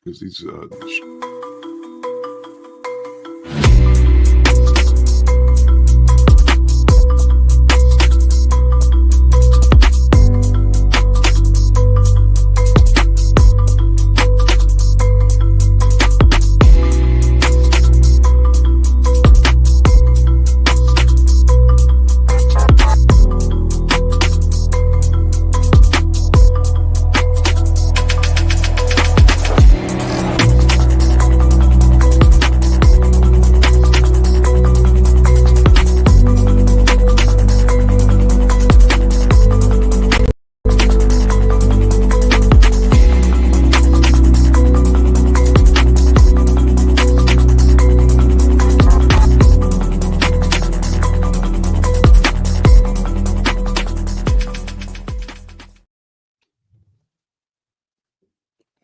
because these.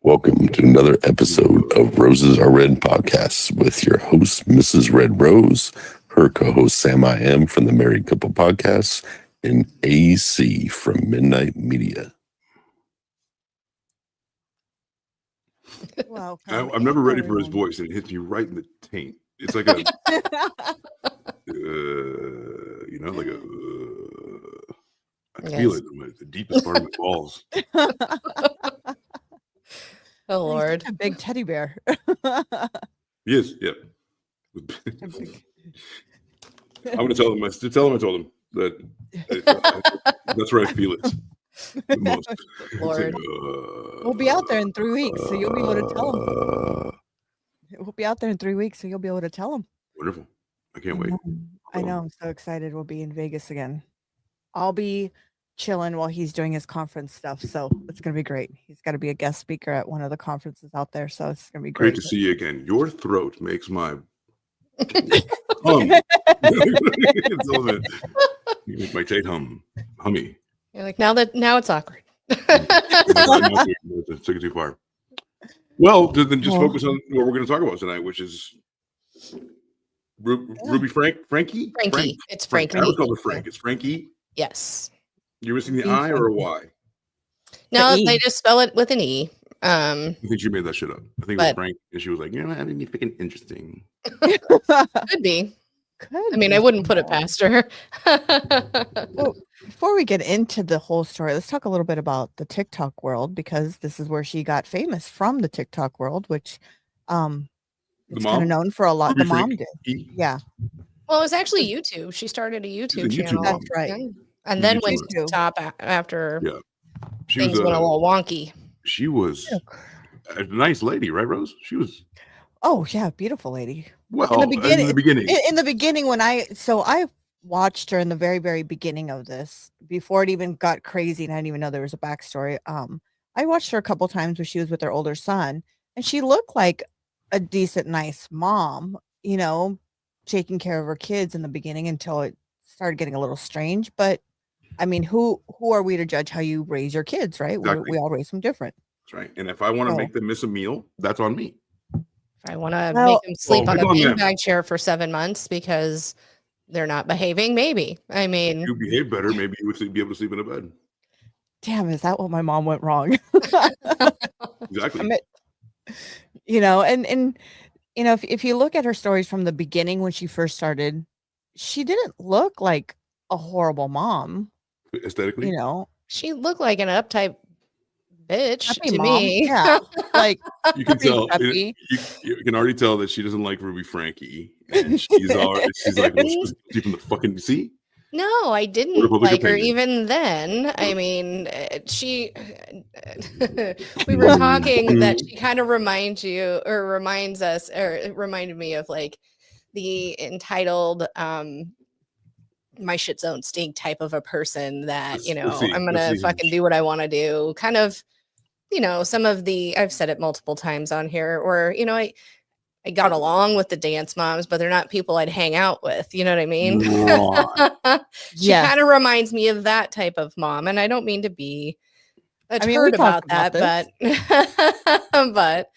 Welcome to another episode of Roses Are Red podcast with your host, Mrs. Red Rose, her co-host, Sam I Am from the Married Couple Podcast, and AC from Midnight Media. I'm never ready for his voice, and it hits you right in the taint. It's like a, like a, I feel it in the deepest part of my balls. Oh Lord! A big teddy bear. Yes, yep. I'm going to tell him. I told him that that's where I feel it the most. Lord, we'll be out there in 3 weeks, so you'll be able to tell him. We'll be out there in 3 weeks, so you'll be able to tell him. Wonderful! I can't wait. I know. I'm so excited. We'll be in Vegas again. I'll be chilling while he's doing his conference stuff, so it's gonna be great. He's got to be a guest speaker at one of the conferences out there, so it's gonna be Great to see you again. Your throat makes my hum. You make my tape hummy. You're like now it's awkward. Took it too far. Well, then just focus on what we're going to talk about tonight, which is Ruby Franke. Frankie. It's Frankie. I would call her Frank. It's Frankie. Yes. You're missing the I or a Y? No, they just spell it with an E. I think she made that shit up. I think it was Frank, and she was like, I mean, freaking interesting. Could be. I mean, I wouldn't put it past her. Well, before we get into the whole story, let's talk a little bit about the TikTok world, because this is where she got famous from, the TikTok world, which it's kind of known for a lot. Ruby the mom Franke. did. Yeah. Well, it was actually YouTube. She started a YouTube channel. That's right. And then went to top after things went a little wonky. She was a nice lady, right, Rose? She was. Oh yeah, beautiful lady. Well, in the beginning, when I watched her in the very, very beginning of this, before it even got crazy, and I didn't even know there was a backstory. I watched her a couple times when she was with her older son, and she looked like a decent, nice mom, taking care of her kids in the beginning until it started getting a little strange. But I mean, who are we to judge how you raise your kids, right? Exactly. We all raise them different. That's right. And if I want to make them miss a meal, that's on me. If I want to make them sleep on a beanbag chair for 7 months because they're not behaving, maybe. I mean, if you behave better, maybe you would be able to sleep in a bed. Damn, is that what my mom went wrong? Exactly. If you look at her stories from the beginning when she first started, she didn't look like a horrible mom. Aesthetically, she looked like an uptight bitch to me. Yeah, like you can tell. You can already tell that she doesn't like Ruby Franke, and she's like, well, she's deep in the fucking sea. No, I didn't like her even then. I mean, we were talking that she kind of reminds us, or it reminded me of like the entitled, my shit's own stink type of a person that, I'm going to fucking do what I want to do. Kind of, some of I've said it multiple times on here, or, I got along with the dance moms, but they're not people I'd hang out with. You know what I mean? She kind of reminds me of that type of mom. And I don't mean to be a turd about that, but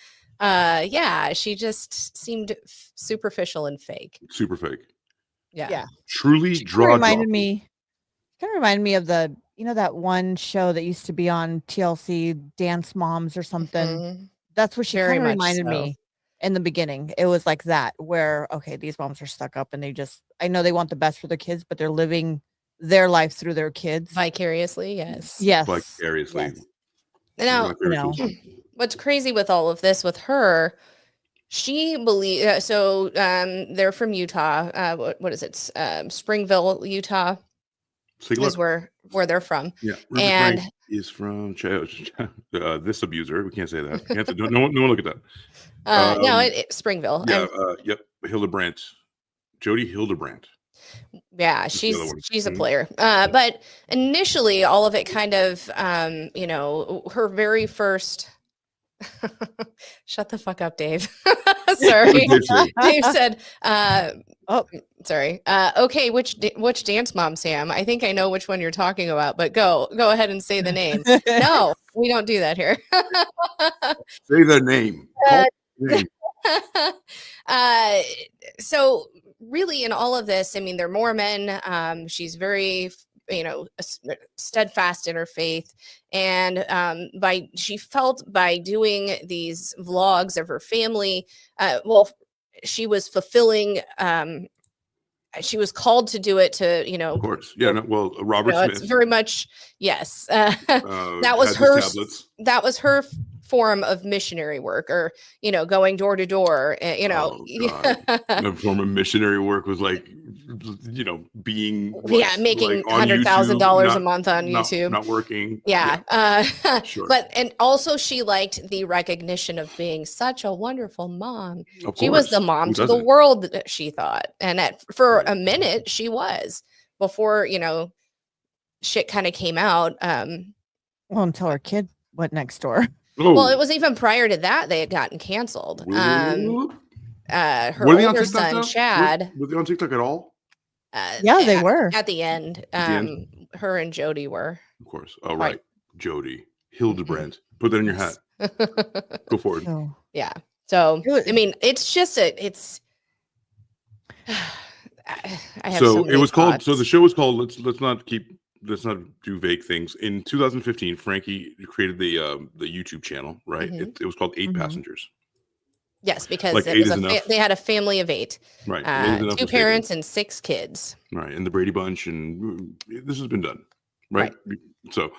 she just seemed superficial and fake. Super fake. Yeah. Truly reminded me of the, that one show that used to be on TLC, Dance Moms or something. Mm-hmm. That's what she Very kind of much reminded so. me in the beginning. It was like that, where, okay, these moms are stuck up and I know they want the best for their kids, but they're living their life through their kids. Vicariously, yes. Yes. Vicariously. Yes. Now, what's crazy with all of this with her, she believes they're from Utah. What is it? Springville, Utah is where they're from. Yeah, Ruby And Franke is from this abuser. We can't say that. No one look at that. no, Springville. Yeah, And yep. Hildebrandt, Jody Hildebrandt. yeah, That's the other one. she's a player. But initially, all of it kind of, her very first. Shut the fuck up, Dave. Sorry. Dave said, oh, sorry. Okay, which dance mom, Sam? I think I know which one you're talking about, but go ahead and say the name. No, we don't do that here. Say the name. Call the name. So really in all of this, I mean, they're Mormon. She's very, steadfast in her faith. And she felt by doing these vlogs of her family, she was fulfilling, she was called to do it to, Of course. Yeah. No, Robert Smith. It's very much, yes. That was her form of missionary work, or going door to door. The form of missionary work was like, being making $100,000 a month on YouTube, not working. Sure. And also she liked the recognition of being such a wonderful mom. She was the mom to the world, she thought, and for a minute she was, before shit kind of came out. Until her kid went next door. Well, it was even prior to that they had gotten canceled. Her older son, Chad. Were they on TikTok at all? Yeah, they were. At the end. Her and Jody were. Of course. Oh, right. Jody. Hildebrandt. Put that in your hat. Go for it. Oh. Yeah. So, I mean, it's just it's I have so it was thoughts. So the show was called let's not do vague things. In 2015, Frankie created the YouTube channel, right? Mm-hmm. It was called 8 Passengers. Yes, because like it was they had a family of 8. Right. 2 parents and 6 kids. Right. And the Brady Bunch, and this has been done. Right. So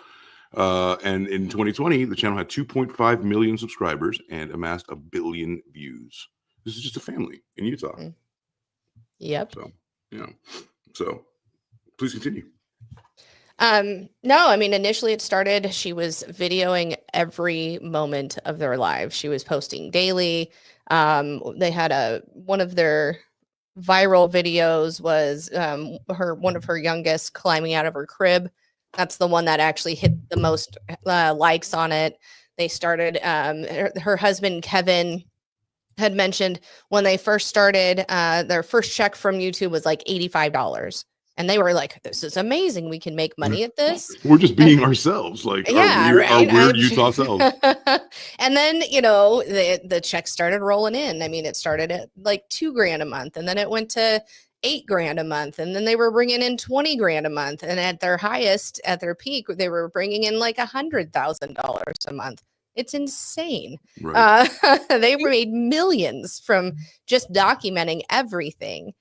and in 2020, the channel had 2.5 million subscribers and amassed 1 billion views. This is just a family in Utah. Mm-hmm. Yep. So please continue. No, I mean, initially it started, she was videoing every moment of their lives. She was posting daily. They had one of their viral videos was one of her youngest climbing out of her crib. That's the one that actually hit the most likes on it. They started, her husband, Kevin, had mentioned when they first started, their first check from YouTube was like $85. And they were like, this is amazing. We can make money at this. We're just being ourselves, like our weird Utah selves. And then, the checks started rolling in. I mean, it started at like $2,000 a month, and then it went to $8,000 a month. And then they were bringing in $20,000 a month. And at their highest, at their peak, they were bringing in like $100,000 a month. It's insane. Right. They made millions from just documenting everything.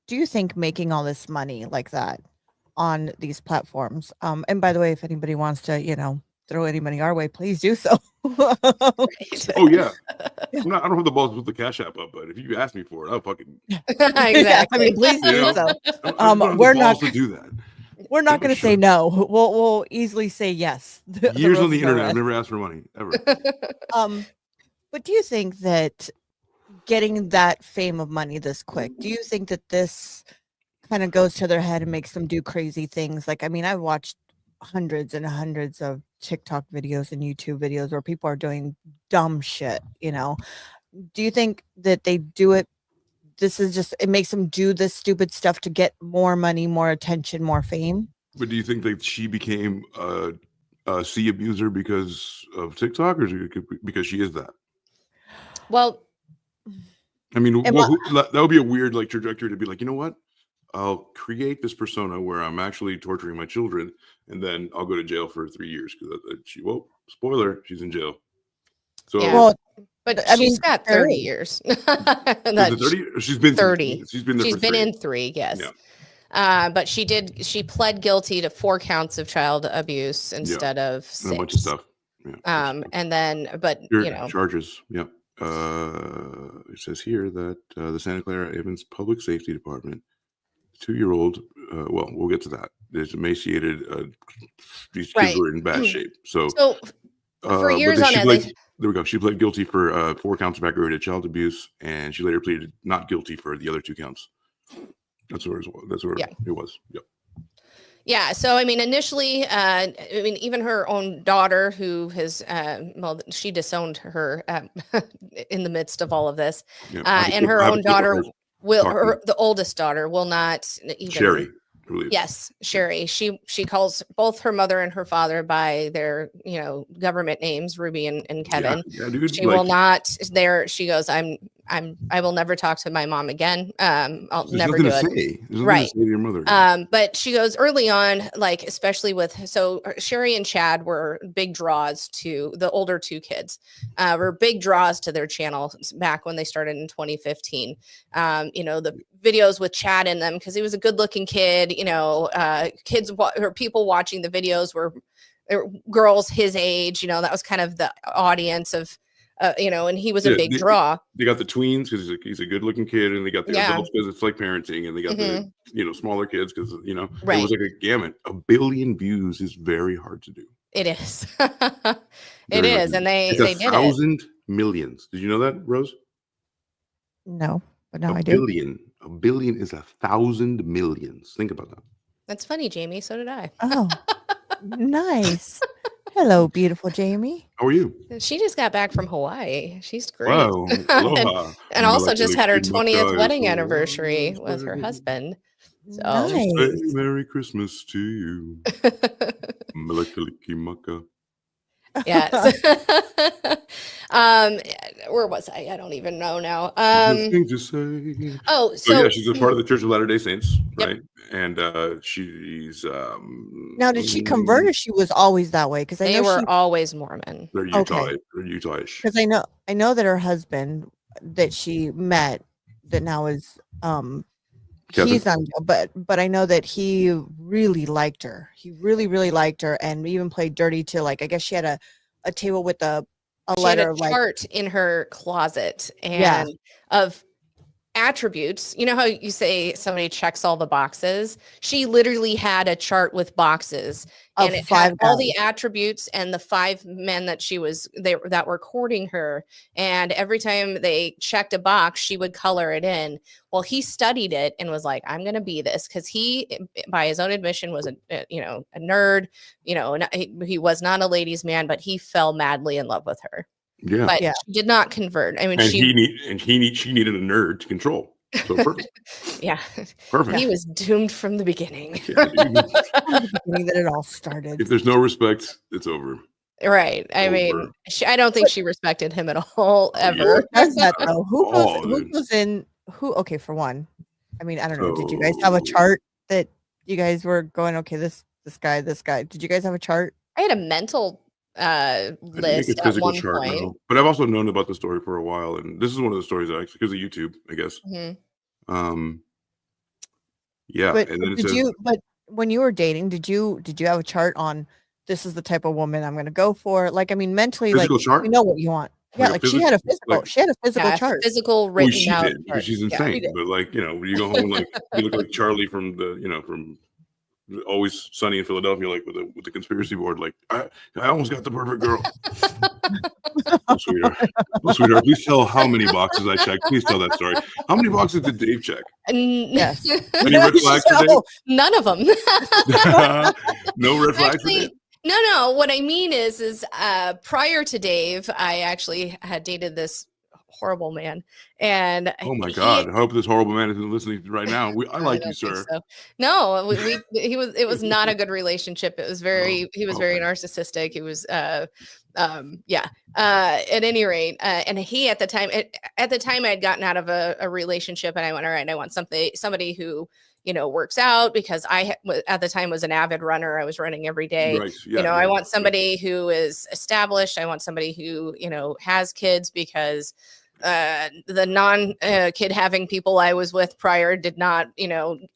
Do you think making all this money like that on these platforms? And by the way, if anybody wants to, throw any money our way, please do so. Oh yeah. I don't have the balls to put the Cash App up, but if you ask me for it, I'll fucking exactly. Yeah, I mean, please do so. We're not to do that. We're not going to say no. We'll easily say yes. Years on the internet, I've never asked for money ever. But do you think that getting that fame of money this quick, do you think that this kind of goes to their head and makes them do crazy things? Like, I mean, I've watched hundreds and hundreds of TikTok videos and YouTube videos where people are doing dumb shit, Do you think that they do it? It makes them do this stupid stuff to get more money, more attention, more fame? But do you think that she became a sea abuser because of TikTok, or because she is that? Well, I mean, that would be a weird trajectory to be like, you know what? I'll create this persona where I'm actually torturing my children, and then I'll go to jail for 3 years because spoiler, she's in jail. So Yeah. Well, But I she's mean, got there 30 is. years. is That it 30? She's been 30. She's been there She's for been 3. in 3, yes. Yeah. But she pled guilty to 4 counts of child abuse instead of 6. And a bunch of stuff. Yeah. And then, but Here, you know, charges. Yep. It says here that the Santa Clara Evans Public Safety Department, 2-year-old, well, we'll get to that. There's emaciated. These kids Right. were in bad shape. So for but years then on she end, pled, there we go. She pled guilty for 4 counts of aggravated child abuse, and she later pleaded not guilty for the other 2 counts. That's where it was. Yep. yeah. So I mean, initially, I mean, even her own daughter, who has, well, she disowned her in the midst of all of this, and her own daughter the oldest daughter will not even. Sherry, I believe. Yes, Sherry. She calls both her mother and her father by their, government names, Ruby and Kevin. Yeah, dude, she will not. She goes, I will never talk to my mom again. I'll never do it. There's nothing Right. to say to your mother. But she goes early on, like, especially so Sherry and Chad were big draws to the older 2 kids, were big draws to their channel back when they started in 2015. The videos with Chad in them, because he was a good looking kid, kids or people watching the videos were girls his age, that was kind of the audience of, and he was a big draw. They got the tweens because he's a good-looking kid, and they got the adults because it's like parenting, and they got the smaller kids because it was like a gamut. 1 billion views is very hard to do. It is. It is, and they did 1,000 millions. Did you know that, Rose? No, but now I do. 1 billion is 1,000 millions. Think about that. That's funny, Jamie. So did I. Oh, nice. Hello, beautiful Jamie. How are you? She just got back from Hawaii. She's great. Wow. Aloha. and also just had her 20th wedding anniversary with her husband. So Nice. Merry Christmas to you. Malakalikimaka. yes. Where was I? I don't even know now. Nothing to say. Oh, So yeah, she's a part of the Church of Latter-day Saints, Yep. right? And she's Now, did she convert or she was always that way? Because they were always Mormon. They're Utah. Okay. They're Utah-ish. Because I know that her husband that she met that now is Kevin? he's on, but I know that he really liked her. He really, really liked her, and even played dirty to, like, I guess she had a table with a She letter had a chart in her closet Yeah. and of attributes. You know how you say somebody checks all the boxes? She literally had a chart with boxes, of and it 5 had all guys. the attributes and the 5 men that that were courting her. And every time they checked a box, she would color it in. Well, he studied it and was like, I'm going to be this, because he, by his own admission, was a nerd. He was not a ladies' man, but he fell madly in love with her. Yeah. But she did not convert. I mean, And she needed a nerd to control. So perfect. yeah, Perfect. he was doomed from the beginning. Yeah, dude. From the beginning that it all started. If there's no respect, it's over. Right. I mean, I don't think she respected him at all, ever. Who does that though? Who dude. goes in? Okay, for one, I mean, I don't know. Did you guys have a chart that you guys were going? Okay, this guy. Did you guys have a chart? I had a mental list at one point. now. But I've also known about the story for a while, and this is one of the stories that actually, because of YouTube, I guess. Mhm. Yeah. But And then it did says, you? But when you were dating, did you have a chart on? This is the type of woman I'm going to go for. Like, I mean, mentally, physical like chart? you know what you want. Yeah, Like like she had a physical. She had a physical Yeah, chart. physical Well, written she out. did because chart. she's she insane. did. But like, when you go home, like you look like Charlie from from Always Sunny in Philadelphia, like with the conspiracy board. Like, I almost got the perfect girl. Oh, sweetheart, please tell how many boxes I checked. Please tell that story. How many boxes did Dave check? Yes. Any red flags for Dave? None of them. No red flags for Dave? Actually, no. What I mean is prior to Dave, I actually had dated this horrible man, and Oh my God! I hope this horrible man isn't listening right now. I like you, don't think sir. so. No, it was not a good relationship. It was he was very okay. narcissistic. He was at any rate, and he at the time I had gotten out of a relationship, and I went, all right, I want somebody who works out, because at the time was an avid runner. I was running every day. Right. Yeah. I want somebody who is established. I want somebody who, has kids, because the non-kid having people I was with prior did not,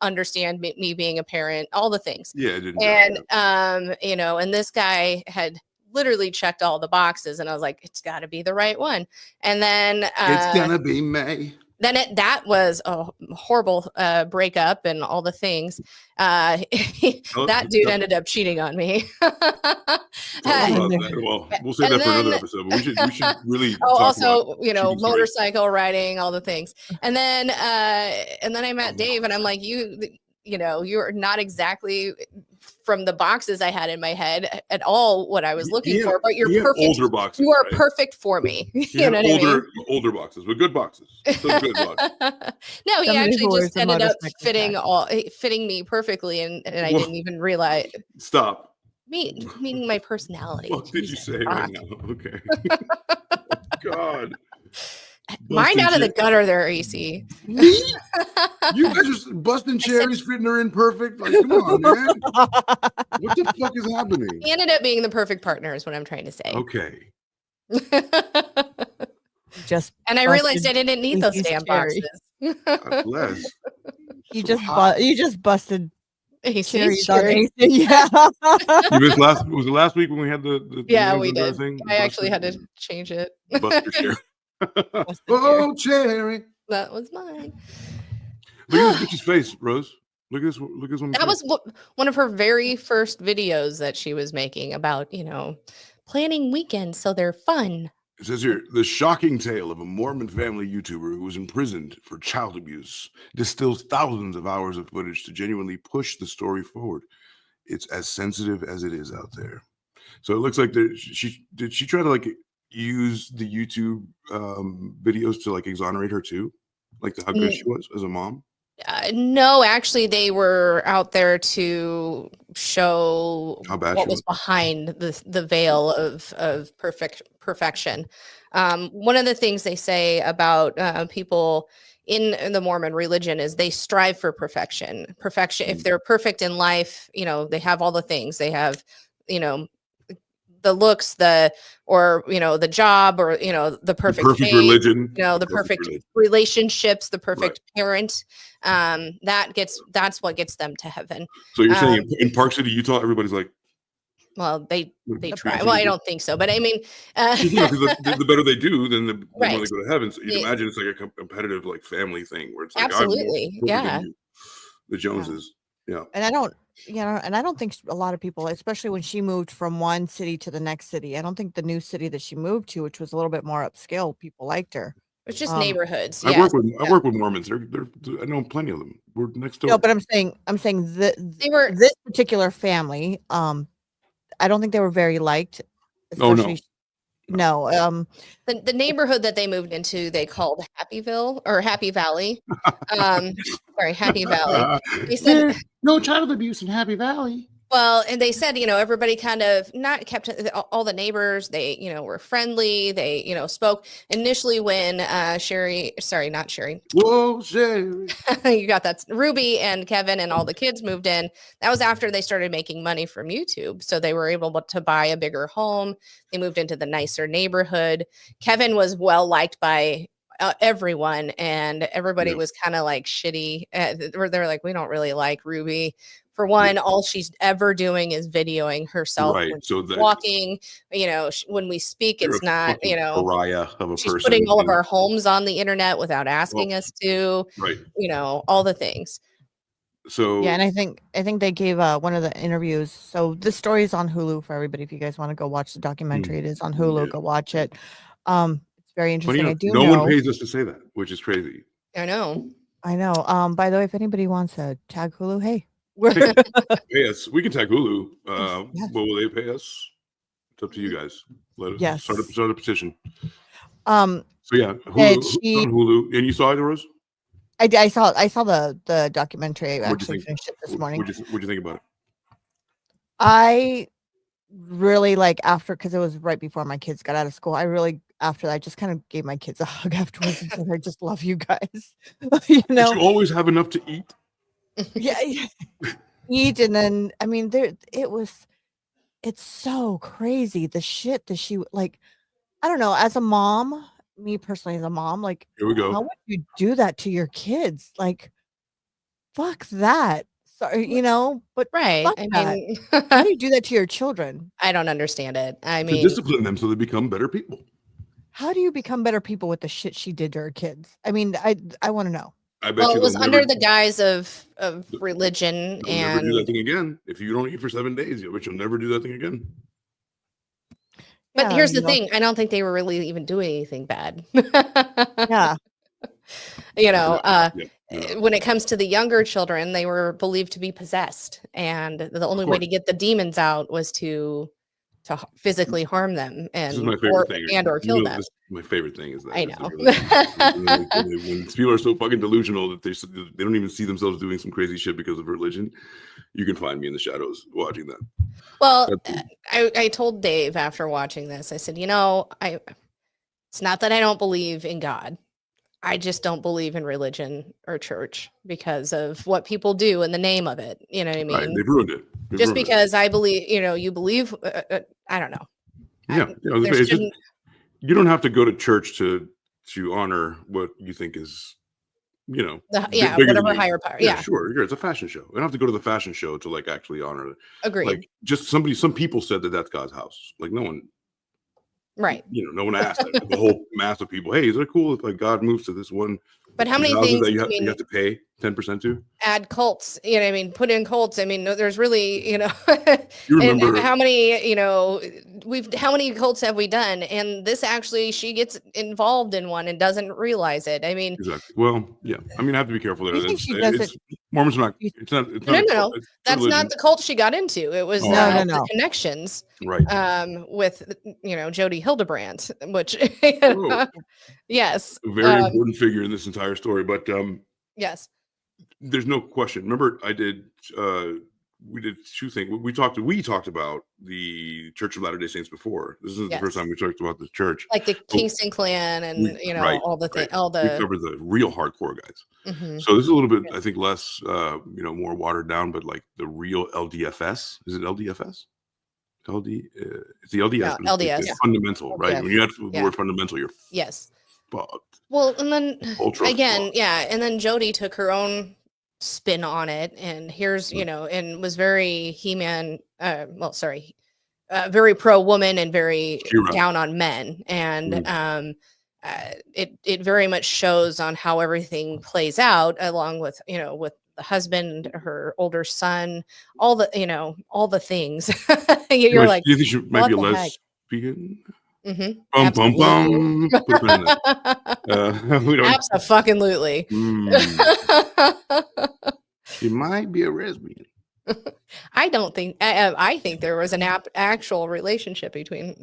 understand me being a parent, all the things. Yeah. It didn't. And, and this guy had literally checked all the boxes, and I was like, it's got to be the right one. And then It's gonna be May. Then that was a horrible breakup and all the things. That dude ended up cheating on me. Well, we'll save that for another episode. But we should really. Also, motorcycle riding, all the things. And then I met Dave, and I'm like, you're not exactly from the boxes I had in my head at all what I was looking for, but you're perfect. Older boxes. You are perfect for me. You know what I mean? Older boxes, but good boxes. Still good boxes. No, he actually just ended up fitting me perfectly, and I didn't even realize. Stop. Meaning my personality. What did you say right now? Okay. God. Mine out of the gutter there, AC. Me? You guys just busting cherries, fitting her in perfect. Like, come on, man. What the fuck is happening? He ended up being the perfect partner, is what I'm trying to say. Okay. And I realized I didn't need those damn boxes. God bless. You just busted cherries on AC. Yeah. Was it last week when we had the yeah, we did. Thing? I actually had to change it. Bust your cherry. Oh, cherry. That was mine. Look at this bitch's face, Rose. Look at this one. That was one of her very first videos that she was making about, planning weekends so they're fun. It says here, the shocking tale of a Mormon family YouTuber who was imprisoned for child abuse distills thousands of hours of footage to genuinely push the story forward. It's as sensitive as it is out there. So it looks like did she try to use the YouTube videos to exonerate her too, how good she was as a mom? No, actually, they were out there to show what was behind the veil of perfection. One of the things they say about people in the Mormon religion is they strive for perfection. If they're perfect in life, they have all the things. They have, the looks, the job, or the perfect faith, religion, the perfect relationships, the perfect parent. That's what gets them to heaven. So you're saying in Park City, Utah, everybody's like, well, they try. Well, I don't think so, but I mean, the better they do, then the more right. they go to heaven. So you can imagine it's like a competitive family thing where it's like, absolutely, yeah, the Joneses, yeah. And I don't think a lot of people, especially when she moved from one city to the next city, I don't think the new city that she moved to, which was a little bit more upscale, people liked her. It's just neighborhoods. I work with Mormons. I know plenty of them. We're next door. No, but I'm saying that this particular family. I don't think they were very liked. Oh no. No. The neighborhood that they moved into, they called Happyville or Happy Valley. Sorry, Happy Valley. They said no child abuse in Happy Valley. Well, and they said, everybody kind of not kept all the neighbors. They, were friendly. They, spoke initially when not Sherry. Whoa, Sherry. You got that. Ruby and Kevin and all the kids moved in. That was after they started making money from YouTube. So they were able to buy a bigger home. They moved into the nicer neighborhood. Kevin was well liked by everyone, and everybody was kind of shitty. They're like, we don't really like Ruby. For one, all she's ever doing is videoing herself when she's walking. When we speak, it's not, pariah of a she's person. putting all of our homes on the internet without asking us to. Right. All the things. So yeah, and I think they gave one of the interviews. So this story is on Hulu for everybody. If you guys want to go watch the documentary, it is on Hulu. Yeah. Go watch it. It's very interesting. I do know no one pays us to say that, which is crazy. I know. By the way, if anybody wants to tag Hulu, hey. Pay us. We can tag Hulu. Yes. What will they pay us? It's up to you guys. Let us start a petition. So yeah, Hulu, on Hulu. And you saw it, Rose? I saw the documentary. I actually finished it this morning. What'd you think about it? I really because it was right before my kids got out of school. After that, I just kind of gave my kids a hug afterwards and said, I just love you guys. Did you always have enough to eat? Yeah, eat, and then I mean, it's so crazy the shit that like. I don't know. As a mom, me personally, as a mom, like, Here we how go. would you do that to your kids? Like, fuck that. Sorry, but Right. fuck I that. mean, How do you do that to your children? I don't understand it. I To mean, discipline them so they become better people. How do you become better people with the shit she did to her kids? I mean, I want to know. I bet well, you it was they'll under never, the guise of religion they'll never do that and thing again. If you don't eat for 7 days, I bet you'll never do that thing again. but Yeah, here's the thing, I don't think they were really even doing anything bad. Yeah. Yeah. When it comes to the younger children, they were believed to be possessed, and the only way course. to get the demons out was to physically harm them This is and my favorite thing. or kill them. This, my favorite thing is that I is the know. religion. When people are so fucking delusional that they don't even see themselves doing some crazy shit because of religion, you can find me in the shadows watching that. Well, I told Dave after watching this, I said, it's not that I don't believe in God. I just don't believe in religion or church because of what people do in the name of it. You know what I mean? Right, they've ruined it. Just because I believe, you believe, I don't know. Yeah, you don't have to go to church to honor what you think is, bigger than whatever you. higher power. Yeah, Yeah, sure. It's a fashion show. You don't have to go to the fashion show to like actually honor it. agreed. Like some people said that that's God's house. Like no one, right. No one asked the whole mass of people. Hey, is it cool if like God moves to this one? But how many houses things that you have to pay 10% to? Add cults, put in cults. I mean, there's really, You and remember how many, how many cults have we done? And this actually, she gets involved in one and doesn't realize it. I mean, exactly. Well, yeah. I mean, I have to be careful there. You think she does it? Mormons are not. You- It's not. It's no, not. no, It's that's religion. not the cult she got into. It was No, no. the connections, right? with Jody Hildebrandt, which Whoa. yes, A very important figure in this entire story, but yes, there's no question. Remember, we did two things. We talked about the Church of Latter-day Saints before. This is the first Yes. time we talked about the church, like the Kingston Clan and right, all the things, right. all We the. covered the real hardcore guys. Mhm. So this is a little bit, I think, less, more watered down, but like the real LDFS. Is it LDFS? It's the LDS. No, but it's LDS. fundamental, right? LDS. When you add the Yeah. word fundamental, you're Yes. fucked. Well, and then Ultra again, fucked. yeah, and then Jody took her own spin on it, and here's and was very He-Man. Very pro woman and very She-Ra. down on men, and it very much shows on how everything plays out, along with with the husband, her older son, all the things. You're like, Do you think she might be what the heck? lesbian? Mm-hmm. Bum bum bum. Put a pin in that. We don't. Absolutely. She might be a lesbian. I don't think. I think there was an actual relationship between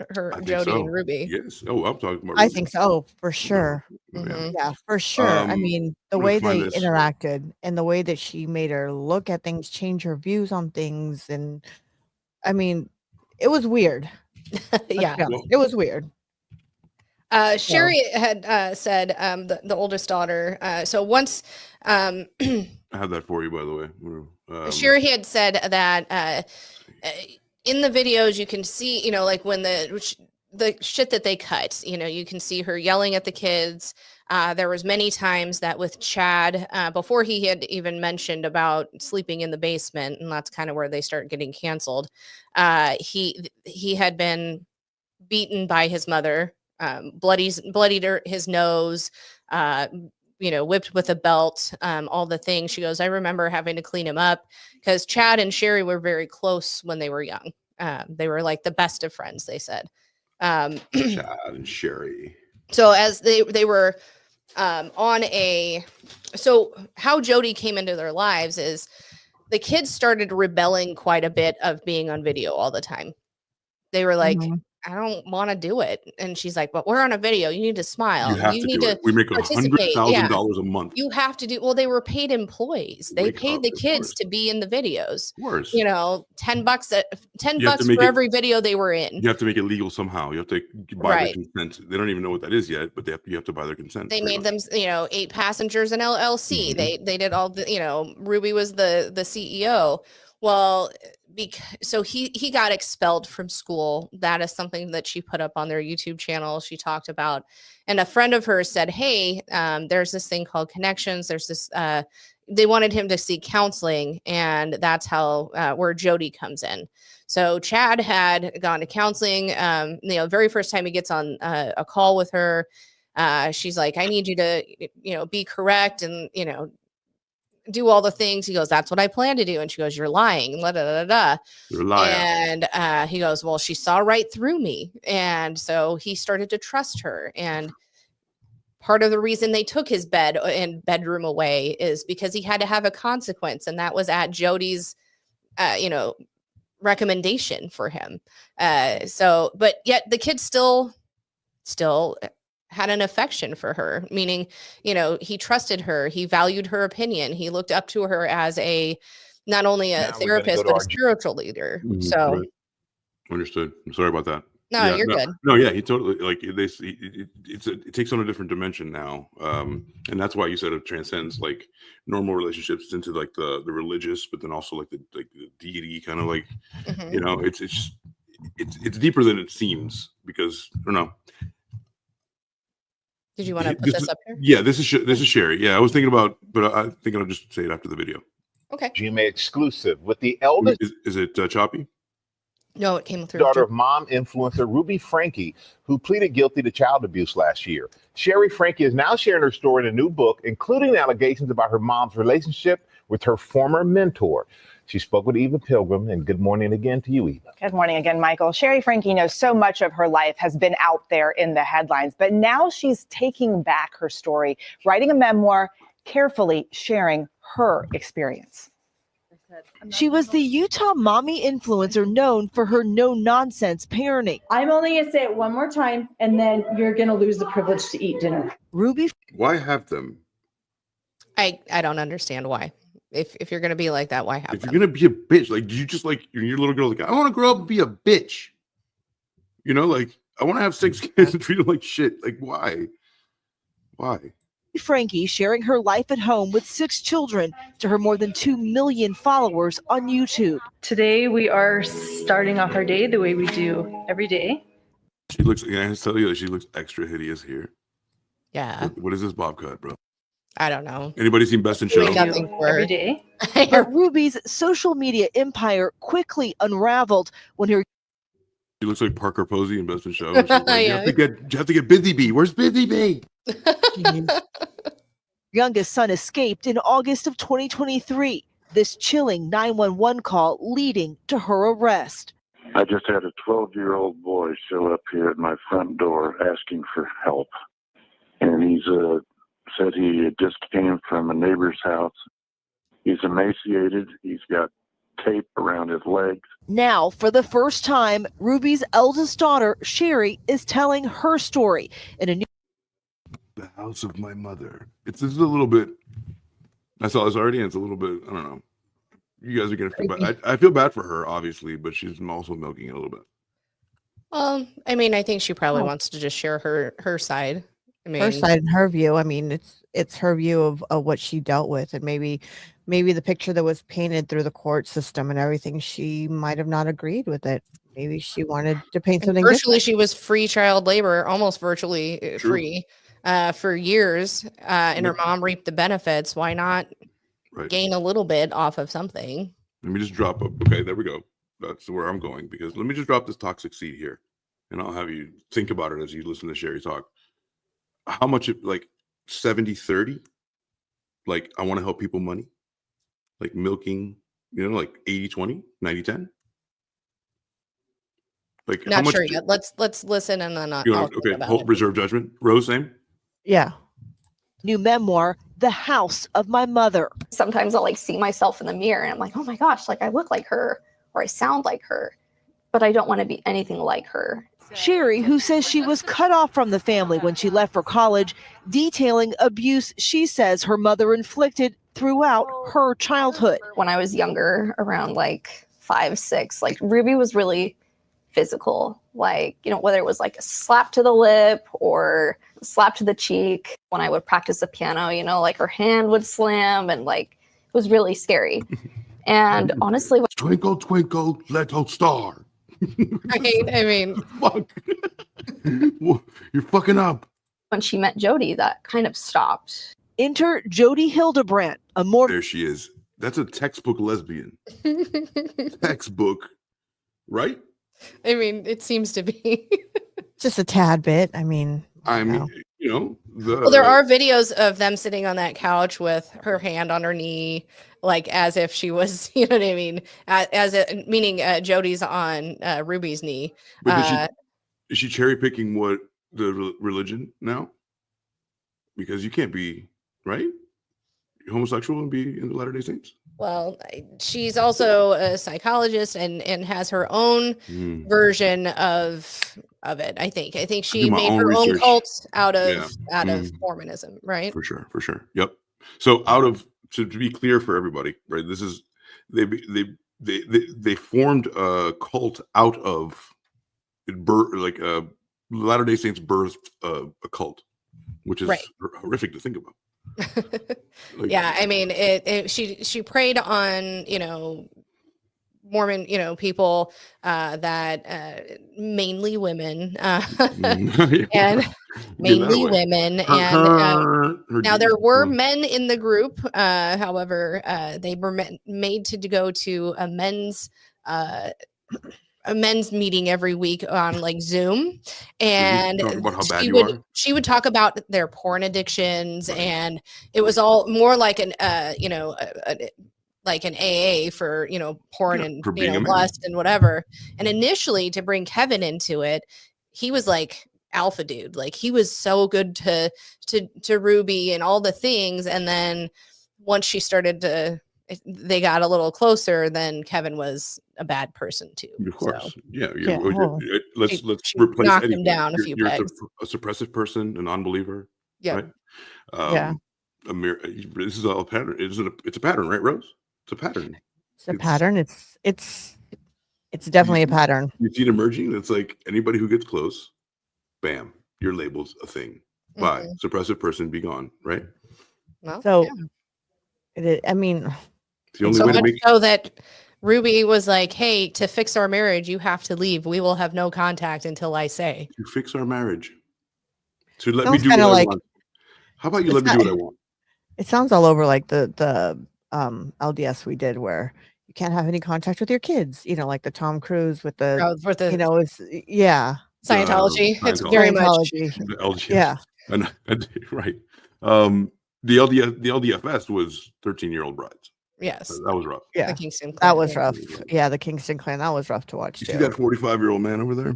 Jody and Ruby. Yes. Oh, I'm talking about. I Ruby. think so, for sure. Mhm. Yeah, for sure. I mean, the I'm way gonna they find this. interacted and the way that she made her look at things, change her views on things, and I mean, it was weird. Yeah. It was weird. Sherry had said, the oldest daughter. So once, I have that for you, by the way. Sherry had said that in the videos you can see, like when the shit that they cut, you can see her yelling at the kids. There was many times that with Chad, before he had even mentioned about sleeping in the basement, and that's kind of where they start getting canceled. He had been beaten by his mother, bloodied his nose, whipped with a belt, all the things. She goes, I remember having to clean him up because Chad and Sherry were very close when they were young. They were like the best of friends, they said. Chad and Sherry. So as they were so how Jody came into their lives is the kids started rebelling quite a bit of being on video all the time. They were like, I don't want to do it. And she's like, but we're on a video. You need to smile. You have to need do it. We make participate. $100,000 a month. You have to do. Well, they were paid employees. They paid the kids to be in the videos. Of course. You know, $10 for every video they were in. You have to make it legal somehow. You have to buy their consent. They don't even know what that is yet, but you have to buy their consent. They made them, 8 passengers in LLC. They did all the, Ruby was the CEO. Well, so he got expelled from school. That is something that she put up on their YouTube channel. She talked about, and a friend of hers said, hey, there's this thing called Connections. There's this, they wanted him to seek counseling, and that's how where Jody comes in. So Chad had gone to counseling. Very first time he gets on a call with her, she's like, I need you to, be correct and, do all the things. He goes, that's what I plan to do. And she goes, you're lying. You're lying. And he goes, well, she saw right through me. And so he started to trust her. And part of the reason they took his bed and bedroom away is because he had to have a consequence. And that was at Jody's, recommendation for him. But yet the kid still had an affection for her, meaning, he trusted her. He valued her opinion. He looked up to her as not only a therapist, but a spiritual leader. So right. Understood. I'm sorry about that. No, you're good. No, yeah, he totally it takes on a different dimension now. And that's why you said it transcends like normal relationships into like the religious, but then also like the deity kind of like, it's deeper than it seems because I don't know. Did you want to put this up here? Yeah, this is Sherry. Yeah, I was thinking about, but I think I'll just say it after the video. Okay. GMA exclusive with the eldest. Is it choppy? No, it came through. Daughter of mom influencer Ruby Franke, who pleaded guilty to child abuse last year. Sherry Franke is now sharing her story in a new book, including allegations about her mom's relationship with her former mentor. She spoke with Eva Pilgrim, and good morning again to you, Eva. Good morning again, Michael. Sherry Franke knows so much of her life has been out there in the headlines, but now she's taking back her story, writing a memoir, carefully sharing her experience. She was the Utah mommy influencer known for her no-nonsense parenting. I'm only going to say it one more time, and then you're going to lose the privilege to eat dinner. Ruby. Why have them? I don't understand why. If you're going to be like that, why have them? If you're going to be a bitch, like, do you just like your little girl, like, I want to grow up and be a bitch. Like, I want to have 6 kids and treat them like shit. Like, why? Why? Franke sharing her life at home with 6 children to her more than 2 million followers on YouTube. Today, we are starting off our day the way we do every day. She looks, I have to tell you that she looks extra hideous here. Yeah. What is this bob cut, bro? I don't know. Anybody seen Best in Show? Nothing for every day. But Ruby's social media empire quickly unraveled when her She looks like Parker Posey in Best in Show. Like, you have to get Busy Bee. Where's Busy Bee? youngest son escaped in August of 2023. This chilling 911 call leading to her arrest. I just had a 12-year-old boy show up here at my front door asking for help. And he's said he had just came from a neighbor's house. He's emaciated. He's got tape around his legs. Now, for the first time, Ruby's eldest daughter, Sherry, is telling her story in a new The house of my mother. This is a little bit, I saw this already, and it's a little bit, I don't know. You guys are going to feel bad. I feel bad for her, obviously, but she's also milking it a little bit. Well, I mean, I think she probably wants to just share her side. I mean, her side and her view. I mean, it's her view of what she dealt with, and maybe the picture that was painted through the court system and everything, she might have not agreed with it. Maybe she wanted to paint something virtually different. she was free child labor, almost virtually free for years, and her mom reaped the benefits. Why not gain a little bit off of something? Let me just drop up. Okay, there we go. That's where I'm going, because let me just drop this toxic seed here, and I'll have you think about it as you listen to Sherry talk. How much, like 70-30? Like, I want to help people money, like milking, like 80-20, 90-10. Like, Not sure yet. Let's listen and then hold reserve judgment. Rose, same. Yeah. New memoir, The House of My Mother. Sometimes I'll see myself in the mirror and I'm like, oh my gosh, I look like her or I sound like her, but I don't want to be anything like her. Sherry, who says she was cut off from the family when she left for college, detailing abuse she says her mother inflicted throughout her childhood. When I was younger, around like 5, 6, like Ruby was really physical. Like, you know, whether it was like a slap to the lip or a slap to the cheek. When I would practice the piano, you know, like her hand would slam and like it was really scary. And honestly, Twinkle, twinkle, little star. Right? I mean, Fuck. You're fucking up. when she met Jody, that kind of stopped. Enter Jody Hildebrandt, a more There she is. That's a textbook lesbian. Textbook, right? I mean, it seems to be. Just a tad bit. I mean, You know, Well, there are videos of them sitting on that couch with her hand on her knee, like as if she was, you know what I mean? Meaning Jody's on Ruby's knee. But is she cherry picking what the religion now? Because you can't be, right? You're homosexual and be in the Latter-day Saints? Well, she's also a psychologist and has her own version of it. I think she made her own cult out of Mormonism, right? For sure. Yep. So to be clear for everybody, right? This is they formed a cult out of like Latter-day Saints birthed a cult, which is horrific to think about. Yeah, I mean, she preyed on, you know, Mormon, you know, people that mainly women and mainly women. And now there were men in the group. However, they were made to go to a men's meeting every week on like Zoom, and she would talk about their porn addictions, and it was all more like an like an AA for, you know, porn and, you know, lust and whatever. And initially, to bring Kevin into it, he was like alpha dude, like he was so good to Ruby and all the things. And then once they got a little closer, then Kevin was a bad person too. Of course. So, let's replace knocked him down a few pegs. A suppressive person, a non-believer. Yeah. Right? This is all a pattern. It's a pattern, right, Rose? It's a pattern. It's a pattern. It's definitely a pattern. You see it emerging. It's like anybody who gets close, bam, your label's a thing. Bye. Suppressive person, be gone. Right. Well, so, I mean, it's the only way to make so that Ruby was like, "Hey, to fix our marriage, you have to leave. We will have no contact until I say." To fix our marriage. To let me do what I want. How about you let me do what I want? It sounds all over like the LDS we did, where you can't have any contact with your kids. You know, like the Tom Cruise with the you know, it's Scientology. It's very much the LDS. Yeah. And right. The LDFS was 13-year-old brides. Yes. That was rough. Yeah. The Kingston clan. That was rough. Yeah, the Kingston clan. That was rough to watch You too. see that 45-year-old man over there?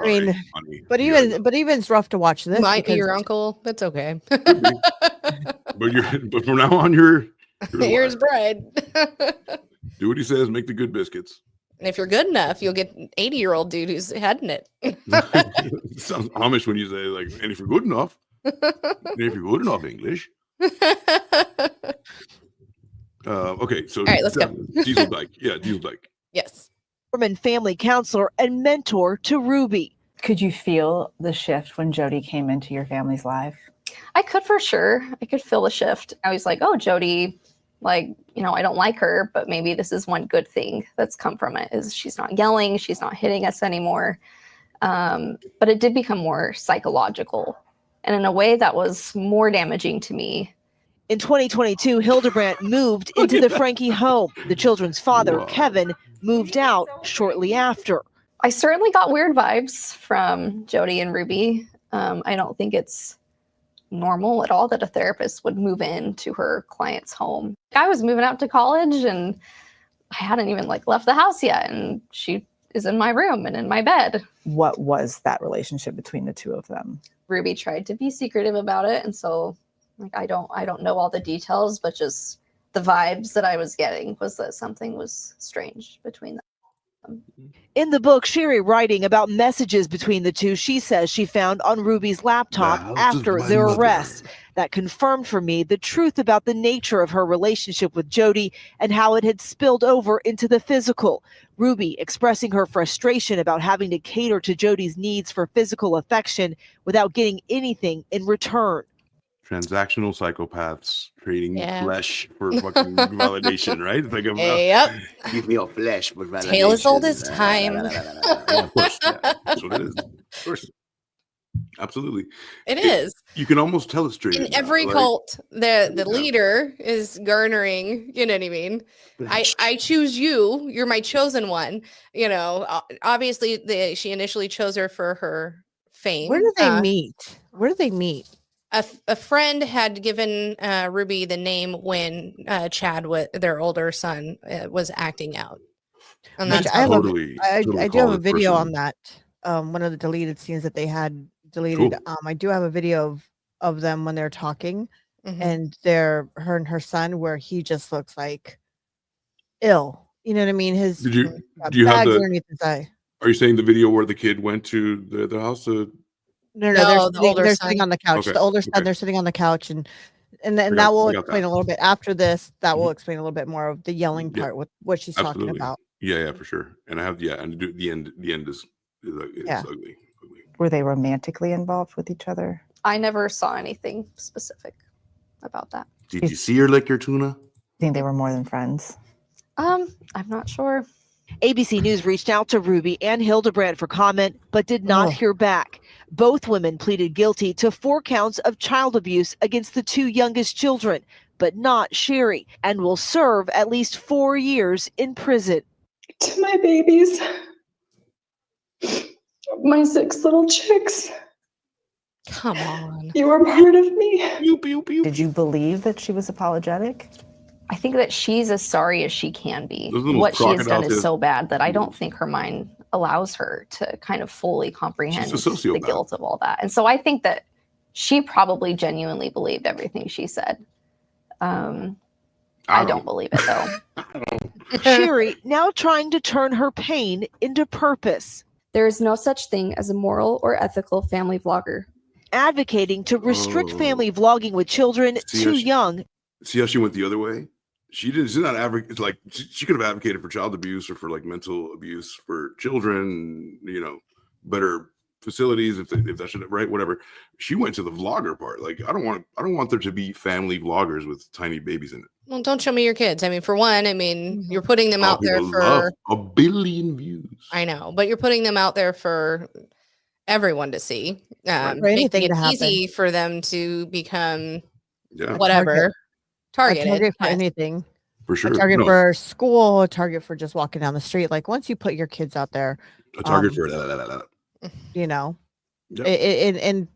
I mean, but even it's rough to watch this. Might be your uncle. That's okay. But from now on, you're here's bread. Do what he says. Make the good biscuits. And if you're good enough, you'll get an 80-year-old dude who's heading it. It sounds Amish when you say like, and if you're good enough, English. Okay, so all right, let's go. Diesel Dyke. Yeah, Diesel Dyke. Yes. Mormon family counselor and mentor to Ruby. Could you feel the shift when Jody came into your family's life? I could for sure. I could feel the shift. I was like, oh, Jody, like, you know, I don't like her, but maybe this is one good thing that's come from it is she's not yelling. She's not hitting us anymore. But it did become more psychological and in a way that was more damaging to me. In 2022, Hildebrandt moved into the Franke home. The children's father, Kevin, moved out shortly after. I certainly got weird vibes from Jody and Ruby. I don't think it's normal at all that a therapist would move into her client's home. I was moving out to college and I hadn't even like left the house yet, and she is in my room and in my bed. What was that relationship between the two of them? Ruby tried to be secretive about it, and so like I don't know all the details, but just the vibes that I was getting was that something was strange between them. In the book, Sherry writing about messages between the two she says she found on Ruby's laptop The house is after my their mother. arrest that confirmed for me the truth about the nature of her relationship with Jody and how it had spilled over into the physical. Ruby expressing her frustration about having to cater to Jody's needs for physical affection without getting anything in return. Transactional psychopaths trading Yeah. flesh for fucking validation, right? It's like Yep. Give me your flesh for validation. Tale as old as time. yeah, of course. Yeah, that's what it is. Of course. Absolutely. It is. You can almost tell it's traded. In now, every like- cult, the Yeah. leader is garnering, you know what I mean? I choose you, you're my chosen one. You know, obviously she initially chose her for her fame. Where do they meet? Where do they meet? A friend had given Ruby the name when Chad, their older son, was acting out. And Which that's I how have they- I totally do have call a it video person. on that. One of the deleted scenes that they had deleted. Cool. I do have a video of them when they're talking, Mhm. and her and her son, where he just looks like ill. You know what I mean? His Do you have bags the? underneath his eye. Are you saying the video where the kid went to the house? No, No, the older they're son. sitting on the couch. Okay, The older son, okay. they're sitting on the couch, and then I that got will that. explain a little bit after this. That will Mhm. explain a little bit more of the yelling Yeah, part with what she's talking Absolutely. about. Yeah, for sure. And I have and the end is it's Yeah. ugly. Were they romantically involved with each other? I never saw anything specific about that. Did you see her lick your tuna? I think they were more than friends. I'm not sure. ABC News reached out to Ruby and Hildebrand for comment, but did not Oh. hear back. Both women pleaded guilty to 4 counts of child abuse against the 2 youngest children, but not Sherry, and will serve at least 4 years in prison. To my babies, my 6 little chicks, Come on. you are part of me. Pew, pew, pew. Did you believe that she was apologetic? I think that she's as sorry as she can be. Those little What she has done crocodiles is is- so bad that I don't think her mind allows her to kind of fully comprehend She's a the sociopath. guilt of all that. And so I think that she probably genuinely believed everything she said. I don't believe it though. Sherry now trying to turn her pain into purpose, There is no such thing as a moral or ethical family vlogger. advocating to restrict Oh. family vlogging with children See, too she- young. See how she went the other way? She's not it's like she could have advocated for child abuse or for like mental abuse for children, better facilities if that should, right, whatever. She went to the vlogger part. Like I don't want there to be family vloggers with tiny babies in it. Well, don't show me your kids. I mean, for one, you're putting them Oh, out there people for love 1 billion views. I know, but you're putting them out there for everyone to see. For Making anything it to happen. easy for them to become Yeah, whatever A targeted. target for yes. anything. for sure. A target No, for school. A target for just walking down the street. Like once you put your kids out there, a target um, for that. you know, Yep. and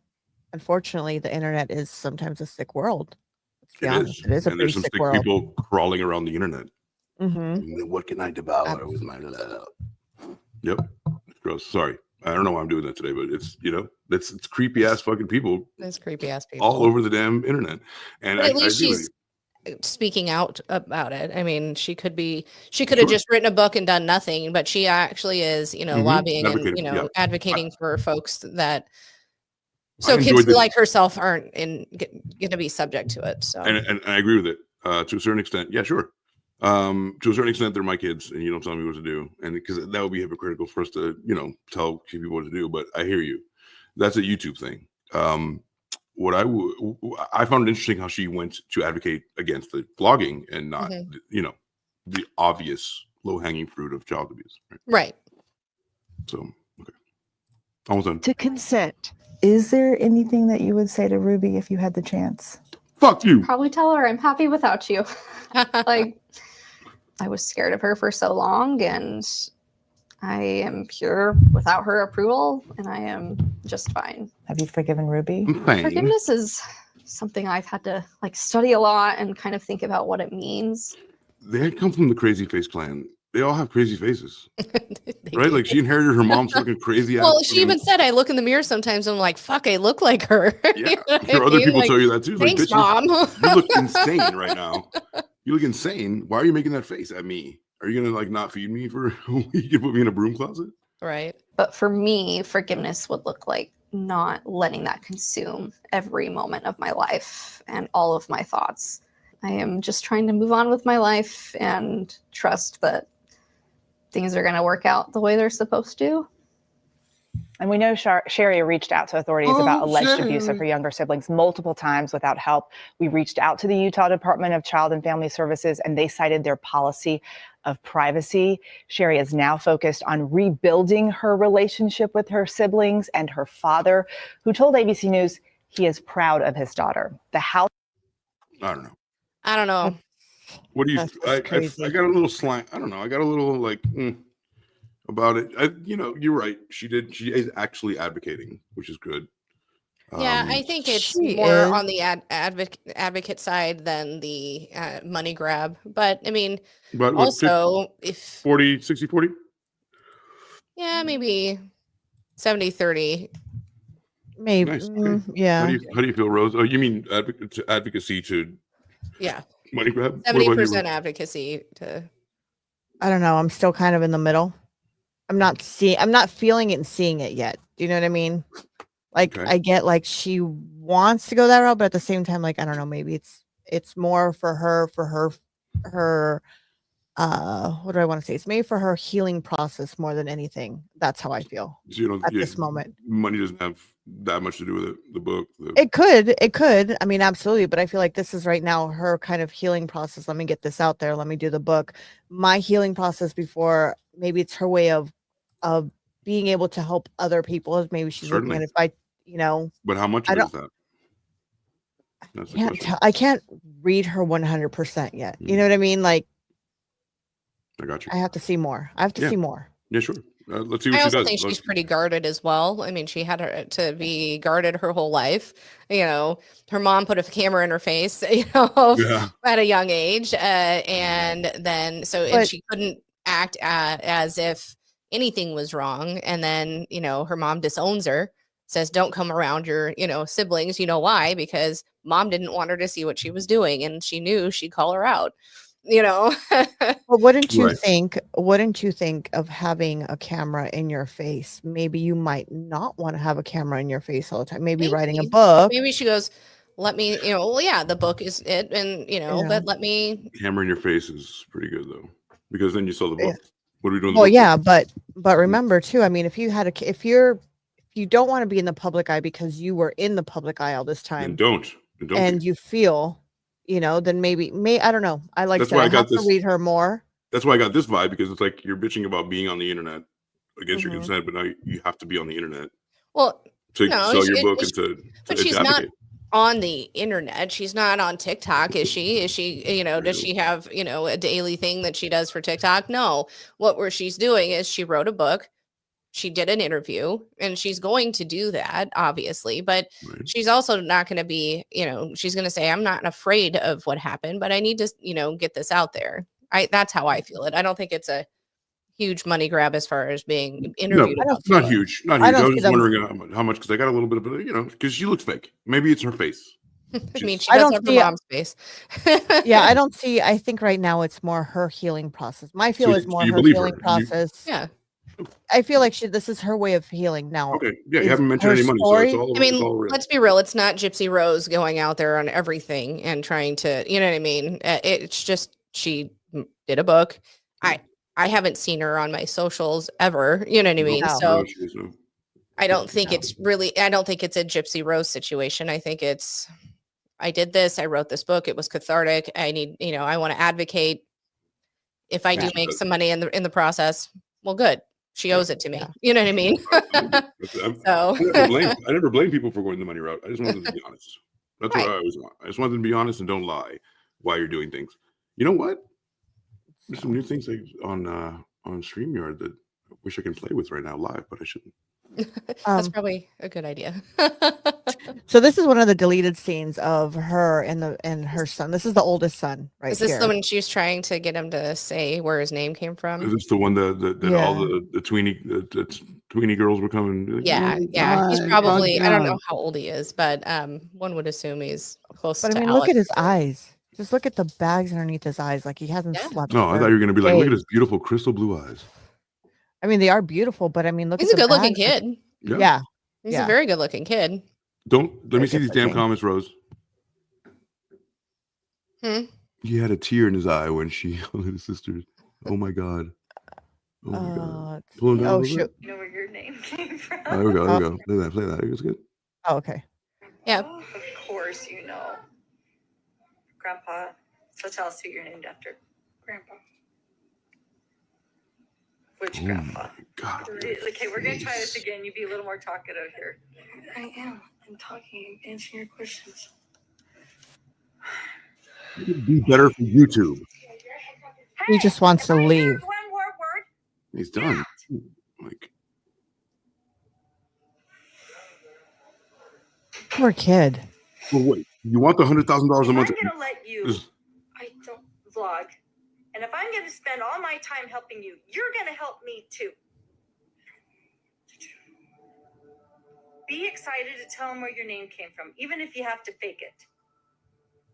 unfortunately, the internet is sometimes a sick world. Let's be honest. It is a And pretty there's some sick sick world. people crawling around the internet. Mm-hmm. What can I devour with my Yep. It's gross. Sorry. I don't know why I'm doing that today, but it's creepy ass fucking people Those creepy ass people all over the damn internet. And But I at least agree with she's you. speaking out about it. I mean, she could have Sure. just written a book and done nothing, but she actually is, Mhm. lobbying and Advocating, yeah. advocating for folks that I so kids enjoyed this. like herself aren't going to be subject to it. So And I agree with it to a certain extent. Yeah, sure. To a certain extent, they're my kids, and you don't tell me what to do, and because that would be hypocritical for us to, tell people what to do. But I hear you. That's a YouTube thing. What I found it interesting how she went to advocate against the vlogging and not, the obvious low hanging fruit of child abuse. right. So okay, almost done. To consent. Is there anything that you would say to Ruby if you had the chance? Fuck you. Probably tell her I'm happy without you. Like I was scared of her for so long, and I am pure without her approval, and I am just fine. Have you forgiven Ruby? I'm fine. Forgiveness is something I've had to study a lot and kind of think about what it means. They come from the Crazy Face clan. They all have crazy faces, They right? do. Like she inherited her mom's fucking crazy ass. Well, she fucking- even said, I look in the mirror sometimes and I'm like, fuck, I look like her. Yeah, You know what sure. I Other mean? people Like, tell you that too. Like, thanks, bitch, Mom. you look insane right now. You look insane. Why are you making that face at me? Are you gonna like not feed me for a week and put me in a broom closet? Right. But for me, forgiveness would look like not letting that consume every moment of my life and all of my thoughts. I am just trying to move on with my life and trust that things are going to work out the way they're supposed to. And we know Sherry reached out to authorities about alleged abuse of her younger siblings multiple times without help. We reached out to the Utah Department of Child and Family Services, and they cited their policy of privacy. Sherry is now focused on rebuilding her relationship with her siblings and her father, who told ABC News he is proud of his daughter. The house. I don't know. I don't know. What do you? That's crazy. I got a little slang. I don't know. I got a little like about it. You're right. She is actually advocating, which is good. Yeah, I think it's she more is. on the advocate side than the money grab. But I mean, But what, also, if 40, 60, 40? yeah, maybe 70-30. Maybe. Nice. Okay. Yeah. How do you feel, Rose? Oh, you mean advocacy to Yeah, money grab? What about you, 70% Rose? advocacy to. I don't know. I'm still kind of in the middle. I'm not feeling it and seeing it yet. Do you know what I mean? Like Okay. I get like she wants to go that route, but at the same time, like I don't know, maybe it's more for her what do I want to say? It's maybe for her healing process more than anything. That's how I feel So you don't, at this moment. money doesn't have that much to do with it. The book. It could. I mean, absolutely. But I feel like this is right now her kind of healing process. Let me get this out there. Let me do the book. My healing process before, maybe it's her way of being able to help other people. Is maybe she's looking at Certainly. if I, But how much I of it is don't that? That's the question. I can't read her 100% yet. You know Mm. what I mean? Like I got you. I have to see more. I have to Yeah. see more. Yeah, sure. Let's see what I she also does. think she's pretty guarded as well. I mean, she had her to be guarded her whole life. You know, her mom put a camera in her face, Yeah. at a young age. And then, and But she couldn't act as if anything was wrong. And then, her mom disowns her, says, don't come around your, siblings. You know why? Because mom didn't want her to see what she was doing. And she knew she'd call her out, But wouldn't you Right. think of having a camera in your face? Maybe you might not want to have a camera in your face all the time. Maybe writing a Maybe. book. Maybe she goes, let me, well, yeah, the book is it. And, Yeah. but let me. Hammer in your face is pretty good though, because then you sell the Yeah. book. What are we doing? Well, yeah, but remember too. I mean, if you don't want to be in the public eye because you were in the public eye all this Then time, don't. and Be. you feel, then maybe I don't know. I That's said, why I I got have to this. read her more. That's why I got this vibe, because it's like you're bitching about being on the internet against your Mhm. consent, but now you have to be on the internet Well, to no, sell your book and to but she's not advocate. on the internet. She's not on TikTok, is she? Is she, does she have, a daily thing that she does for TikTok? No. What she's doing is she wrote a book, she did an interview, and she's going to do that, obviously, but Right. she's also not going to be, she's going to say, I'm not afraid of what happened, but I need to, get this out there. That's how I feel it. I don't think it's a huge money grab as far as being No, interviewed. about not someone. huge. Not I huge. I don't was see just them. wondering how much, because I got a little bit of it, because she looks fake. Maybe it's her face. I mean, She's- she I does don't have her see- mom's face. Yeah, I think right now it's more her healing process. My feel is more you her believe healing her. process. Yeah. I feel like this is her way of healing now. Okay. Yeah, you is haven't mentioned her any money, story- so it's all. I mean, it's all real. let's be real. It's not Gypsy Rose going out there on everything and trying to, you know what I mean? It's just she did a book. I haven't seen her on my socials ever. You know what I mean? No. So she is, no. I don't think No. I don't think it's a Gypsy Rose situation. I think it's, I did this. I wrote this book. It was cathartic. I need, I want to advocate. If I do Right. make some money in the process, well, good. She Yeah. owes it to me. Yeah. You know what I mean? So I never blame people for going the money route. I just want them to be honest. That's what Right. I always want. I just want them to be honest and don't lie while you're doing things. You know what? There's some new things on StreamYard that I wish I can play with right now live, but I shouldn't. that's probably a good idea. So this is one of the deleted scenes of her and her son. This is the oldest son right Is this here. the one she was trying to get him to say where his name came Is from? this the one that all Yeah. the tweenie girls were coming? Like, Yeah, "Oh, yeah. He's God, probably, I don't know God." how old he is, but one would assume he's close But I to mean, look Alex. at his eyes. Just look at the bags underneath his eyes, like he hasn't slept. No, I for thought you were gonna be like, look at days. his beautiful crystal blue eyes. I mean, they are beautiful, but I mean, look He's at a the good-looking bags. kid. Yeah. He's a very good-looking kid. Don't let Very me see these damn good-looking. comments, Rose. He had a tear in his eye when she held his sisters. Oh my god. Oh my god. Pull him down a little shoot. bit. You know where your name came from? There we go. There we go. Play that. It was good. Oh, okay. Yeah. Of course you know. Grandpa. So tell us who you're named after. Grandpa. Which grandpa? God. Okay, we're gonna try this again. You be a little more talkative here. I am. I'm talking, answering your questions. Be better for YouTube. He just wants to leave. One more word. He's done. Like, Poor kid. well, wait. You want the $100,000 a month? I'm gonna let you. I don't vlog, and if I'm gonna spend all my time helping you, you're gonna help me too. Be excited to tell them where your name came from, even if you have to fake it.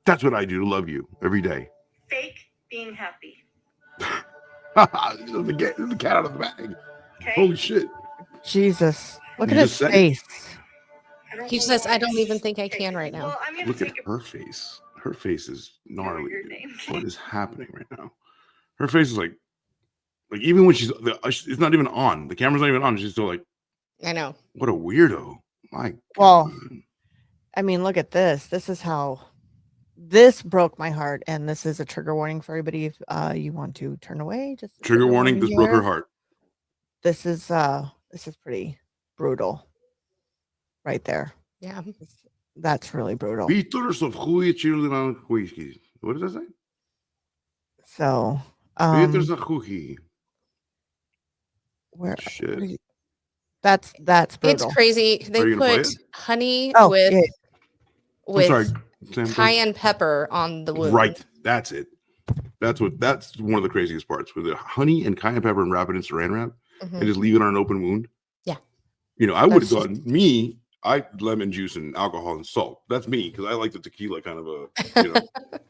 That's what I do to love you every day. Fake being happy. the cat out of the bag. Okay. Holy shit. Jesus. Look You at his just said it. face. He says, I don't even think I can right now. Well, I'm gonna Look at take her face. Her face is gnarly. your dude. name. What is happening right now? Her face is like even when it's not even on. The camera's not even on. She's still like, I know. what a weirdo. My God. Well, I mean, look at this. This is how this broke my heart, and this is a trigger warning for everybody. If you want to turn away, just a Trigger warning. This broke her here. heart. This is pretty brutal, right there. Yeah, that's really brutal. What does that say? So, where? Shit. That's brutal. It's crazy. They Are you gonna play put it? honey Oh, with yeah. with I'm sorry, Sam, cayenne pepper on the wound. Right. That's it. That's one of the craziest parts with the honey and cayenne pepper and wrap it in saran wrap and just leave it on an open wound. Yeah. I would have gone lemon juice and alcohol and salt. That's me because I like the tequila kind of a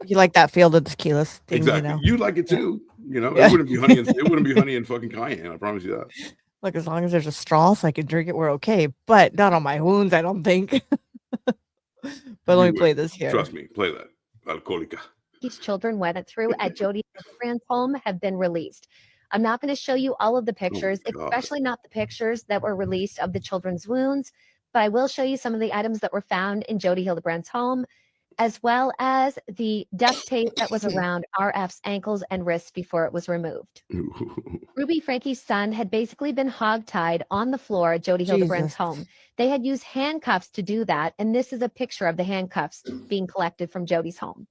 You like that field of tequila thing, exactly. You like it too. Yeah. It wouldn't be honey. It wouldn't be honey and fucking cayenne. I promise you that. Look, as long as there's a straw so I can drink it, we're okay. But not on my wounds, I don't think. But let me play this here. Trust me, play that. Alcoholica. These children went through at Jodi Hildebrands' home have been released. I'm not going to show you all of the pictures, especially not the pictures that were released of the children's wounds, but I will show you some of the items that were found in Jodi Hildebrands' home, as well as the duct tape that was around RF's ankles and wrists before it was removed. Ruby Franke's son had basically been hogtied on the floor at Jodi Hildebrands' home. They had used handcuffs to do that, and this is a picture of the handcuffs being collected from Jodi's home.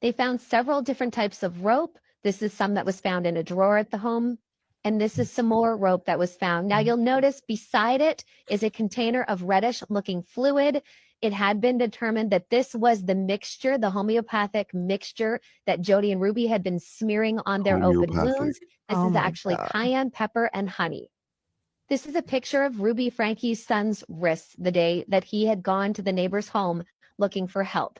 They found several different types of rope. This is some that was found in a drawer at the home, and this is some more rope that was found. Now you'll notice beside it is a container of reddish-looking fluid. It had been determined that this was the mixture, the homeopathic mixture that Jodi and Ruby had been smearing on their open wounds. This is actually cayenne pepper and honey. This is a picture of Ruby Franke's son's wrists the day that he had gone to the neighbor's home looking for help.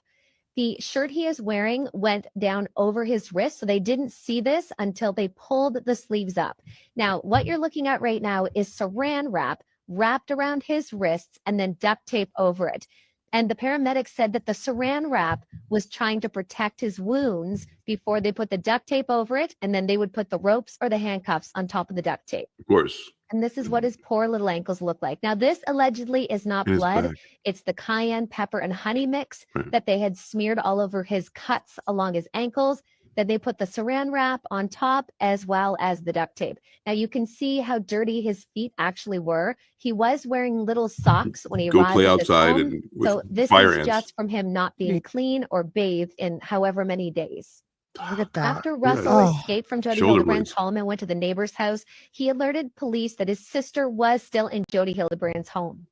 The shirt he is wearing went down over his wrist, so they didn't see this until they pulled the sleeves up. Now, what you're looking at right now is saran wrap wrapped around his wrists and then duct tape over it. And the paramedics said that the saran wrap was trying to protect his wounds before they put the duct tape over it, and then they would put the ropes or the handcuffs on top of the duct tape. Of course. And this is what his poor little ankles look like. Now, this allegedly is not In his blood. back. It's the cayenne pepper and honey mix that they had smeared all over his cuts along his ankles. Then they put the saran wrap on top as well as the duct tape. Now you can see how dirty his feet actually were. He was wearing little socks when he Go arrived play at this outside home. and with So this fire is ants. just from him not being clean or bathed in however many days. Look at that. After Russell Oh. escaped from Jodi Shoulder Hildebrands' blades. home and went to the neighbor's house, he alerted police that his sister was still in Jodi Hildebrands' home.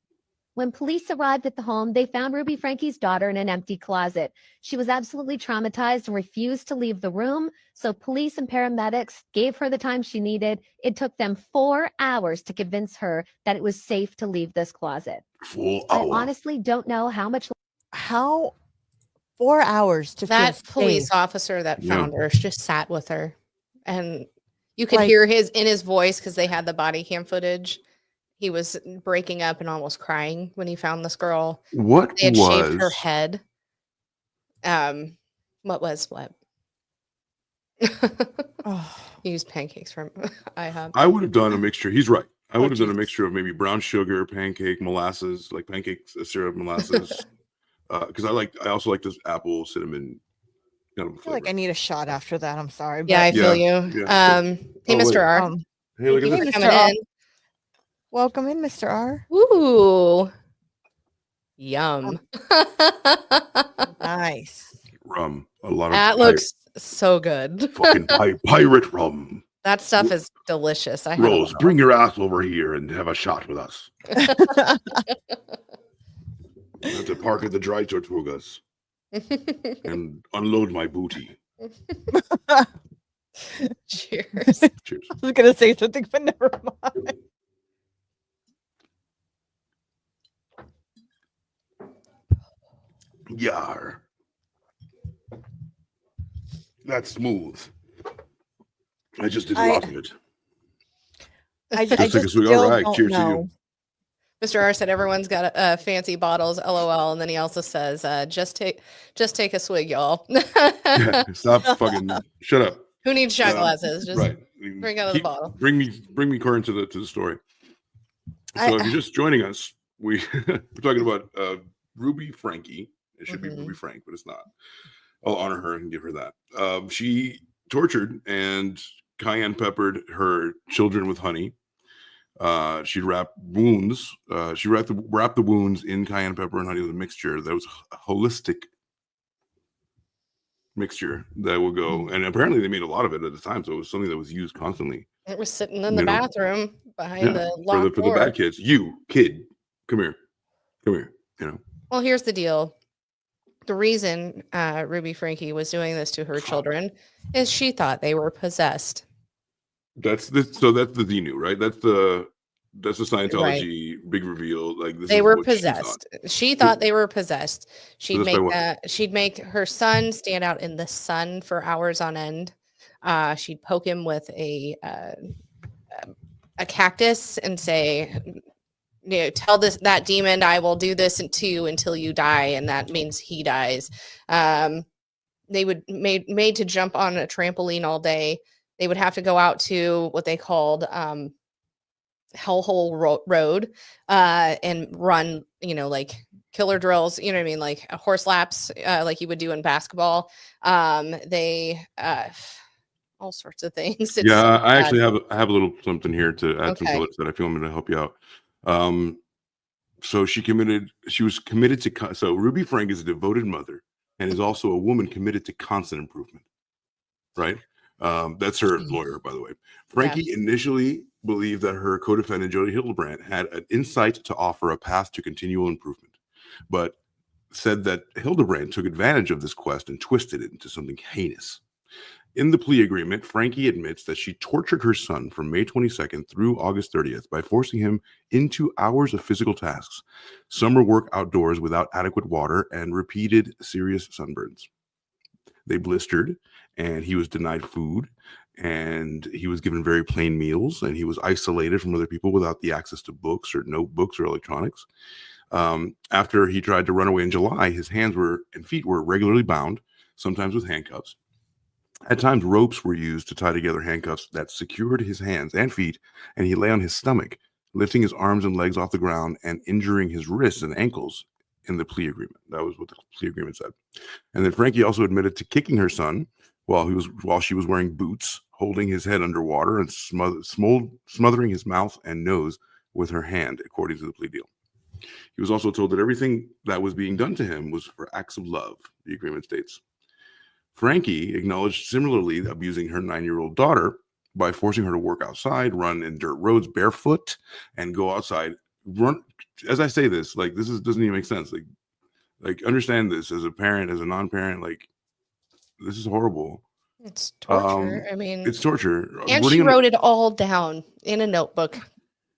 When police arrived at the home, they found Ruby Franke's daughter in an empty closet. She was absolutely traumatized and refused to leave the room, so police and paramedics gave her the time she needed. It took them 4 hours to convince her that it was safe to leave this closet. 4 I hours. honestly don't know how much. How 4 hours to That feel police safe. officer that Yeah. found her just sat with her, and you could Like- hear his voice because they had the body cam footage. He was breaking up and almost crying when he found this girl. What They had shaved her was head. What was what? Oh, Use pancakes from IHOP. I would have done a mixture. He's right. I Oh, would have done a Jesus. mixture of maybe brown sugar, pancake, molasses, like pancake syrup, molasses. Because I also like this apple cinnamon kind of I feel flavor. like I need a shot after that. I'm sorry. Yeah, I But, feel Yeah, you. yeah. Hey, Oh, wait. Mr. R. Hey, look at Thank you this. for Mr. coming R. in. welcome in, Mr. R. Ooh, yum. Nice. Rum. A lot of That looks so good. fucking pirate rum. That stuff is delicious. I had a Rose, lot. bring your ass over here and have a shot with us. I have to park at the dry tortugas and unload my booty. Cheers. Cheers. I was gonna say something, but never mind. Yar. That's smooth. I just did a lot of it. I Just take a just swig. still All right, don't cheers to you. know. Mr. R said everyone's got fancy bottles, LOL, and then he also says, "Just take a swig, y'all." Yeah, stop fucking. Shut up. Who needs shot glasses? Just Right. drink out of the bottle. Bring me current to the story. So if you're just joining us, we're talking about Ruby Franke. It should be Ruby Frank, but it's not. I'll honor her and give her that. She tortured and cayenne peppered her children with honey. She'd wrap wounds. She wrapped the wounds in cayenne pepper and honey with a mixture that was a holistic mixture that would go. And apparently they made a lot of it at the time, so it was something that was used constantly. It was sitting in the bathroom behind the for locked the door. bad kids. You kid, come here. You know. Well, here's the deal. The reason Ruby Franke was doing this to her children is she thought they were possessed. That's the Xenu, right? That's the Scientology big reveal. Like this They is were what possessed. She She thought they were possessed. She'd Possessed by what? she'd make her son stand out in the sun for hours on end. She'd poke him with a cactus and say, tell that demon I will do this to you until you die, and that means he dies. They would made to jump on a trampoline all day. They would have to go out to what they called Hellhole Road and run, like killer drills, you know what I mean, like horse laps, like you would do in basketball. They all sorts of things. It's yeah, so I bad. actually have a little something here to add some Okay. bullets that I feel I'm going to help you out. So she was committed to. So Ruby Frank is a devoted mother and is also a woman committed to constant improvement. Right. That's her lawyer, by the way. Franke initially believed that her co-defendant Jody Hildebrandt had an insight to offer a path to continual improvement, but said that Hildebrandt took advantage of this quest and twisted it into something heinous. In the plea agreement, Franke admits that she tortured her son from May 22nd through August 30th by forcing him into hours of physical tasks, summer work outdoors without adequate water, and repeated serious sunburns. They blistered, and he was denied food, and he was given very plain meals, and he was isolated from other people without the access to books or notebooks or electronics. After he tried to run away in July, his hands and feet were regularly bound, sometimes with handcuffs. At times, ropes were used to tie together handcuffs that secured his hands and feet, and he lay on his stomach, lifting his arms and legs off the ground and injuring his wrists and ankles in the plea agreement. That was what the plea agreement said. And then Franke also admitted to kicking her son while she was wearing boots, holding his head underwater and smothering his mouth and nose with her hand, according to the plea deal. He was also told that everything that was being done to him was for acts of love, the agreement states. Franke acknowledged similarly abusing her 9-year-old daughter by forcing her to work outside, run in dirt roads barefoot, and go outside. Run. As I say this, like doesn't even make sense. Like understand this as a parent, as a non-parent. Like this is horrible. It's torture. I mean, it's torture. And she wrote it all down in a notebook.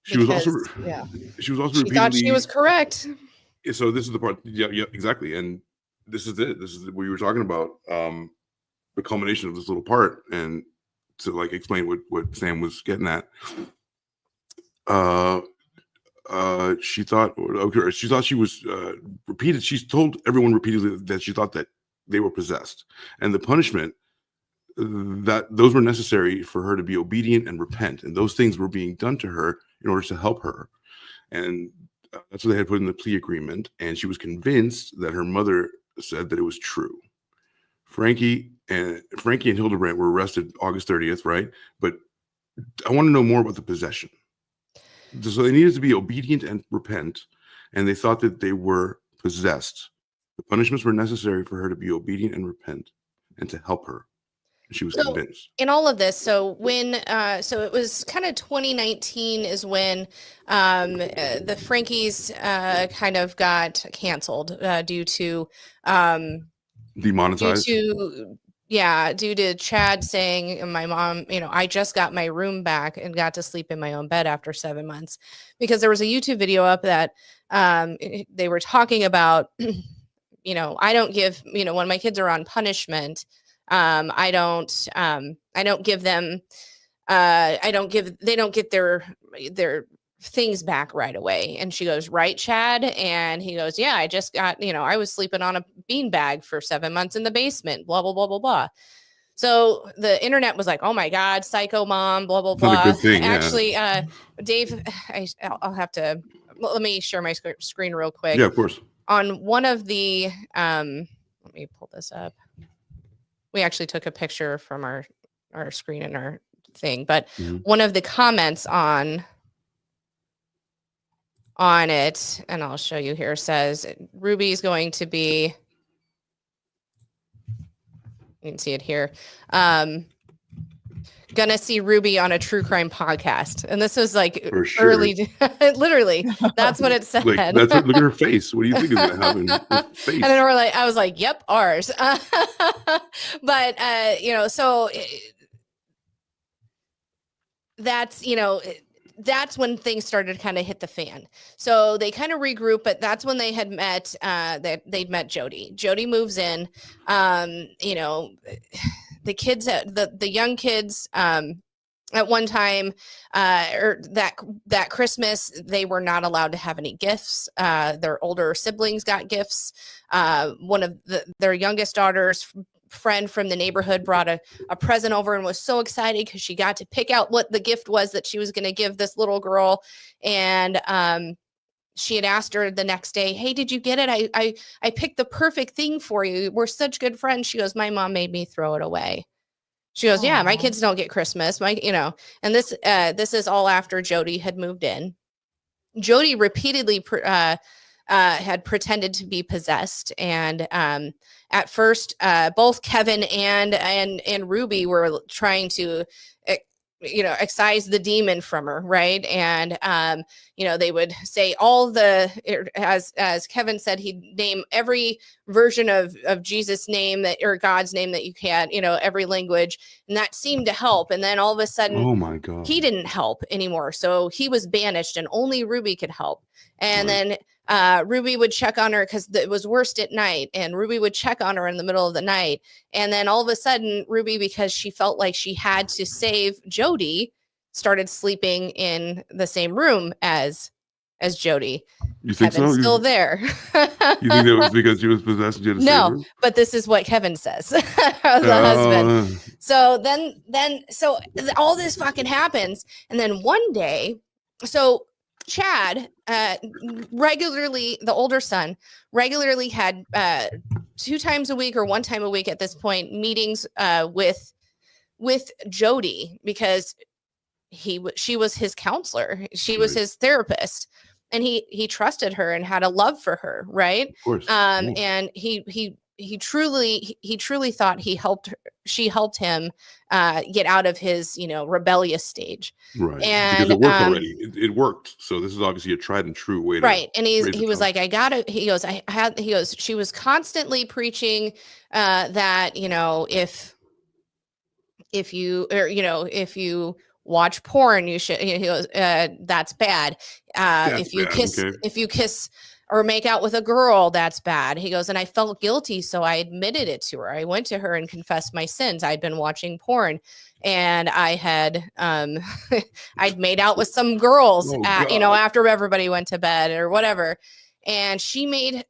She was also she thought she was correct. So this is the part. Yeah, exactly. And this is it. This is what we were talking about. The culmination of this little part, and to like explain what Sam was getting at. She thought she was repeated. She's told everyone repeatedly that she thought that they were possessed, and the punishment that those were necessary for her to be obedient and repent, and those things were being done to her in order to help her, and that's what they had put in the plea agreement. And she was convinced that her mother said that it was true. Frankie and Hildebrandt were arrested August 30th, right? But I want to know more about the possession. So they needed to be obedient and repent, and they thought that they were possessed. The punishments were necessary for her to be obedient and repent, and to help her. And she was convinced. In all of this, so when so it was kind of 2019 is when the Frankies kind of got canceled due to demonetized. Due to Chad saying, my mom, I just got my room back and got to sleep in my own bed after 7 months, because there was a YouTube video up that they were talking about, I don't give, when my kids are on punishment, they don't get their things back right away. And she goes, right, Chad? And he goes, yeah, I just got, I was sleeping on a beanbag for 7 months in the basement, blah, blah, blah, blah, blah. So the internet was like, oh my God, psycho mom, blah, blah, blah. Not a good thing, Actually, Dave, I'll have to, let me share my screen real quick. Yeah, of course. On one of the, let me pull this up. We actually took a picture from our screen and our thing, but one of the comments on it, and I'll show you here, says Ruby's going to be, you can see it here, gonna see Ruby on a true crime podcast. And this was like early, literally, that's what it said. Look at her face. What do you think is gonna happen? Her face. And then I was like, yep, ours. But so that's when things started to kind of hit the fan. So they kind of regroup, but that's when they had met, they'd met Jody. Jody moves in, the kids, the young kids, at one time, or that Christmas, they were not allowed to have any gifts. Their older siblings got gifts. One of their youngest daughter's friend from the neighborhood brought a present over and was so excited because she got to pick out what the gift was that she was going to give this little girl. And she had asked her the next day, hey, did you get it? I picked the perfect thing for you. We're such good friends. She goes, my mom made me throw it away. She goes, yeah, my kids don't get Christmas. And this is all after Jody had moved in. Jody repeatedly had pretended to be possessed. And at first, both Kevin and Ruby were trying to excise the demon from her, right? And they would say as Kevin said, he'd name every version of Jesus' name or God's name that you can, every language, and that seemed to help. And then all of a sudden, oh my God, he didn't help anymore, so he was banished, and only Ruby could help. And then Ruby would check on her because it was worst at night, and Ruby would check on her in the middle of the night. And then all of a sudden, Ruby, because she felt like she had to save Jody, started sleeping in the same room as Jody. You think Kevin's so? Still there. You think that was because she was possessed and you had to save her? But this is what Kevin says, the husband. So then all this fucking happens, and then one day, so Chad regularly, the older son, regularly had 2 times a week or 1 time a week at this point meetings with Jody, because she was his counselor, she was his therapist, and he trusted her and had a love for her, right? Of course. And he truly thought she helped him get out of his rebellious stage, right? And because it worked already. It worked. So this is obviously a tried and true way to right. And he was like, I gotta, he goes, she was constantly preaching that if you watch porn, you should, he goes, that's bad. If you kiss or make out with a girl, that's bad. He goes, and I felt guilty, so I admitted it to her. I went to her and confessed my sins. I'd been watching porn, and I had I'd made out with some girls after everybody went to bed or whatever. And she made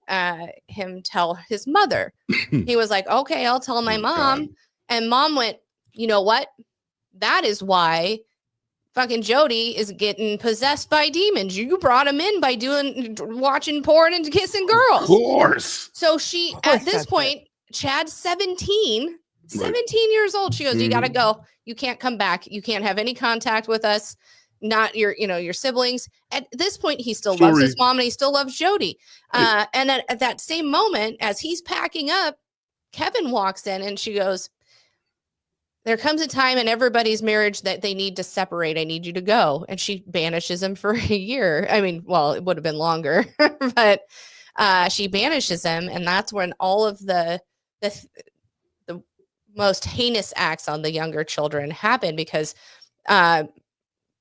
him tell his mother. He was like, okay, I'll tell my mom. God. And mom went, you know what? That is why fucking Jody is getting possessed by demons. You brought him in by watching porn and kissing girls. Of course. So she, at this point, Chad's 17 years old. She goes, you got to go. You can't come back. You can't have any contact with us. Not your siblings. At this point, he still loves his mom and he still loves Jody. And at that same moment, as he's packing up, Kevin walks in and she goes, there comes a time in everybody's marriage that they need to separate. I need you to go. And she banishes him for a year. I mean, well, it would have been longer, but she banishes him. And that's when all of the most heinous acts on the younger children happen, because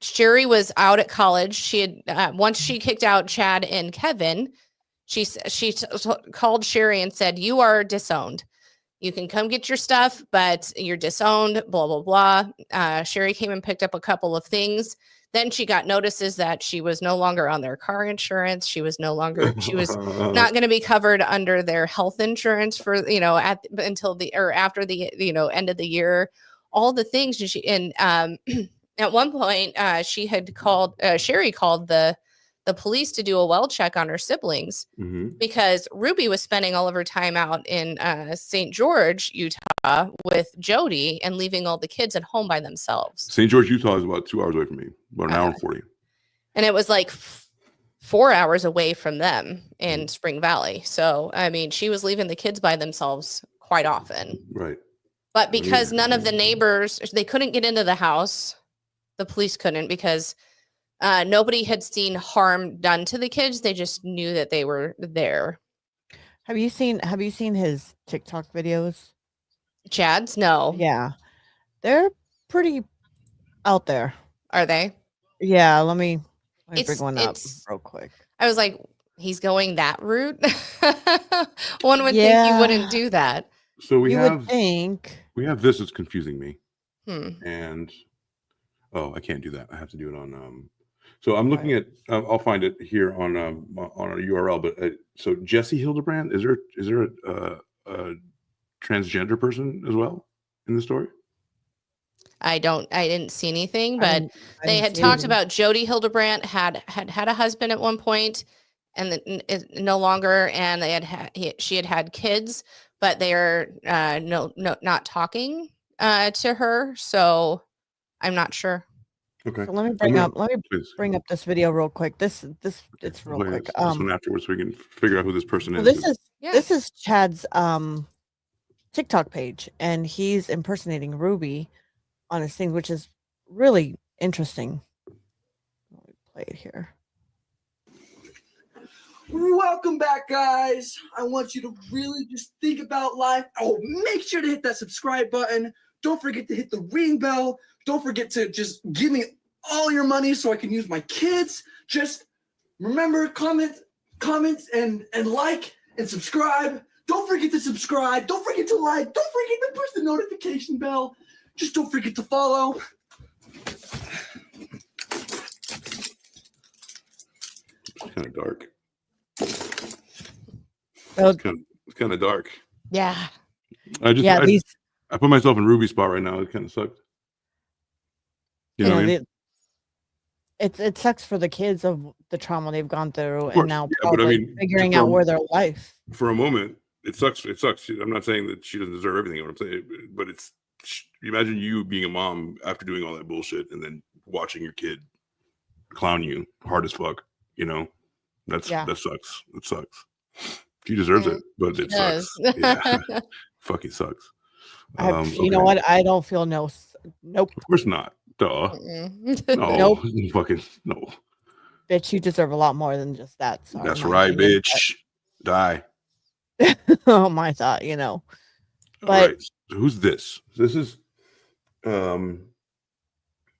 Sherry was out at college. She had once she kicked out Chad and Kevin, she called Sherry and said, you are disowned. You can come get your stuff, but you're disowned, blah, blah, blah. Sherry came and picked up a couple of things. Then she got notices that she was no longer on their car insurance. She was not going to be covered under their health insurance for, after the, end of the year, all the things. And at one point she had called, Sherry called the police to do a well check on her siblings, because Ruby was spending all of her time out in St. George, Utah with Jody and leaving all the kids at home by themselves. St. George, Utah is about 2 hours away from me, about an hour and 40. And it was like 4 hours away from them in Spring Valley. So, I mean, she was leaving the kids by themselves quite often. Right. But because none of the neighbors, they couldn't get into the house. The police couldn't, because nobody had seen harm done to the kids. They just knew that they were there. Have you seen his TikTok videos? Chad's? No. Yeah. They're pretty out there. Are they? Yeah, let me bring one up real quick. I was like, he's going that route? One would think you wouldn't do that. So would think. We have this that's confusing me. And I can't do that. I have to do it on so I'm looking at I'll find it here on a URL, but so Jesse Hildebrand, is there a transgender person as well in the story? I didn't see anything, but they had talked about Jody Hildebrand had a husband at one point, and no longer, and she had kids, but they are not talking to her, so I'm not sure. Okay. So let me bring up this video real quick. It's real quick. This one afterwards, so we can figure out who this person is. This is Chad's TikTok page, and he's impersonating Ruby on his thing, which is really interesting. Let me play it here. Welcome back, guys. I want you to really just think about life. Oh, make sure to hit that subscribe button. Don't forget to hit the ring bell. Don't forget to just give me all your money so I can use my kids. Just remember, comment and like and subscribe. Don't forget to subscribe. Don't forget to like. Don't forget to push the notification bell. Just don't forget to follow. It's kind of dark. So, it's kind of dark. Yeah. I put myself in Ruby's spot right now. It kind of sucked. You know what I mean? It sucks for the kids of the trauma they've gone through, and now figuring out where their life. For a moment, it sucks. It sucks. I'm not saying that she doesn't deserve everything. What I'm saying, but imagine you being a mom after doing all that bullshit, and then watching your kid clown you hard as fuck. That sucks. It sucks. She deserves it, but it sucks. Yeah. Fucking sucks. You know what? I don't feel nope. Of course not. Duh. No. Nope. Fucking no. Bitch, you deserve a lot more than just that. Sorry, that's right, bitch. Die. Oh, my thought, But all right. So who's this? This is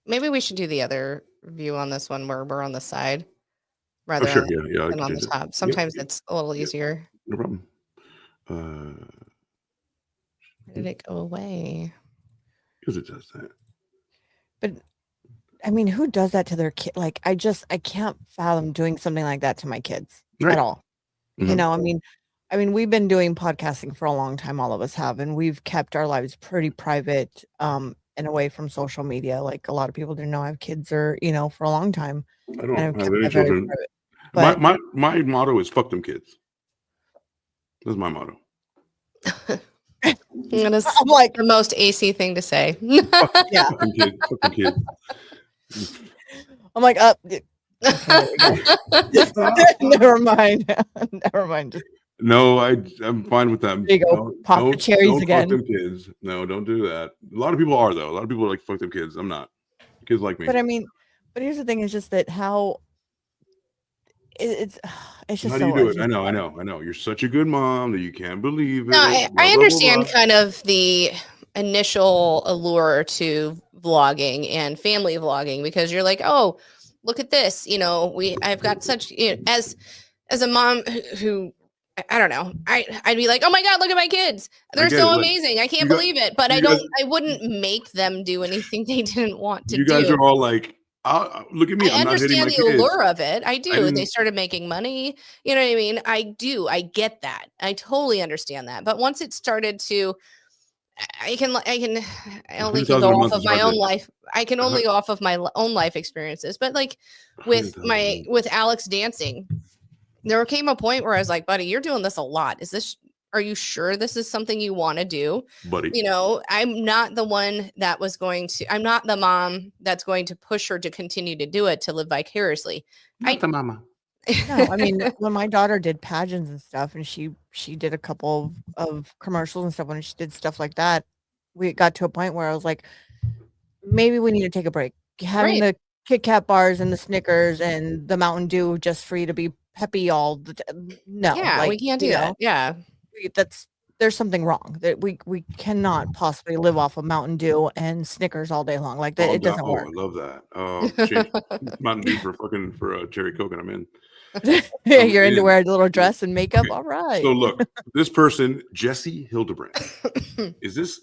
maybe we should do the other view on this one where we're on the side rather sure. Yeah. I than can on the change it. top. Sometimes Yep. it's a little easier. No problem. Where did it go away? Because it does that. But I mean, who does that to their kid? Like, I can't fathom doing something like that to my kids Right. at all. Mhm. You know, I mean, we've been doing podcasting for a long time, all of us have, and we've kept our lives pretty private, and away from social media. Like a lot of people didn't know I have kids or, you know, for a long time. I And don't I've have kept any that very children. private. But My motto is fuck them kids. That's my motto. That is I'm like the most AC thing to say. yeah. Fuck them kids. Fuck them kids. I'm like, okay, there we go. Never mind. Never mind. Just No, I'm fine with them. there you go. Pop the cherries don't again. fuck them kids. No, don't do that. A lot of people are though. A lot of people are like fuck them kids. I'm not. Kids like me. But I mean, but here's the thing: is just that how it's just How do so. you do It's it? I just, know. You're such a good mom that you can't believe it. No, blah, I blah, blah, understand blah. kind of the initial allure to vlogging and family vlogging because you're like, oh, look at this. You know, I've got such, you know, as a mom who I don't know, I'd be like, oh my God, look at my kids. I They're get so it, like, amazing. I can't you got- believe it. But you guys- I wouldn't make them do anything they didn't want to You guys do. are all like, look at me. I I'm not hitting my understand the kids. allure of it. I do. They didn't- started making money. You know what I mean? I do. I get that. I totally understand that. But once it started to, I only can 100,000 go a off month of is my hard own to- life. I can only go off of my own life experiences. But like with 100,000 a month. with Alex dancing, there came a point where I was like, buddy, you're doing this a lot. Are you sure this is something you want to do? buddy. You know, I'm not the one I'm not the mom that's going to push her to continue to do it to live vicariously. Not the mama. no, I mean, when my daughter did pageants and stuff, and she did a couple of commercials and stuff. When she did stuff like that, we got to a point where I was like, maybe we need to take a break. Having Right. the Kit Kat bars and the Snickers and the Mountain Dew just for you to be peppy all the time. No, Yeah, like, we can't do you that. know, Yeah. there's something wrong that we cannot possibly live off of Mountain Dew and Snickers all day long. Like that, it doesn't work. I love that. Change Mountain Dew for cherry Coke, and I'm in. Yeah, you're into in. wearing a little dress and makeup. Okay, All right. So look, this person, Jesse Hildebrand. Is this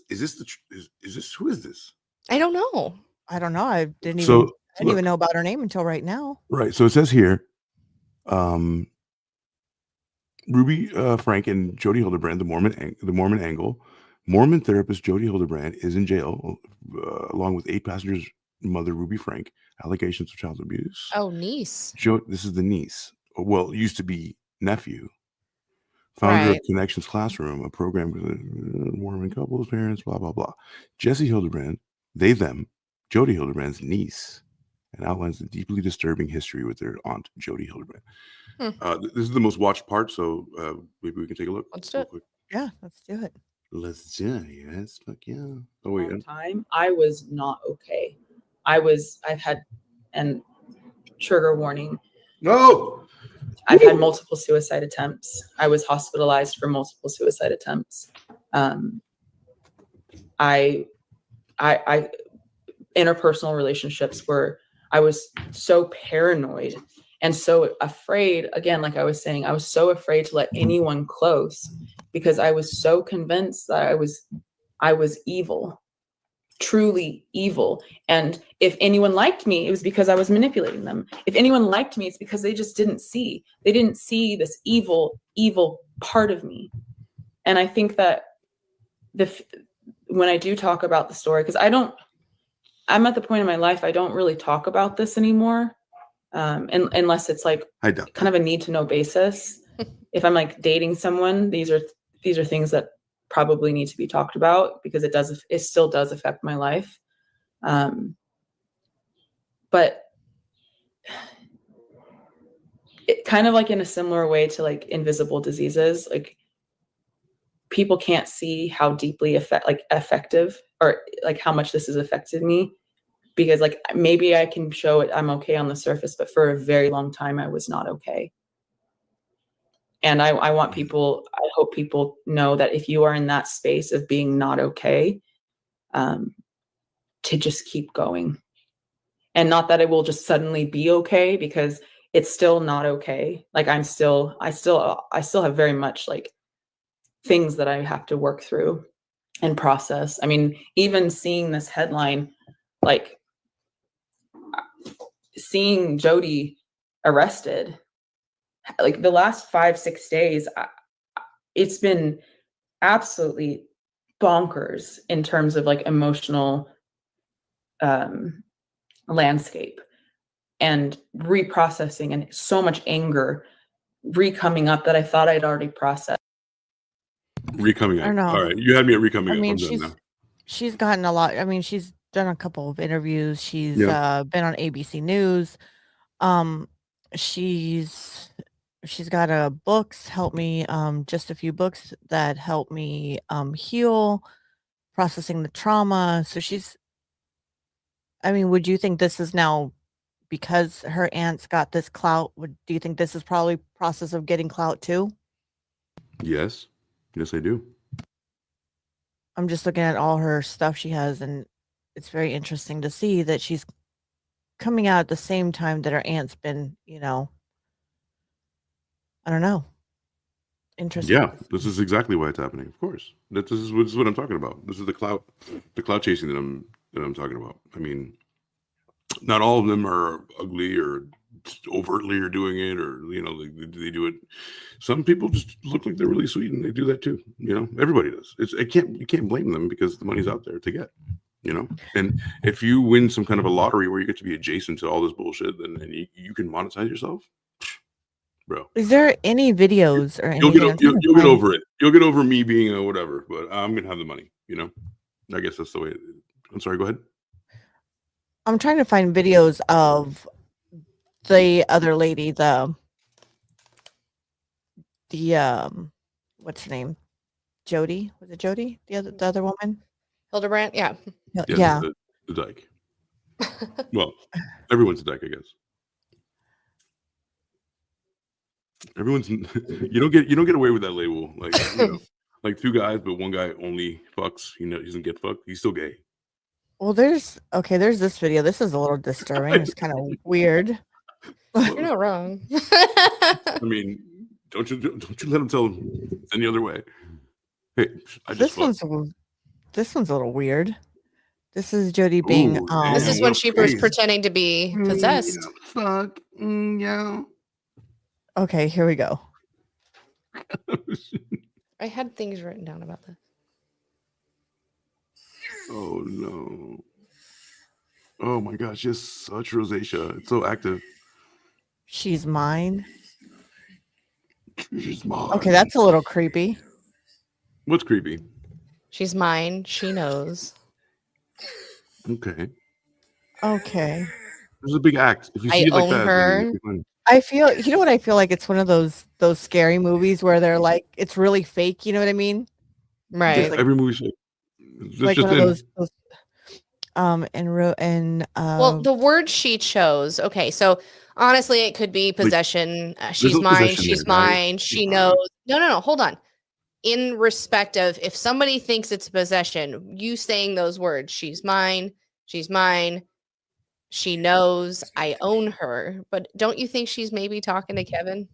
who is this? I don't know. I don't know. I didn't So, even know about her name until right now. Right. So it says here, Ruby Franke and Jody Hildebrand, the Mormon angle. Mormon therapist Jody Hildebrand is in jail along with 8 passengers' mother, Ruby Franke, allegations of child abuse. Oh, niece. This is the niece. Well, it used to be nephew. Founder Right. of Connections Classroom, a program with Mormon couples, parents, blah, blah, blah. Jesse Hildebrand, Jody Hildebrand's niece, and outlines the deeply disturbing history with their aunt, Jody Hildebrand. This is the most watched part, so maybe we can take a look. Let's do it. Quick. Yeah, let's do it. Let's do it, yes. Fuck yeah. Oh, wait. Time I was not okay. I've had, and trigger warning. No. I've had multiple suicide attempts. I was hospitalized for multiple suicide attempts. I interpersonal relationships where I was so paranoid and so afraid. Again, like I was saying, I was so afraid to let anyone close because I was so convinced that I was evil, truly evil. And if anyone liked me, it was because I was manipulating them. If anyone liked me, it's because they just didn't see. They didn't see this evil part of me. And I think that when I do talk about the story, because I'm at the point in my life, I don't really talk about this anymore. Unless it's like kind of a need to know basis. If I'm like dating someone, these are things that probably need to be talked about because it still does affect my life. But it kind of like in a similar way to like invisible diseases, like people can't see how deeply effective or like how much this has affected me. Because like maybe I can show it I'm okay on the surface, but for a very long time I was not okay. And I hope people know that if you are in that space of being not okay, to just keep going. And not that it will just suddenly be okay, because it's still not okay. Like I still have very much like things that I have to work through and process. I mean, even seeing this headline, like seeing Jody arrested, like the last 5-6 days, it's been absolutely bonkers in terms of like emotional landscape and reprocessing, and so much anger re-coming up that I thought I'd already processed. Recoming I don't up. All know. right, you had me at recoming I up. mean, I'm done now. she's gotten a lot. I mean, she's done a couple of interviews. She's Yeah. been on ABC News. She's got a books help me just a few books that help me heal, processing the trauma. So I mean, would you think this is now because her aunt's got this clout? Do you think this is probably process of getting clout too? Yes, I do. I'm just looking at all her stuff she has, and it's very interesting to see that she's coming out at the same time that her aunt's been, I don't know. Interesting. Yeah, this is exactly why it's happening. Of course, this is what I'm talking about. This is the clout chasing that I'm talking about. I mean, not all of them are ugly or overtly are doing it, or they do it. Some people just look like they're really sweet and they do that too. Everybody does. You can't blame them because the money's out there to get. And if you win some kind of a lottery where you get to be adjacent to all this bullshit, then you can monetize yourself, bro. Is there any videos or You'll anything? get get over it. You'll get over me being a whatever, but I'm gonna have the money. I guess that's the way. I'm sorry. Go ahead. I'm trying to find videos of the other lady, the what's her name? Jody? Was it Jody? The other woman? Hildebrandt? Yeah. Yeah. The dyke. Well, everyone's a dyke, I guess. Everyone's you don't get away with that label. Like like two guys, but one guy only fucks. He doesn't get fucked. He's still gay. Well, there's this video. This is a little disturbing. It's kind of weird. You're not wrong. I mean, don't you let him tell any other way. Hey, This one's a little weird. This is Jody being this is when she was pretending to be possessed. Fuck. Yeah. Okay, here we go. I had things written down about this. Oh no. Oh my gosh, she has such rosacea. It's so active. She's mine. She's mine. Okay, that's a little creepy. What's creepy? She's mine. She knows. Okay. This is a big act. If you see it like that, her. I feel, what I feel like? It's one of those scary movies where they're like, it's really fake. You know what I mean? Right. Yeah, every movie's fake. Like one of those well, the word she chose. Okay, so honestly, it could be possession. She's mine. She's mine. She knows. No. Hold on. In respect of if somebody thinks it's possession, you saying those words, she's mine. She's mine. She knows I own her. But don't you think she's maybe talking to Kevin?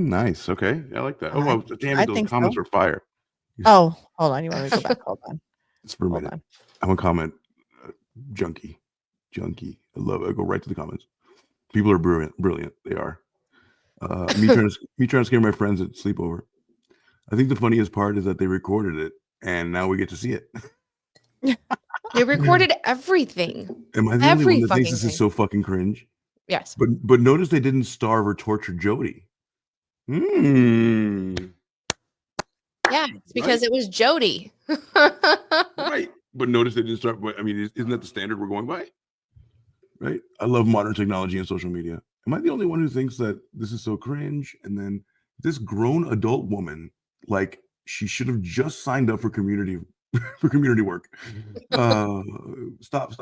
Nice. Okay. I like that. Oh, well, damn it. Those comments are fire. Oh, hold on. You want me to go back? Hold on. It's for a minute. I'm a comment junkie. I love it. I go right to the comments. People are brilliant. They are. Me trying to scare my friends at sleepover. I think the funniest part is that they recorded it and now we get to see it. They recorded everything. Am I the only one that thinks this is so fucking cringe? Yes. But notice they didn't starve or torture Jody. Yeah, it's because it was Jody. Right. But notice they didn't start. I mean, isn't that the standard we're going by? Right. I love modern technology and social media. Am I the only one who thinks that this is so cringe? And then this grown adult woman, like she should have just signed up for community work. Stop.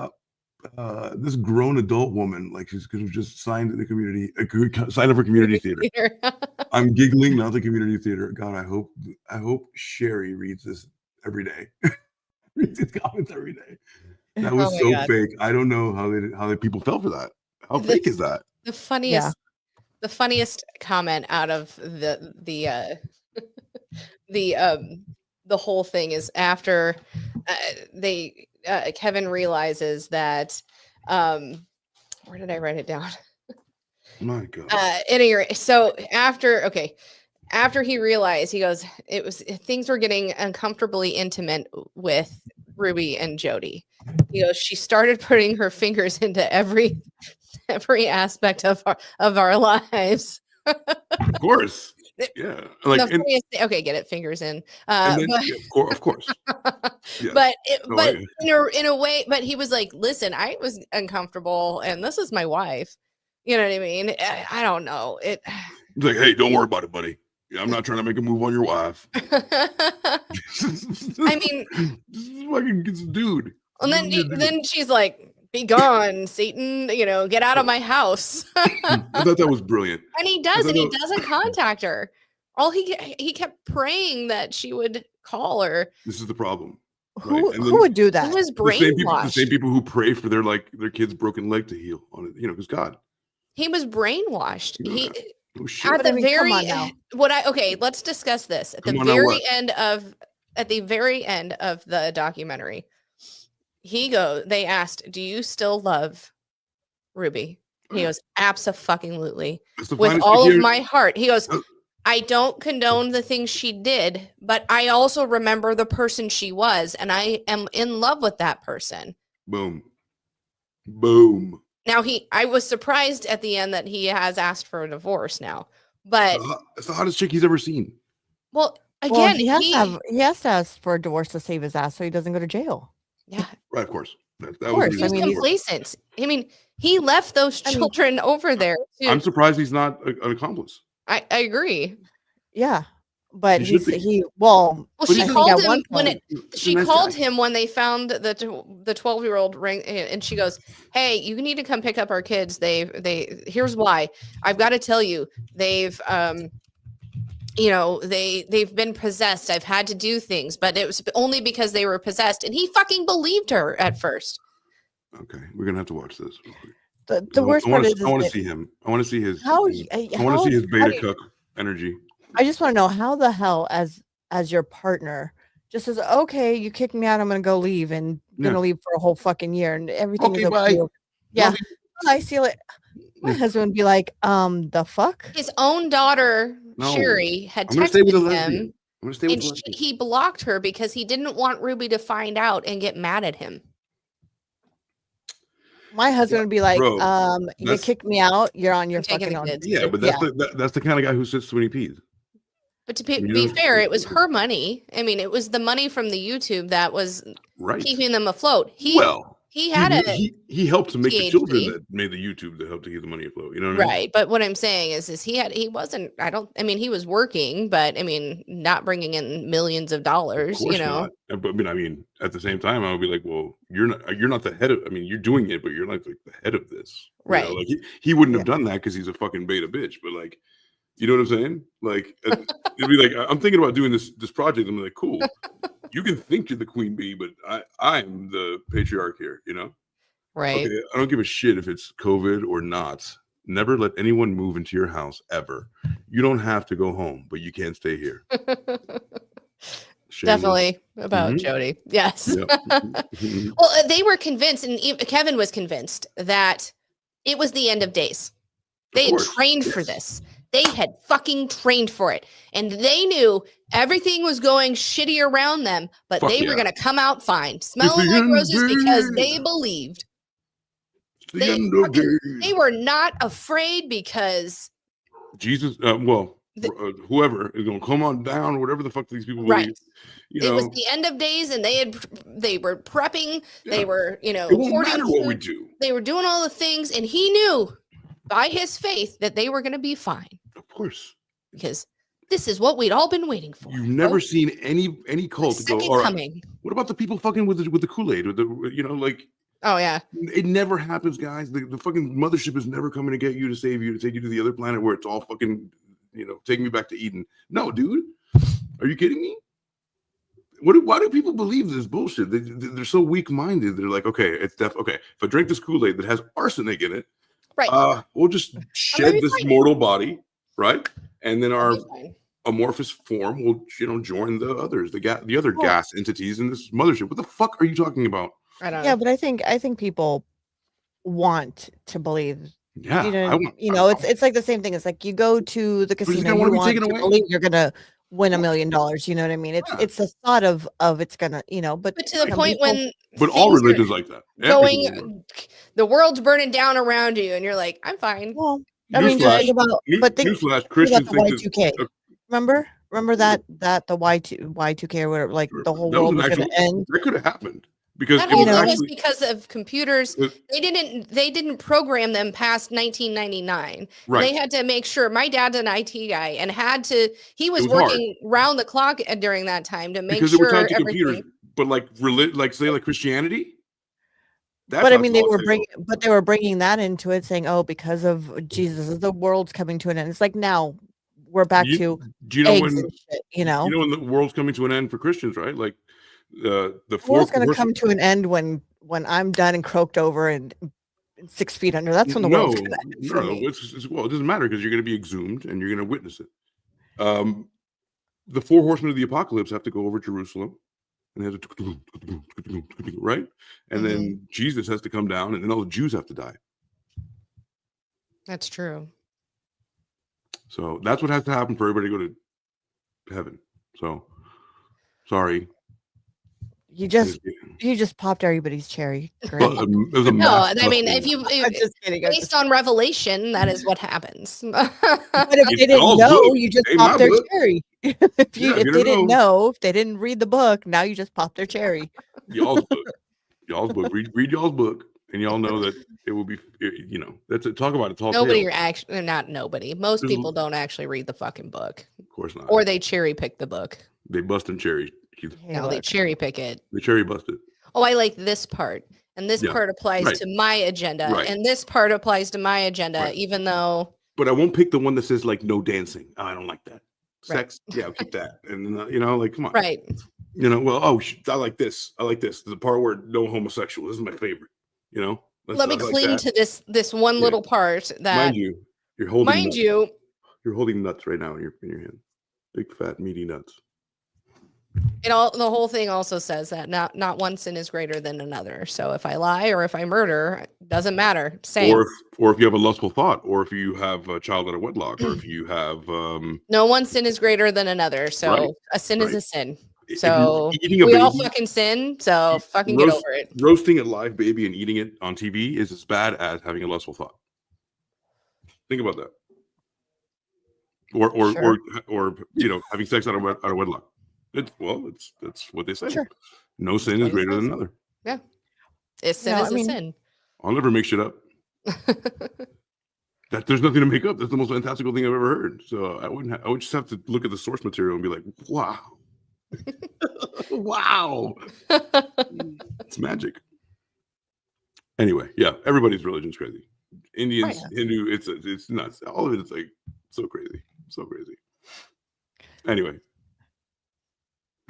This grown adult woman, like she could have just signed up for community theater. I'm giggling, not the community theater. God, I hope Sherry reads this every day. Reads these comments every day. That Oh was my so God. fake. I don't know how people fell for that. How fake is that? The funniest comment out of the the whole thing is after Kevin realizes that where did I write it down? My God. Anyway, so after he realized, he goes, things were getting uncomfortably intimate with Ruby and Jody. He goes, she started putting her fingers into every aspect of our lives. Of course. Yeah. Like, The funniest thing, okay, get it, fingers in. and then, But, yeah, of course. Yes. but No, in a way, but he was like, listen, I was uncomfortable, and this is my wife. You know what I mean? I don't know. He's like, hey, don't worry about it, buddy. Yeah, I'm not trying to make a move on your wife. I mean, this is fucking this dude. And then she's like, "Be gone, Satan! You know, get out of my house." I thought that was brilliant. And he does, and he doesn't contact her. All he kept praying that she would call her. This is the problem. Who would do that? He was The same people who pray for their kid's broken leg to heal on it. You know, because God. He was brainwashed. He oh, shit. at the very come on now. let's discuss this at Come the on now, very what? end of the documentary. They asked, "Do you still love Ruby?" He goes, "Abso-fucking-lutely. With all of my heart." He goes, "I don't condone the things she did, but I also remember the person she was, and I am in love with that person." Boom. Boom. Now I was surprised at the end that he has asked for a divorce now, but it's the hottest chick he's ever seen. Well, again, he has to ask for a divorce to save his ass so he doesn't go to jail. Yeah, right. Of course. That was complacent. I mean, he left those children over there. I'm surprised he's not an accomplice. I agree. Yeah, but She she called him called him when they found the 12-year-old ring, and she goes, "Hey, you need to come pick up our kids. Here's why. I've got to tell you, they've they've been possessed. I've had to do things, but it was only because they were possessed." And he fucking believed her at first. Okay, we're gonna have to watch this. The worst part is I want to see him. I want to see his. I want to see his beta cuck energy. I just want to know how the hell, as your partner, just says, "Okay, you kicked me out. I'm gonna go leave, and gonna leave for a whole fucking year, and everything is okay." Bye. Yeah, I see it. My husband would be like, the fuck?" His own daughter, Sherry, had texted him, and he blocked her because he didn't want Ruby to find out and get mad at him. My husband would be like, "You kicked me out. You're on your fucking own." Yeah, but that's the kind of guy who sits when he pees. But to be fair, it was her money. I mean, it was the money from the YouTube that was keeping them afloat. He helped to make the children that made the YouTube that helped to keep the money afloat. You know what I mean? Right. But what I'm saying is he wasn't. He was working, but I mean, not bringing in millions of dollars. You know. Not. But I mean, at the same time, I would be like, well, you're not the head of. I mean, you're doing it, but you're not like the head of this. Right. You know? Like he wouldn't have done that because he's a fucking beta bitch. But like. You know what I'm saying? Like, it'd be like, I'm thinking about doing this project. I'm like, cool. You can think you're the queen bee, but I'm the patriarch here, you know? Right. Okay, I don't give a shit if it's COVID or not. Never let anyone move into your house ever. You don't have to go home, but you can't stay here. Definitely about Jody. Yes. Yep. Well, they were convinced, and Kevin was convinced that it was the end of days. They had trained for this. They had fucking trained for it. And they knew everything was going shitty around them, but they were going to come out fine, smelling like roses because they believed. They were not afraid because Jesus, whoever is going to come on down or whatever the fuck these people believe. It was the end of days, and they were prepping. Yeah. They were, it won't matter what we do. They were doing all the things, and he knew by his faith that they were going to be fine. Of course. Because this is what we'd all been waiting for. You've never seen any cult go, all right, coming. What about the people fucking with the Kool-Aid? Oh, yeah. It never happens, guys. The fucking mothership is never coming to get you, to save you, to take you to the other planet where it's all fucking, take me back to Eden. No, dude. Are you kidding me? Why do people believe this bullshit? They're so weak-minded. They're like, okay, it's okay. If I drink this Kool-Aid that has arsenic in it, right? We'll just shed this mortal body, right? And then our amorphous form will, join the others, the other gas entities in this mothership. What the fuck are you talking about? I don't Yeah, know. but I think people want to believe. Yeah, it's like the same thing. It's like you go to the casino, you want to believe you're gonna win $1 million. You know what I mean? It's the thought of it's gonna, but to the point when but all religions like that. The world's burning down around you, and you're like, I'm fine. Well, I mean, just think about Christians the Y2K. Remember that the Y2K or whatever, like the whole world was gonna end. That could have happened. Because that was because of computers. They didn't program them past 1999. Right. They had to make sure. My dad's an IT guy, and he was working round the clock during that time to make sure they were tied to everything. Computers, but like Christianity. But I mean, they were bringing that into it, saying, "Oh, because of Jesus, the world's coming to an end." It's like now we're back to eggs and shit. You know when the world's coming to an end for Christians, right? Like. The world's going to come to an end when I'm done and croaked over and 6 feet under. That's when the world's going to end for me. It doesn't matter because you're going to be exhumed and you're going to witness it. The 4 horsemen of the apocalypse have to go over Jerusalem, and they have to right, and then Jesus has to come down, and then all the Jews have to die. That's true. So that's what has to happen for everybody to go to heaven. So sorry. You just popped everybody's cherry. Great. No, I mean, I'm just kidding. Based on Revelation, that is what happens. But if they didn't know, you just popped their cherry. If they didn't know, if they didn't read the book, now you just popped their cherry. Y'all's book. Read y'all's book, and y'all know that it will be. That's it. Talk about it. Nobody. Most people don't actually read the fucking book. Of course not. Or they cherry pick the book. They bust and cherry. No, they cherry pick it. They cherry bust it. Oh, I like this part. And this part applies to my agenda. Right. And this part applies to my agenda, even though. But I won't pick the one that says like no dancing. Oh, I don't like that. Sex. Yeah, I'll keep that. And like, come on. Right. I like this. I like this. There's a part where no homosexual. This is my favorite. Let me cling to this one little part that. Mind you, you're holding. You're holding nuts right now in your hand. Big fat meaty nuts. The whole thing also says that not one sin is greater than another. So if I lie or if I murder, it doesn't matter. Same. Or if you have a lustful thought, or if you have a child out of wedlock, or if you have no one sin is greater than another. So a sin is a sin. So we all fucking sin. So fucking get over it. Roasting a live baby and eating it on TV is as bad as having a lustful thought. Think about that. Or having sex out of wedlock. That's what they say. Sure. No sin is greater than another. Yeah. A sin is a sin. I'll never make shit up. There's nothing to make up. That's the most fantastical thing I've ever heard. So I would just have to look at the source material and be like, wow. Wow. It's magic. Anyway, yeah, everybody's religion's crazy. Indians, Hindu, it's nuts. All of it is like so crazy. So crazy. Anyway.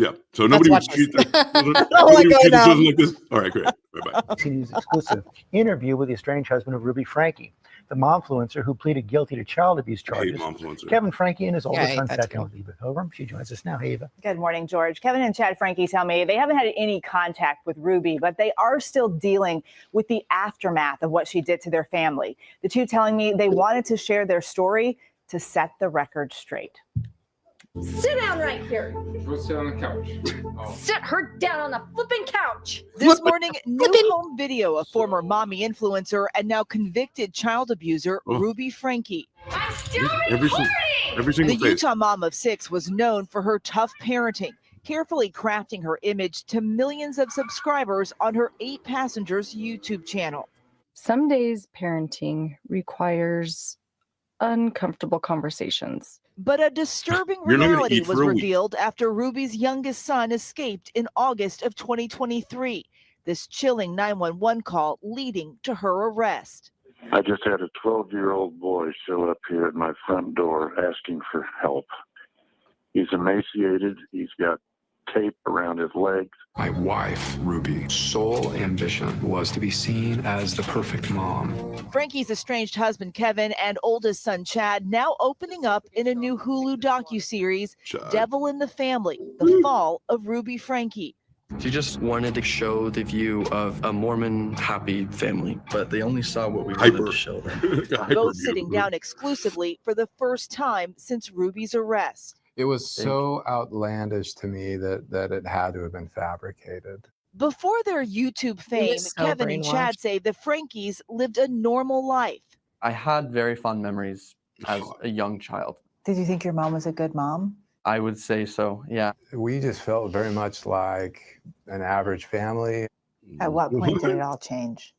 Yeah, so nobody would cheat. Like this. All right, great. Bye-bye. CNews exclusive interview with the estranged husband of Ruby Franke, the momfluencer who pleaded guilty to child abuse charges. Kevin Franke and his older son sat down with Eva Pilgrim. She joins us now. Hey, Eva. Good morning, George. Kevin and Chad Franke tell me they haven't had any contact with Ruby, but they are still dealing with the aftermath of what she did to their family. The two telling me they wanted to share their story to set the record straight. Sit down right here. You're supposed to sit on the couch. Oh. Sit her down on the flipping couch. This morning, new home video of former mommy influencer and now convicted child abuser Ruby Franke. I'm still recording. Every single The Utah mom of 6 was known for her tough parenting, carefully crafting her image to millions of subscribers on her 8 Passengers YouTube channel. Some days parenting requires uncomfortable conversations. But a disturbing reality was revealed after Ruby's youngest son escaped in August of 2023. This chilling 911 call leading to her arrest. I just had a 12-year-old boy show up here at my front door asking for help. He's emaciated. He's got tape around his legs. My wife, Ruby, sole ambition was to be seen as the perfect mom. Frankie's estranged husband, Kevin, and oldest son, Chad, now opening up in a new Hulu docuseries, Devil in the Family, The Fall of Ruby Franke. She just wanted to show the view of a Mormon happy family, but they only saw what we wanted to show them. Both sitting down exclusively for the first time since Ruby's arrest. It was so outlandish to me that it had to have been fabricated. Before their YouTube fame, so Kevin and Chad brainwashed. say the Frankies lived a normal life. I had very fond memories as a young child. Did you think your mom was a good mom? I would say so, yeah. We just felt very much like an average family. At what point did it all change?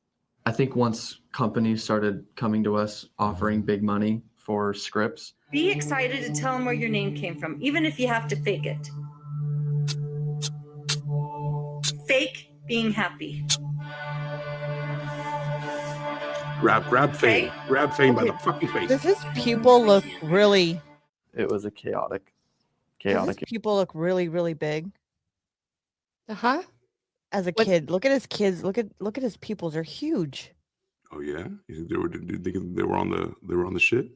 I think once companies started coming to us offering big money for scripts. Be excited to tell them where your name came from, even if you have to fake it. Fake being happy. Grab fame. Grab fame by the fucking face. Does his pupil look really? It was a chaotic. Does his pupil look really, really big? Uh-huh. As a kid, look at his kids. Look at his pupils. They're huge. Oh yeah, you think they were on the shit?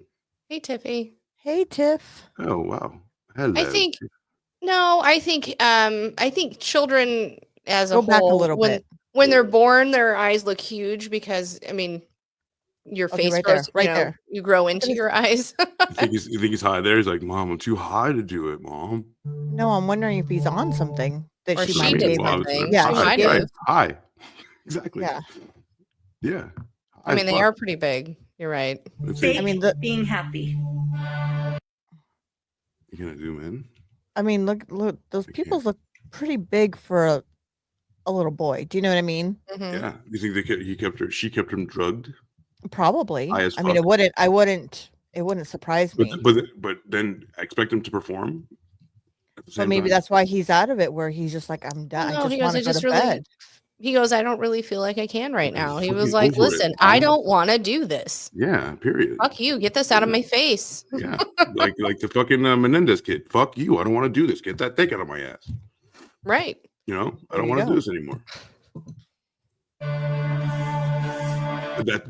Hey, Tiffy. Hey, Tiff. Oh wow. Hello. I think children as a Go back a whole, little bit. when they're born, their eyes look huge because your Okay, face right grows, there, right there. you grow into your eyes. You think he's high there? He's like, Mom, I'm too high to do it, Mom. No, I'm wondering if he's on something that Or she she might did be. something. Yeah, She she might did. have. High. Exactly. Yeah. Yeah. I mean, they are pretty big. You're right. Fake I mean, being happy. You gonna do, man? I mean, look, those pupils look pretty big for a little boy. Do you know what I mean? Mm-hmm. Yeah. You think she kept him drugged? Probably. High as I mean, fuck. it wouldn't surprise me. But then expect him to perform at the But same maybe time? that's why he's out of it, where he's just like, I'm done. No, I he just goes, want to I go to just really. bed. He goes, I don't really feel like I can right now. He was fucking like, over it. listen, I don't want to do this. Yeah. Period. Fuck you. Get this out of my face. Yeah. like the fucking Menendez kid. Fuck you. I don't want to do this. Get that dick out of my ass. Right. You know, I There don't you want to go. do this anymore.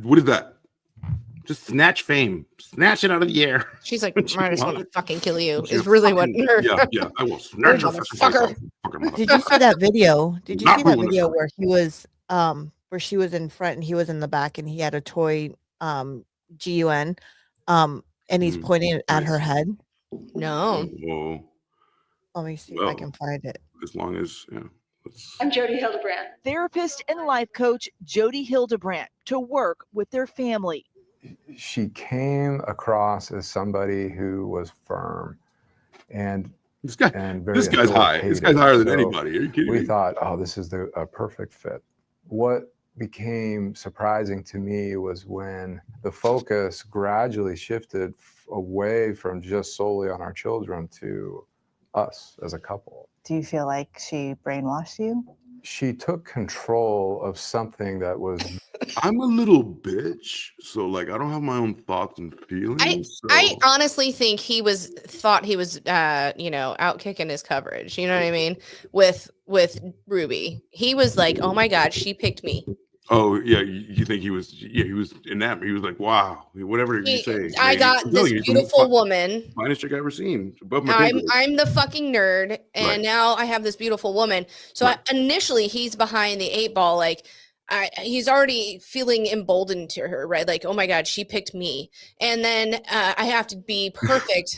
What is that? Just snatch fame. Snatch it out of the air. She's like, I just want to fucking kill you. You're Is really what fucking- her. Yeah. I will snatch your fucking face Motherfucker. off, fucking motherfucker. Did you see that video? Did you Not see that ruin this video for me. where he was where she was in front and he was in the back and he had a toy GUN and he's pointing it at her head? No. Whoa. Let me see if Well, I can find it. As long as I'm Jody Hildebrandt. Therapist and life coach Jody Hildebrandt to work with their family. She came across as somebody who was firm and this guy's high. This guy's authoritative. higher than So anybody. Are you kidding we me? thought, oh, this is a perfect fit. What became surprising to me was when the focus gradually shifted away from just solely on our children to us as a couple. Do you feel like she brainwashed you? She took control of something that was I'm a little bitch, so like I don't have my own thoughts and feelings. I honestly think he thought he was out kicking his coverage. You know what I mean? With Ruby. He was like, oh my God, she picked me. Oh yeah, you think he was? Yeah, he was enamored. He was like, wow, whatever you say. I got this beautiful woman. Finest chick I ever seen. Above my pay grade. I'm the fucking nerd, and Right. now I have this beautiful woman. So initially, he's behind the 8 ball, like he's already feeling emboldened to her, right? Like, oh my God, she picked me, and then I have to be perfect.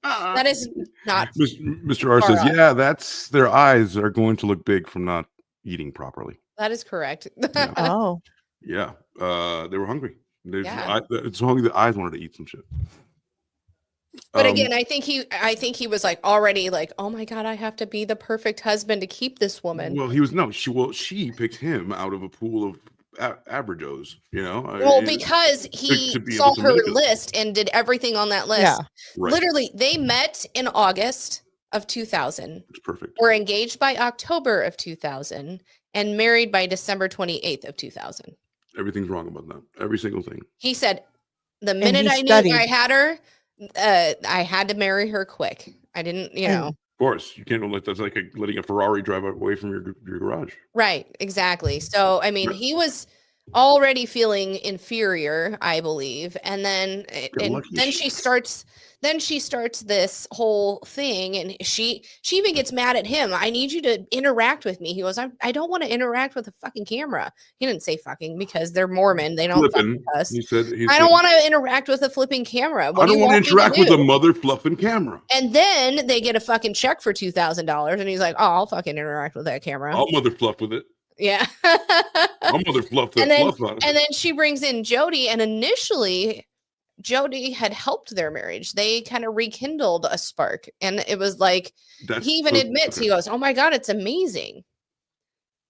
That is not. Mr. R far says, off. yeah, that's their eyes are going to look big from not eating properly. That is correct. Oh. Yeah, they were hungry. Yeah. It's only the eyes wanted to eat some shit. But again, I think he was like already like, oh my God, I have to be the perfect husband to keep this woman. Well, she picked him out of a pool of averagos, you know. Well, because he to be saw able to her manipulate. list and did everything on that list. Yeah. Right. Literally, they met in August of 2000. It's perfect. Were engaged by October of 2000 and married by December 28th of 2000. Everything's wrong about that. Every single thing. He said, the And minute he I knew studied. I had her, I had to marry her quick. I didn't, you know. course, you can't let that's like letting a Ferrari drive away from your garage. Right, exactly. So, I mean, he was already feeling inferior, I believe, and then she starts this whole thing, and she even gets mad at him. I need you to interact with me. He goes, I don't want to interact with a fucking camera. He didn't say fucking because they're Mormon. They don't fucking cuss. He said, I don't want to interact with a flipping camera. What I don't want to interact with a do? mother fluffing camera. And then they get a fucking check for $2,000, and he's like, "Oh, I'll fucking interact with that camera. I'll mother fluff with it. Yeah." I'll mother fluff that fluff on it. And then she brings in Jody, and initially Jody had helped their marriage. They kind of rekindled a spark, and it was like he even admits, he goes, "Oh my God, it's amazing."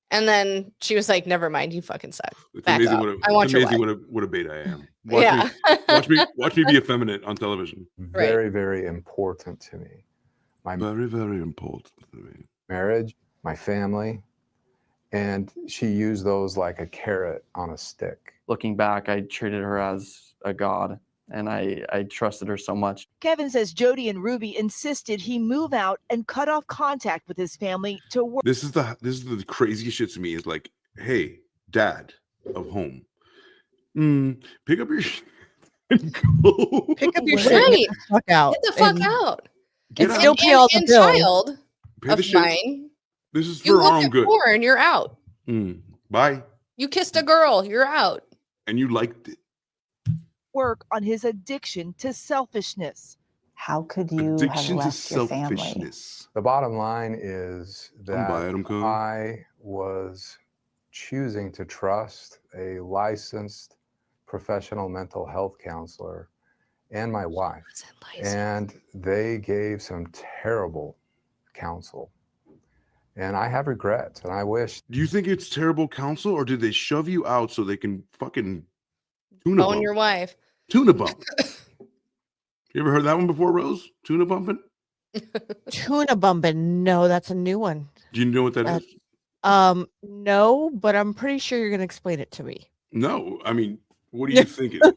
And then she was like, "Never mind, you fucking suck. Back up. I want your wife." What a beta I am. Watch me be effeminate on television. Very, very important to me. Very, very important to me. Marriage, my family, and she used those like a carrot on a stick. Looking back, I treated her as a god, and I trusted her so much. Kevin says Jody and Ruby insisted he move out and cut off contact with his family to work. This is the craziest shit to me. Is like, hey, dad of home, pick up your shit and go. Pick up your shit and get the fuck out. Get the fuck out. And still pay all the bills. Child Pay of the shit. mine. This is You for our looked own at good. porn, you're out. Bye. You kissed a girl, you're out. And you liked it. Work on his addiction to selfishness. How could you Addiction have to left your family? selfishness. The bottom line is that by Adam Cole. I was choosing to trust a licensed professional mental health counselor and my wife. And they gave some terrible counsel. And I have regrets, and I wish. Do you think it's terrible counsel, or did they shove you out so they can fucking tuna Bone bump? your wife. Tuna bump. You ever heard that one before, Rose? Tuna bumping? Tuna bumping. No, that's a new one. Do you know what that is? No, but I'm pretty sure you're gonna explain it to me. No, I mean, what do you think it is?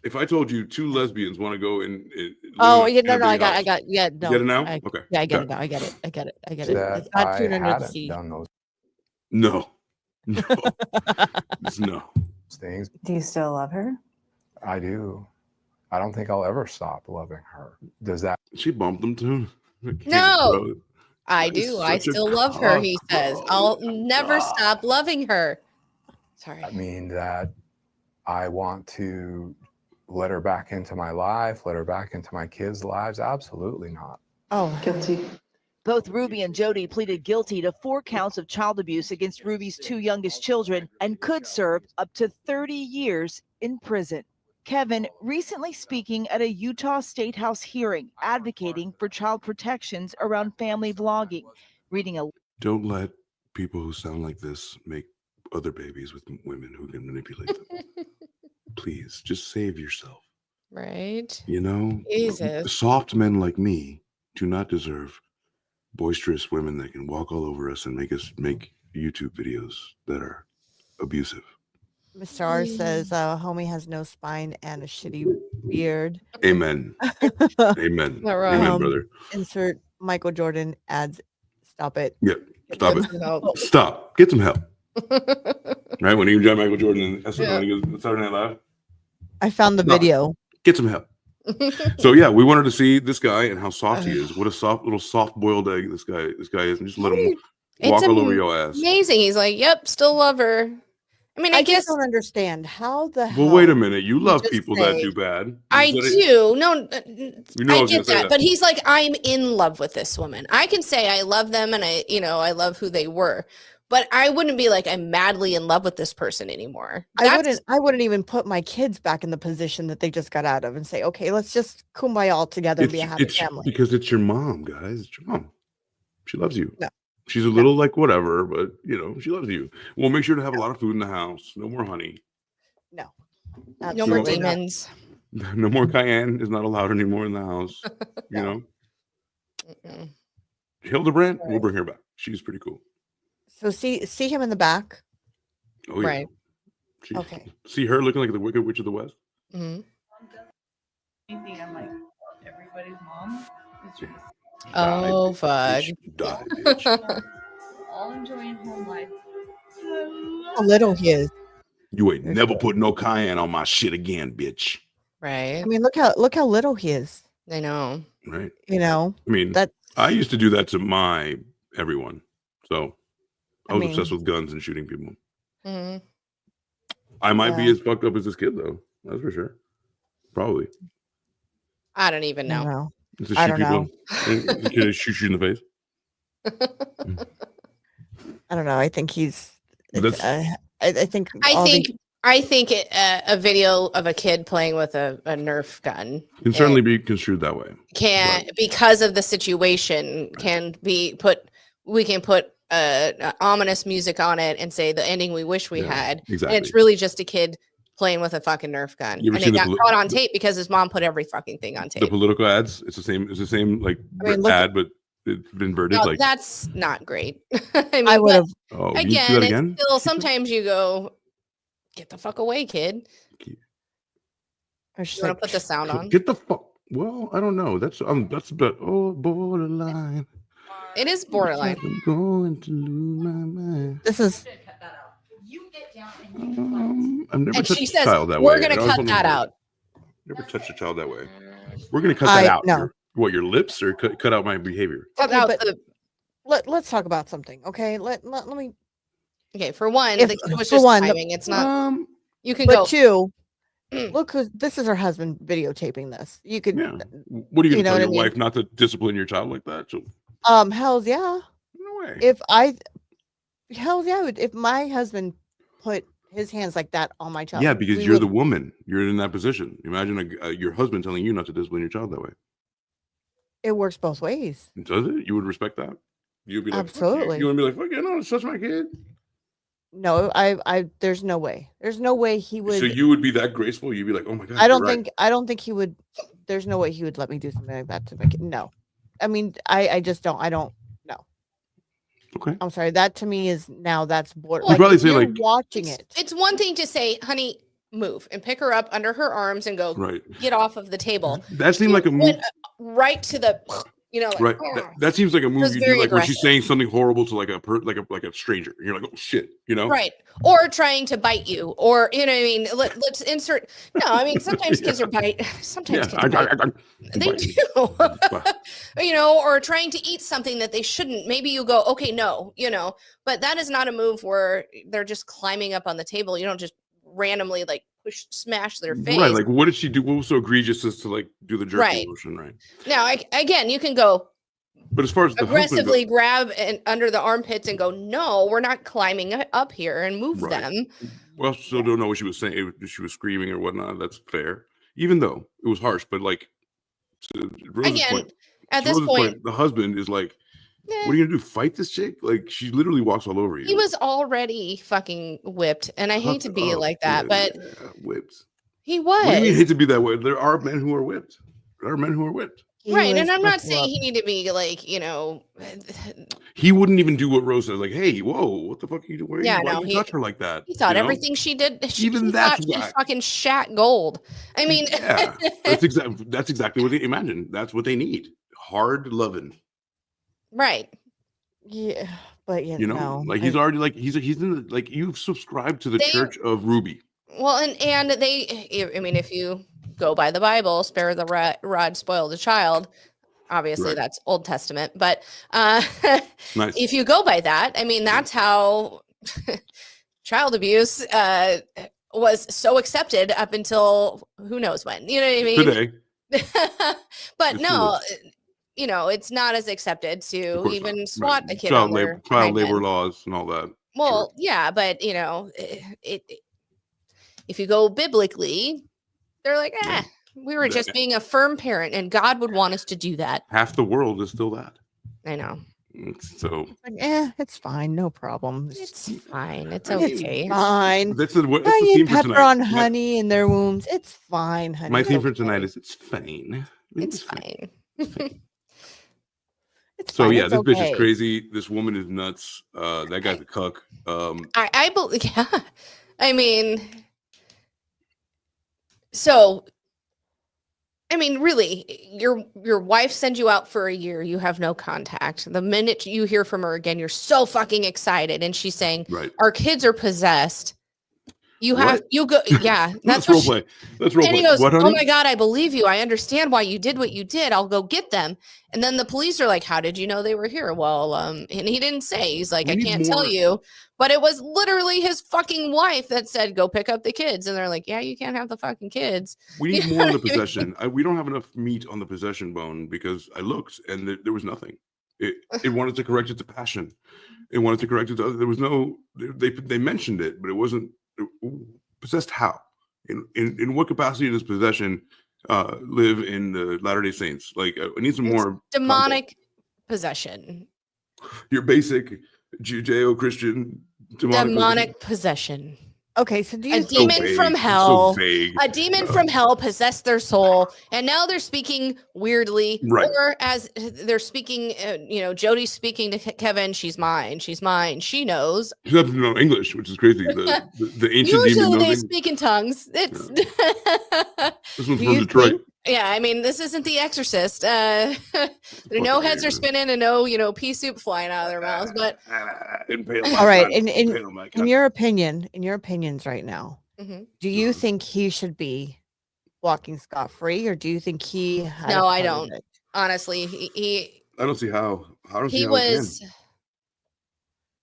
If I told you two lesbians want to go in Oh, in yeah, a no, I big got, house. yeah, no. You get it now? I, Okay. Yeah, I get it Okay. now. I get it. It's That not I tuna under the hadn't sea. done those No. No. things. Do you still love her? I do. I don't think I'll ever stop loving her. Does that? She bumped them too. No. I That is do. I such a still love her, he cop says. out. I'll never stop loving her. Sorry. I mean that I want to let her back into my life, let her back into my kids' lives? Absolutely not. Oh, guilty. Both Ruby and Jody pleaded guilty to 4 counts of child abuse against Ruby's 2 youngest children and could serve up to 30 years in prison. Kevin recently speaking at a Utah State House hearing advocating for child protections around family vlogging, reading a Don't let people who sound like this make other babies with women who can manipulate them. Please, just save yourself. Right? You know, Jesus. soft men like me do not deserve boisterous women that can walk all over us and make us make YouTube videos that are abusive. Mr. R says homie has no spine and a shitty beard. Amen. Amen. Amen, brother. Insert Michael Jordan adds, stop it. Yeah, stop Get some help. it. Stop. Get some help. Right? When you join Michael Jordan and Saturday Night Live. I found the Stop. video. Get some help. So yeah, we wanted to see this guy and how soft he is. What a soft boiled egg this guy is, and just let him walk all over your ass. Amazing. He's like, yep, still love her. I mean, I guess just don't understand how the hell. Well, wait a minute. You love just people say- that do bad. I do. No, You know I I was get gonna say that. that. But he's like, I'm in love with this woman. I can say I love them and I love who they were. But I wouldn't be like, I'm madly in love with this person anymore. I wouldn't even put my kids back in the position that they just got out of and say, okay, let's just kumbaya all together and be a happy family. Because it's your mom, guys. It's your mom. She loves you. No. She's a little like whatever, but she loves you. We'll make sure to have a lot of food in the house. No more honey. No. No more Absolutely not. demons. No more cayenne is not allowed anymore in the house. You know? Mm-mm. Hildebrand, we'll bring her back. She's pretty cool. So see him in the back. Oh, yeah. Right. See her looking like the Wicked Witch of the West? Mm-hmm. I'm like everybody's mom is just Oh, fuck. Die, bitch. all enjoying home life. How little he is. You ain't never put no cayenne on my shit again, bitch. Right. I mean, look how little he is. I know. Right. You know. I mean, I used to do that to my everyone. So I was obsessed with guns and shooting people. Mm-hmm. I might be as fucked up as this kid, though. That's for sure. Probably. I don't even know. I don't know. The kid shoot you in the face. I don't know. I think he's. I think. I think a video of a kid playing with a Nerf gun Can certainly be construed that way. Because of the situation, can be put. We can put ominous music on it and say the ending we wish we had. Exactly. And it's really just a kid playing with a fucking Nerf gun, You ever and seen it the got caught on tape because his mom put every fucking thing on tape. The political ads. It's the same. It's the same like ad, but it's been inverted. No, like that's not great. I mean, I would have. Oh, you do that again? It's still sometimes you go, get the fuck away, kid. You want to put the sound on? Get the fuck. Well, I don't know. That's borderline. It is borderline. I'm going to lose my mind. This is. I've never And touched she a says, child that we're way. going to cut that out. Never touched a child that way. We're going to cut that out. No. Your lips or cut out my behavior? Cut out Let's talk about something, okay? Let me. Okay, for one, If- the kid was for just one, timing. It's not. You can But go. two, look who this is. Her husband videotaping this. You could. Yeah. What are you going to tell what your I mean? wife not to discipline your child like that? So, Hell's yeah. No way. Hell's yeah. If my husband put his hands like that on my child. yeah, because you're the woman. You're in that position. Imagine your husband telling you not to discipline your child that way. It works both ways. Does it? You would respect that? You'd be like, Absolutely. You would be like, fuck yeah, no, it's such my kid. No, there's no way. There's no way he would. So you would be that graceful? You'd be like, oh my god. I don't you're think. right. I don't think he would. There's no way he would let me do something like that to make it. No, I mean, I just don't. I don't. No. Okay. I'm sorry. That to me is now that's border. You'd probably if say, you're like- watching it. It's one thing to say, honey, move and pick her up under her arms and go, Right. get off of the table. That seemed like a move. Went right to the, like, Right. That seems like a move was you do, very like when she's aggressive. saying something horrible to like a stranger. You're like, oh shit, right. Or trying to bite you, or you know what I mean. Let's insert. No, I mean sometimes kids are bite. Sometimes kids bite. They do. Or trying to eat something that they shouldn't. Maybe you go, okay, no, but that is not a move where they're just climbing up on the table. You don't just randomly like smash their face. Right. Like, what did she do? What was so egregious as to like do the jerky Right. motion? Right. Now, again, you can go But as far as the aggressively husband grab under the armpits and go, no, we're not climbing up here and move Right. them. well, still don't know what she was saying. She was screaming or whatnot. That's fair. Even though it was harsh, but like to Rose's Again, point, at to this Rose's point, the husband is like, what are you gonna do? Fight this chick? Like she literally walks all over you. he was already fucking whipped, and I hate to be Oh, like that, but whipped. he was. What do you mean hate to be that way? There are men who are whipped. There are men who are whipped. Right, and I'm not saying he needed to be like, He wouldn't even do what Rose said. Like, hey, whoa, what the fuck are you doing? Yeah, Why no, would you he- touch her like that? he thought You know? everything she did, Even he that's thought she why- fucking shat gold. I mean, Yeah, that's exactly what they imagine. That's what they need. Hard loving. right. Yeah, but You know, like he's already like he's in the, like you've subscribed to the They- Church of Ruby. Well, and they, I mean, if you go by the Bible, spare the rod, spoil the child. Obviously, Right. that's Old Testament, but Nice. if you go by that, I mean, that's how child abuse was so accepted up until who knows when. You know what I mean? Today, But It no, still it's not as accepted of to course even not. swat Right. a kid child on their labor, child hind labor end. laws and all that. Well, yeah, but if you go biblically, they're like, we were just being a firm parent, and God would want us to do that. Half the world is still that. I know. So it's fine, no problem. It's fine. It's It's okay. fine. That's the Now theme you for pepper tonight. on honey in their wounds. It's fine, honey. My It's theme for okay. tonight is it's fine. It's fine. It's So fine, yeah, it's this bitch is okay. crazy. This woman is nuts. That guy's a cuck. I believe. Yeah. I mean, so I mean, really, your wife sends you out for a year. You have no contact. The minute you hear from her again, you're so fucking excited, and she's saying, Right. "Our kids are possessed." You have What? you go, yeah. That's That's what role she, play. That's role and he play. goes, What, "Oh honey? my god, I believe you. I understand why you did what you did. I'll go get them." And then the police are like, "How did you know they were here?" Well, and he didn't say. He's like, We "I need can't tell more- you," but it was literally his fucking wife that said, "Go pick up the kids." And they're like, "Yeah, you can't have the fucking kids." We You need know more on the what I mean? possession. We don't have enough meat on the possession bone because I looked and there was nothing. It wanted to correct it to passion. It wanted to correct it to, there was no, they mentioned it, but it wasn't possessed. How? In what capacity does possession live in the Latter-day Saints? Like, I need some It's more demonic possession. your basic Judeo-Christian Demonic possession. Okay, so do A you demon vague. from It's so hell, vague. a demon from hell possessed their soul, and now they're speaking weirdly, Right. or as they're speaking, Jody's speaking to Kevin, she's mine, she knows. She doesn't know English, which is crazy. The ancient demon Usually knows they English. speak in tongues. It's This one's from Detroit. yeah, I mean, this isn't The Exorcist. There no heads are spinning and no pea soup flying out of their mouths, but all right, in your opinions right now, Mhm. do you think he should be walking scot-free, or do you think he had no, a I part of don't. it? Honestly, he I don't see how. I don't see he how was.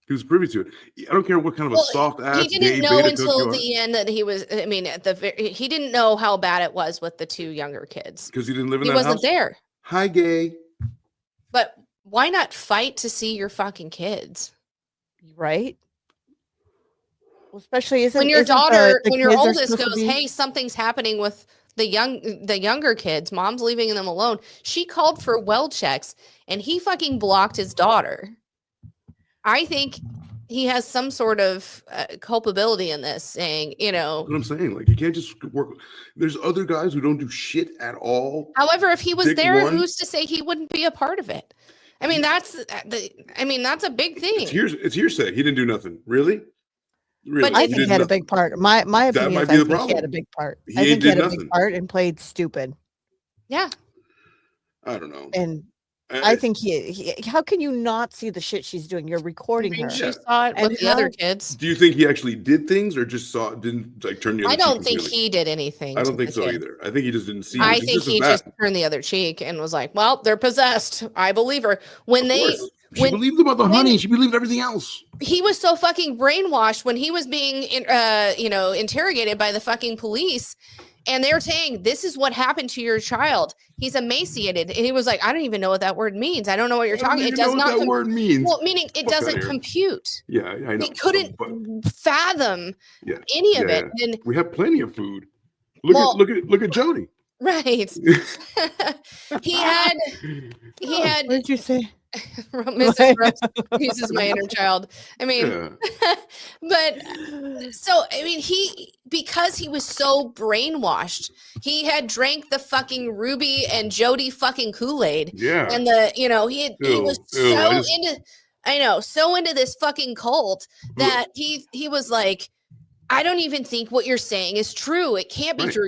he was privy to it. I don't care what kind of a soft ass He didn't gay know beta cook you until are, the end that he was. I mean, he didn't know how bad it was with the two younger kids. because he didn't live in He that wasn't house. there. Hi, gay. But why not fight to see your fucking kids? Right? Well, especially When your isn't daughter, the when your kids are oldest supposed to goes, be- "Hey, something's happening with the younger kids. Mom's leaving them alone." She called for well checks, and he fucking blocked his daughter. I think he has some sort of culpability in this, saying, That's what I'm saying. Like, you can't just work. There's other guys who don't do shit at all. However, if he was Dick there, one. who's to say he wouldn't be a part of it? I mean, that's a big thing. It's hearsay. He didn't do nothing. Really? Really? I if think he had a big part. My opinion might is be I the think he had a problem. big part. He I think he did had a nothing. big part and played stupid. Yeah. I don't know. And I think he how can you not see the shit she's doing? You're recording her. She saw it And with the other how- kids. Do you think he actually did things, or just didn't like turn the other I cheek don't think completely? he did anything. I to don't think the so kids. either. I think he just didn't see. I which is think just as he bad. just turned the other cheek and was like, "Well, they're possessed. I believe her." When Of course. She believed about the honey. She believed everything else. He was so fucking brainwashed when he was being, interrogated by the fucking police, and they're saying, "This is what happened to your child. He's emaciated," and he was like, "I don't even know what that word means. I don't know what you're I don't talking. It even does know what not that word means." Well, meaning it Fuck outta doesn't here. compute. Yeah, I know. He couldn't fathom Yeah. any of Yeah, it. yeah. And We have plenty of food. Look at Jody. right, he had. What did you say? Mrs. Brooks uses my inner child. I mean, but so I mean, because he was so brainwashed, he had drank the fucking Ruby and Jody fucking Kool-Aid. Yeah. And he was so into this fucking cult that he was like, "I don't even think what you're saying is true. It can't be Right. true.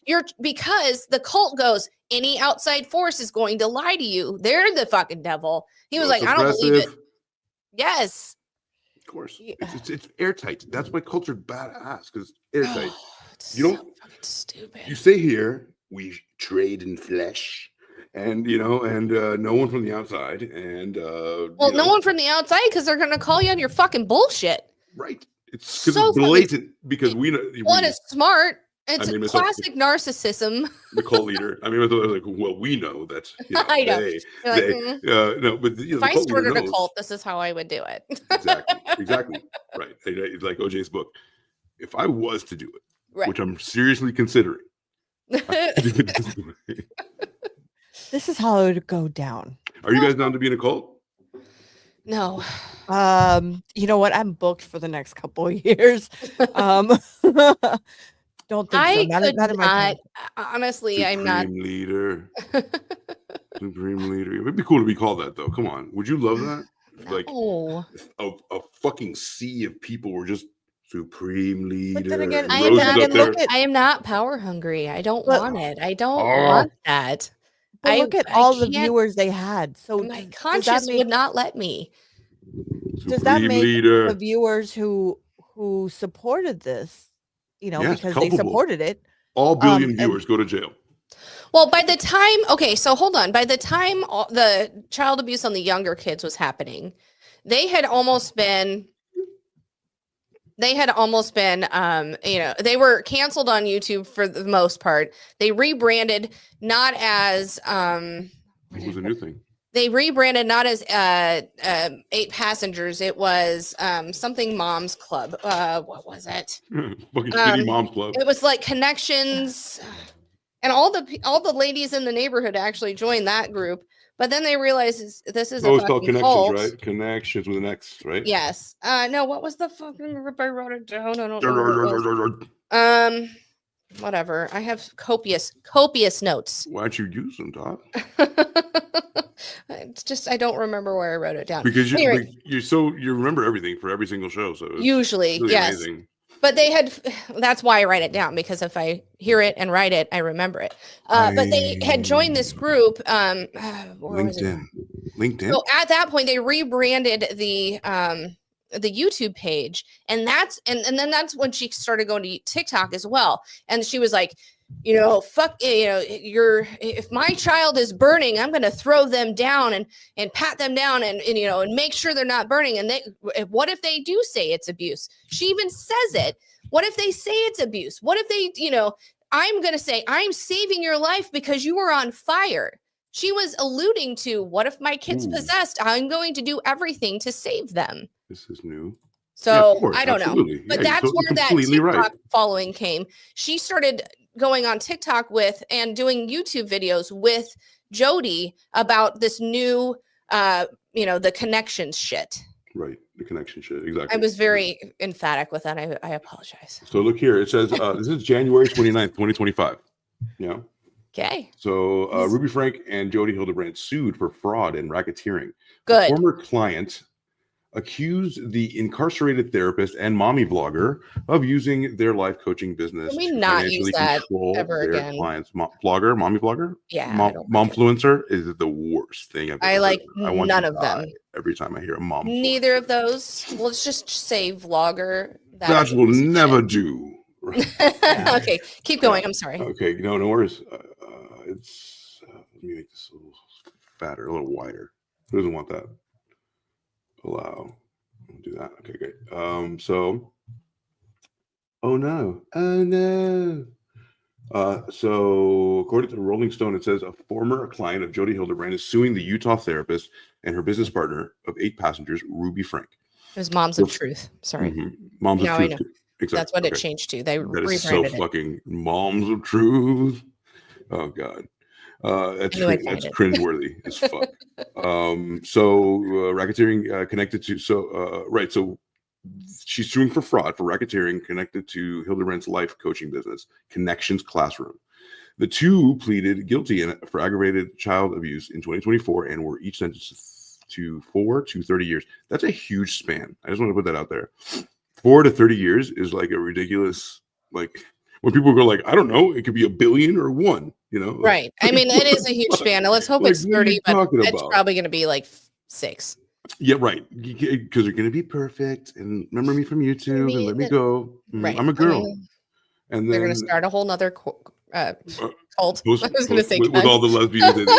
You're because the cult goes, any outside force is going to lie to you. They're the fucking devil." He was like, "I don't believe it." Yes. Of course. It's airtight. That's why culture's badass, because airtight. You don't stupid. You say here, we trade in flesh. And no one from the outside. And Well, no one from the outside, because they're gonna call you on your fucking bullshit. Right. It's because So it's blatant. Because we know. One is smart. It's I mean, myself- classic narcissism. The cult leader. I mean, I thought like, well, we know that. I know. They, You're like, no, but if the I cult leader started a knows. cult, this is how I would do it. Exactly. Right. It's like OJ's book. If I was to do it, Right. which I'm seriously considering, This is how it would go down. are you guys down to be in a cult? No. You know what? I'm booked for the next couple of years. Don't think I so. Not could in my not. time. Honestly, I'm not. Supreme leader. Supreme leader. It'd be cool to be called that, though. Come on. Would you love that? If, like No. a fucking sea of people were just Supreme leader. But then again, I am Rose is not. up there. I am not power hungry. I don't But- want it. I don't Oh. want that. But look at all the can't- viewers they had. So My does that conscience make would not let me. does that Supreme make leader. the viewers who supported this, Yes, because culpable. they supported it, All billion and- viewers go to jail. Well, by the time, okay, so hold on. By the time the child abuse on the younger kids was happening, they had almost been, they were canceled on YouTube for the most part. They rebranded not as, What was the new thing? they rebranded not as 8 Passengers. It was something Moms Club. What was it? Fucking shitty mom's club. It was like Connections, and all the ladies in the neighborhood actually joined that group. But then they realized this is Oh, a it's called fucking Connections, cult. right? Connections with an X, right? Yes. No. What was the fucking group? I wrote it down. I don't know. What it was. Whatever. I have copious notes. Why'd you use them, Todd? It's just I don't remember where I wrote it down. Because Anyway, you remember everything for every single show. So it's usually, really yes. amazing. But they had, that's why I write it down, because if I hear it and write it, I remember it. But they had joined this group. Where was it? LinkedIn. So at that point, they rebranded the YouTube page, and then that's when she started going to TikTok as well. And she was like, fuck, if my child is burning, I'm going to throw them down and pat them down and make sure they're not burning. And what if they do say it's abuse? She even says it. What if they say it's abuse? What if they, I'm going to say, I'm saving your life because you were on fire. She was alluding to, what if my kid's possessed? I'm going to do everything to save them. This is new. So of course, I don't absolutely. know, but Yeah, that's you're where that completely TikTok right. following came. She started going on TikTok with and doing YouTube videos with Jody about this new, the connections shit. Right. The connection shit. Exactly. I was very emphatic with that. I apologize. So look here. It says this is January 29th, 2025. Yeah. Okay. So Ruby Franke and Jody Hildebrand sued for fraud and racketeering. Good. A former client accused the incarcerated therapist and mommy vlogger of using their life coaching business Can we to not use financially that control ever their again? clients. Mommy vlogger? Yeah, I don't Momfluencer is the worst thing I've ever I like heard. I want none to of them. die every time I hear a mom. Neither of those. Let's just say vlogger. That will never do. Okay, keep going. I'm sorry. Okay, no worries. It's let me make this a little fatter, a little wider. Who doesn't want that? Allow. I'll do that. Okay, great. So, oh no. So according to the Rolling Stone, it says a former client of Jody Hildebrand is suing the Utah therapist and her business partner of 8 Passengers, Ruby Franke. It was Moms of Truth. Sorry. Moms No, of I Truth. know. Exactly. That's what it Okay. changed to. They That is so rebranded it. fucking Moms of Truth. Oh God. That's I knew I'd find that's it. cringeworthy as fuck. Racketeering connected to so she's suing for fraud for racketeering connected to Hildebrand's life coaching business, Connections Classroom. The two pleaded guilty for aggravated child abuse in 2024 and were each sentenced to 4 to 30 years. That's a huge span. I just want to put that out there. 4 to 30 years is like a ridiculous, like when people go like, I don't know, it could be a billion or one, Right. I mean, it is a huge span. Let's hope Like, it's what are 30, you but talking it's about? probably going to be like 6. Yeah, right. Because they're going to be perfect and remember me from YouTube and let me go. Right. I'm a girl. And They're then going to start a whole nother cult. I was post- going to say with all the lesbians and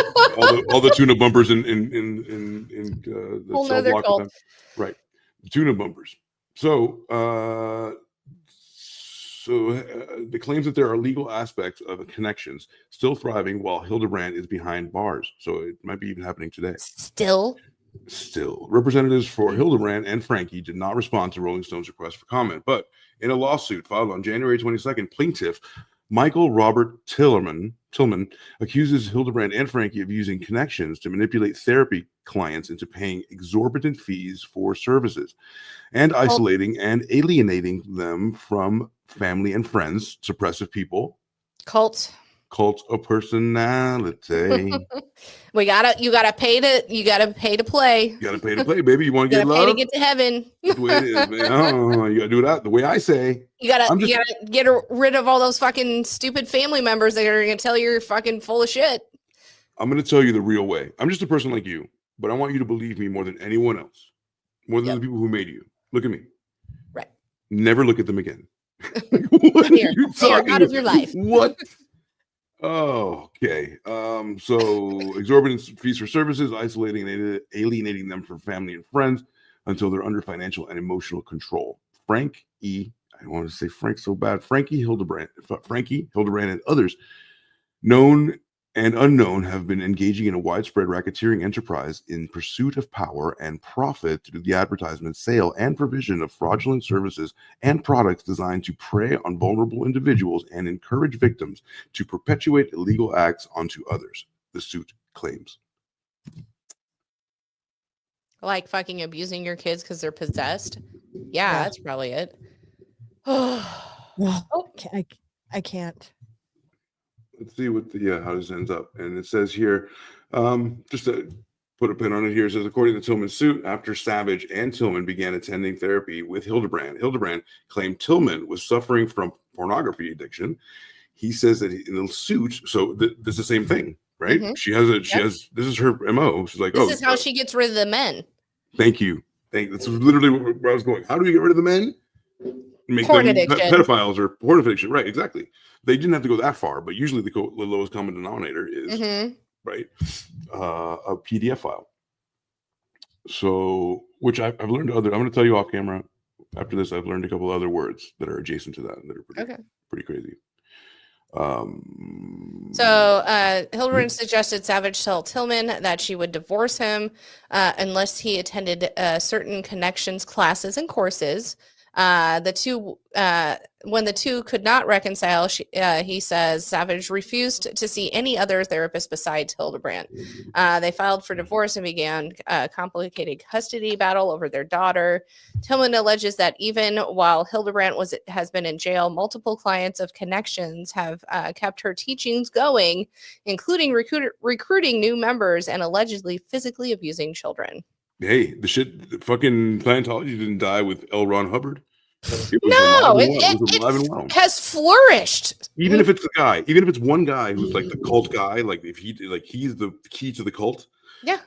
all the tuna bumpers in the Whole cell nother block. cult. With them. Right. The tuna bumpers. So the claims that there are legal aspects of Connections still thriving while Hildebrand is behind bars. So it might be even happening today. Still, representatives for Hildebrand and Franke did not respond to Rolling Stone's request for comment, but in a lawsuit filed on January 22nd, plaintiff Michael Robert Tillman accuses Hildebrand and Franke of using Connections to manipulate therapy clients into paying exorbitant fees for services and isolating and alienating them from family and friends, suppressive people. Cult. cult of personality. You gotta pay to play. You gotta pay to play, baby. You want to You get gotta pay to love? get to heaven. That's the way it is, man. Oh, you gotta do that the way I say. You gotta get rid of all those fucking stupid family members that are gonna tell you you're fucking full of shit. I'm gonna tell you the real way. I'm just a person like you, but I want you to believe me more than anyone else, more than the people who made you. Look at me. Right. Never look at them again. Clear out of your life. What? Oh, okay. So exorbitant fees for services, isolating and alienating them from family and friends until they're under financial and emotional control. I want to say Frank so bad. Frankie Hildebrand, and others, known and unknown, have been engaging in a widespread racketeering enterprise in pursuit of power and profit through the advertisement, sale, and provision of fraudulent services and products designed to prey on vulnerable individuals and encourage victims to perpetuate illegal acts onto others, the suit claims. Like fucking abusing your kids because they're possessed. Yeah, that's probably it. I can't. Let's see what how this ends up. And it says here, just to put a pin on it here, it says, according to Tillman's suit, after Savage and Tillman began attending therapy with Hildebrand claimed Tillman was suffering from pornography addiction. He says that in the suit, so this is the same thing, right? Mm-hmm. This is her MO. She's like, this is how she gets rid of the men. Thank you. That's literally where I was going. How do we get rid of the men? Make Porn them addiction. Pedophiles or porn addiction. Right, exactly. They didn't have to go that far, but usually the lowest common denominator is right a PDF file. So, which I've learned I'm going to tell you off camera. After this, I've learned a couple other words that are adjacent to that that are pretty crazy. So Hildebrand suggested Savage tell Tillman that she would divorce him unless he attended certain connections classes and courses. When the two could not reconcile, he says Savage refused to see any other therapist besides Hildebrand. They filed for divorce and began a complicated custody battle over their daughter. Tillman alleges that even while Hildebrand has been in jail, multiple clients of Connections have kept her teachings going, including recruiting new members and allegedly physically abusing children. Hey, the fucking Scientology didn't die with L. Ron Hubbard. It has flourished. Even if it's a guy, even if it's one guy who's like the cult guy, like if he's the key to the cult. Yeah.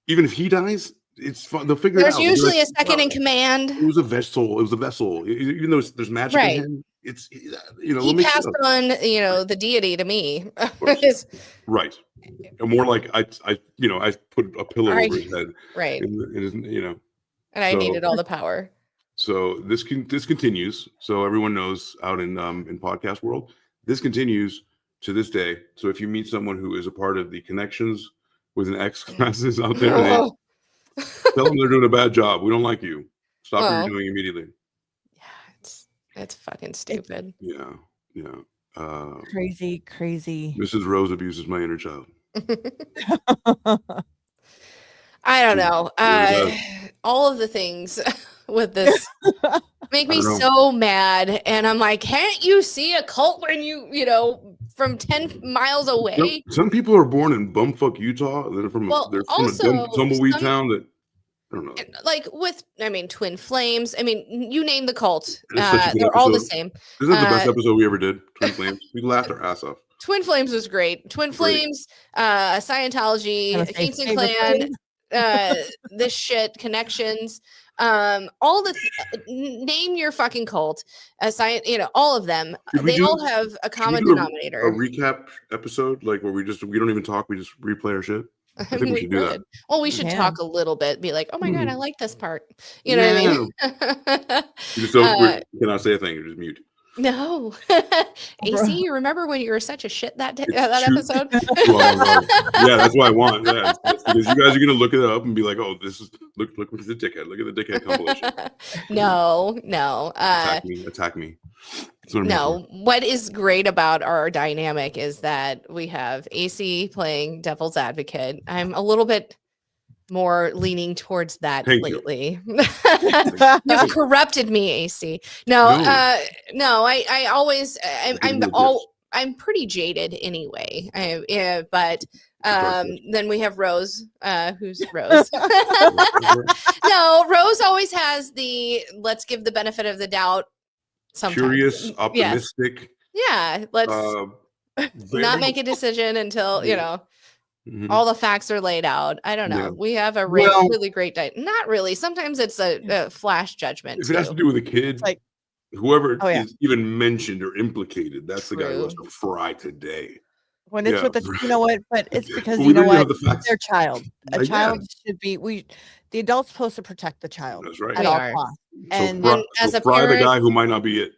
Even if he dies, it's fun. They'll figure it out. There's usually a second in command. It was a vessel. It was a vessel. Even though there's magic in him, it's he passed on the deity to me. Right. And more like I put a pillow over his head. Right. And I needed all the power. So this continues. So everyone knows out in podcast world, this continues to this day. So if you meet someone who is a part of the Connections with an X classes out there, tell them they're doing a bad job. We don't like you. Stop what you're doing immediately. Yeah, it's fucking stupid. Yeah. Crazy. Mrs. Rose abuses my inner child. I don't know. All of the things with this make me so mad, and I'm like, can't you see a cult when you from 10 miles away? Some people are born in bumfuck Utah. They're from a tumbleweed town that I don't know. Like Twin Flames. You name the cult. They're all the same. Isn't that the best episode we ever did? Twin Flames. We laughed our ass off. Twin Flames was great. Twin Flames, Scientology, Kingston Clan, this shit, Connections, all the name your fucking cult, all of them. They all have a common denominator. A recap episode, like where we don't even talk, we just replay our shit. I think we should do that. Well, we should talk a little bit. Be like, oh my god, I like this part. You know what I mean? You cannot say a thing. You're just mute. No. AC, you remember when you were such a shit that episode? Yeah, that's what I want. Yeah, because you guys are gonna look it up and be like, "Oh, this is look at the dickhead. Look at the dickhead compilation." No. Attack me. What is great about our dynamic is that we have AC playing devil's advocate. I'm a little bit more leaning towards that lately. You've corrupted me, AC. I always I'm I'm pretty jaded anyway. But then we have Rose. Who's Rose? No, Rose always has the let's give the benefit of the doubt. Sometimes. Curious, optimistic. Yeah, let's not make a decision until all the facts are laid out. I don't know. Yeah. We have a Well- really great diet. Not really. Sometimes it's a flash judgment. If it has to do with a kid, like whoever Oh, yeah. is even mentioned or implicated, that's the guy who True. has to fry today. When it's Yeah. with the, you know what? But it's because But you we know don't even what? have the facts. Their child. A Yeah. child should be. The adult's supposed to protect the child. That's right. At We all are. costs. So And fry, as a fry the parent- guy who might not be it.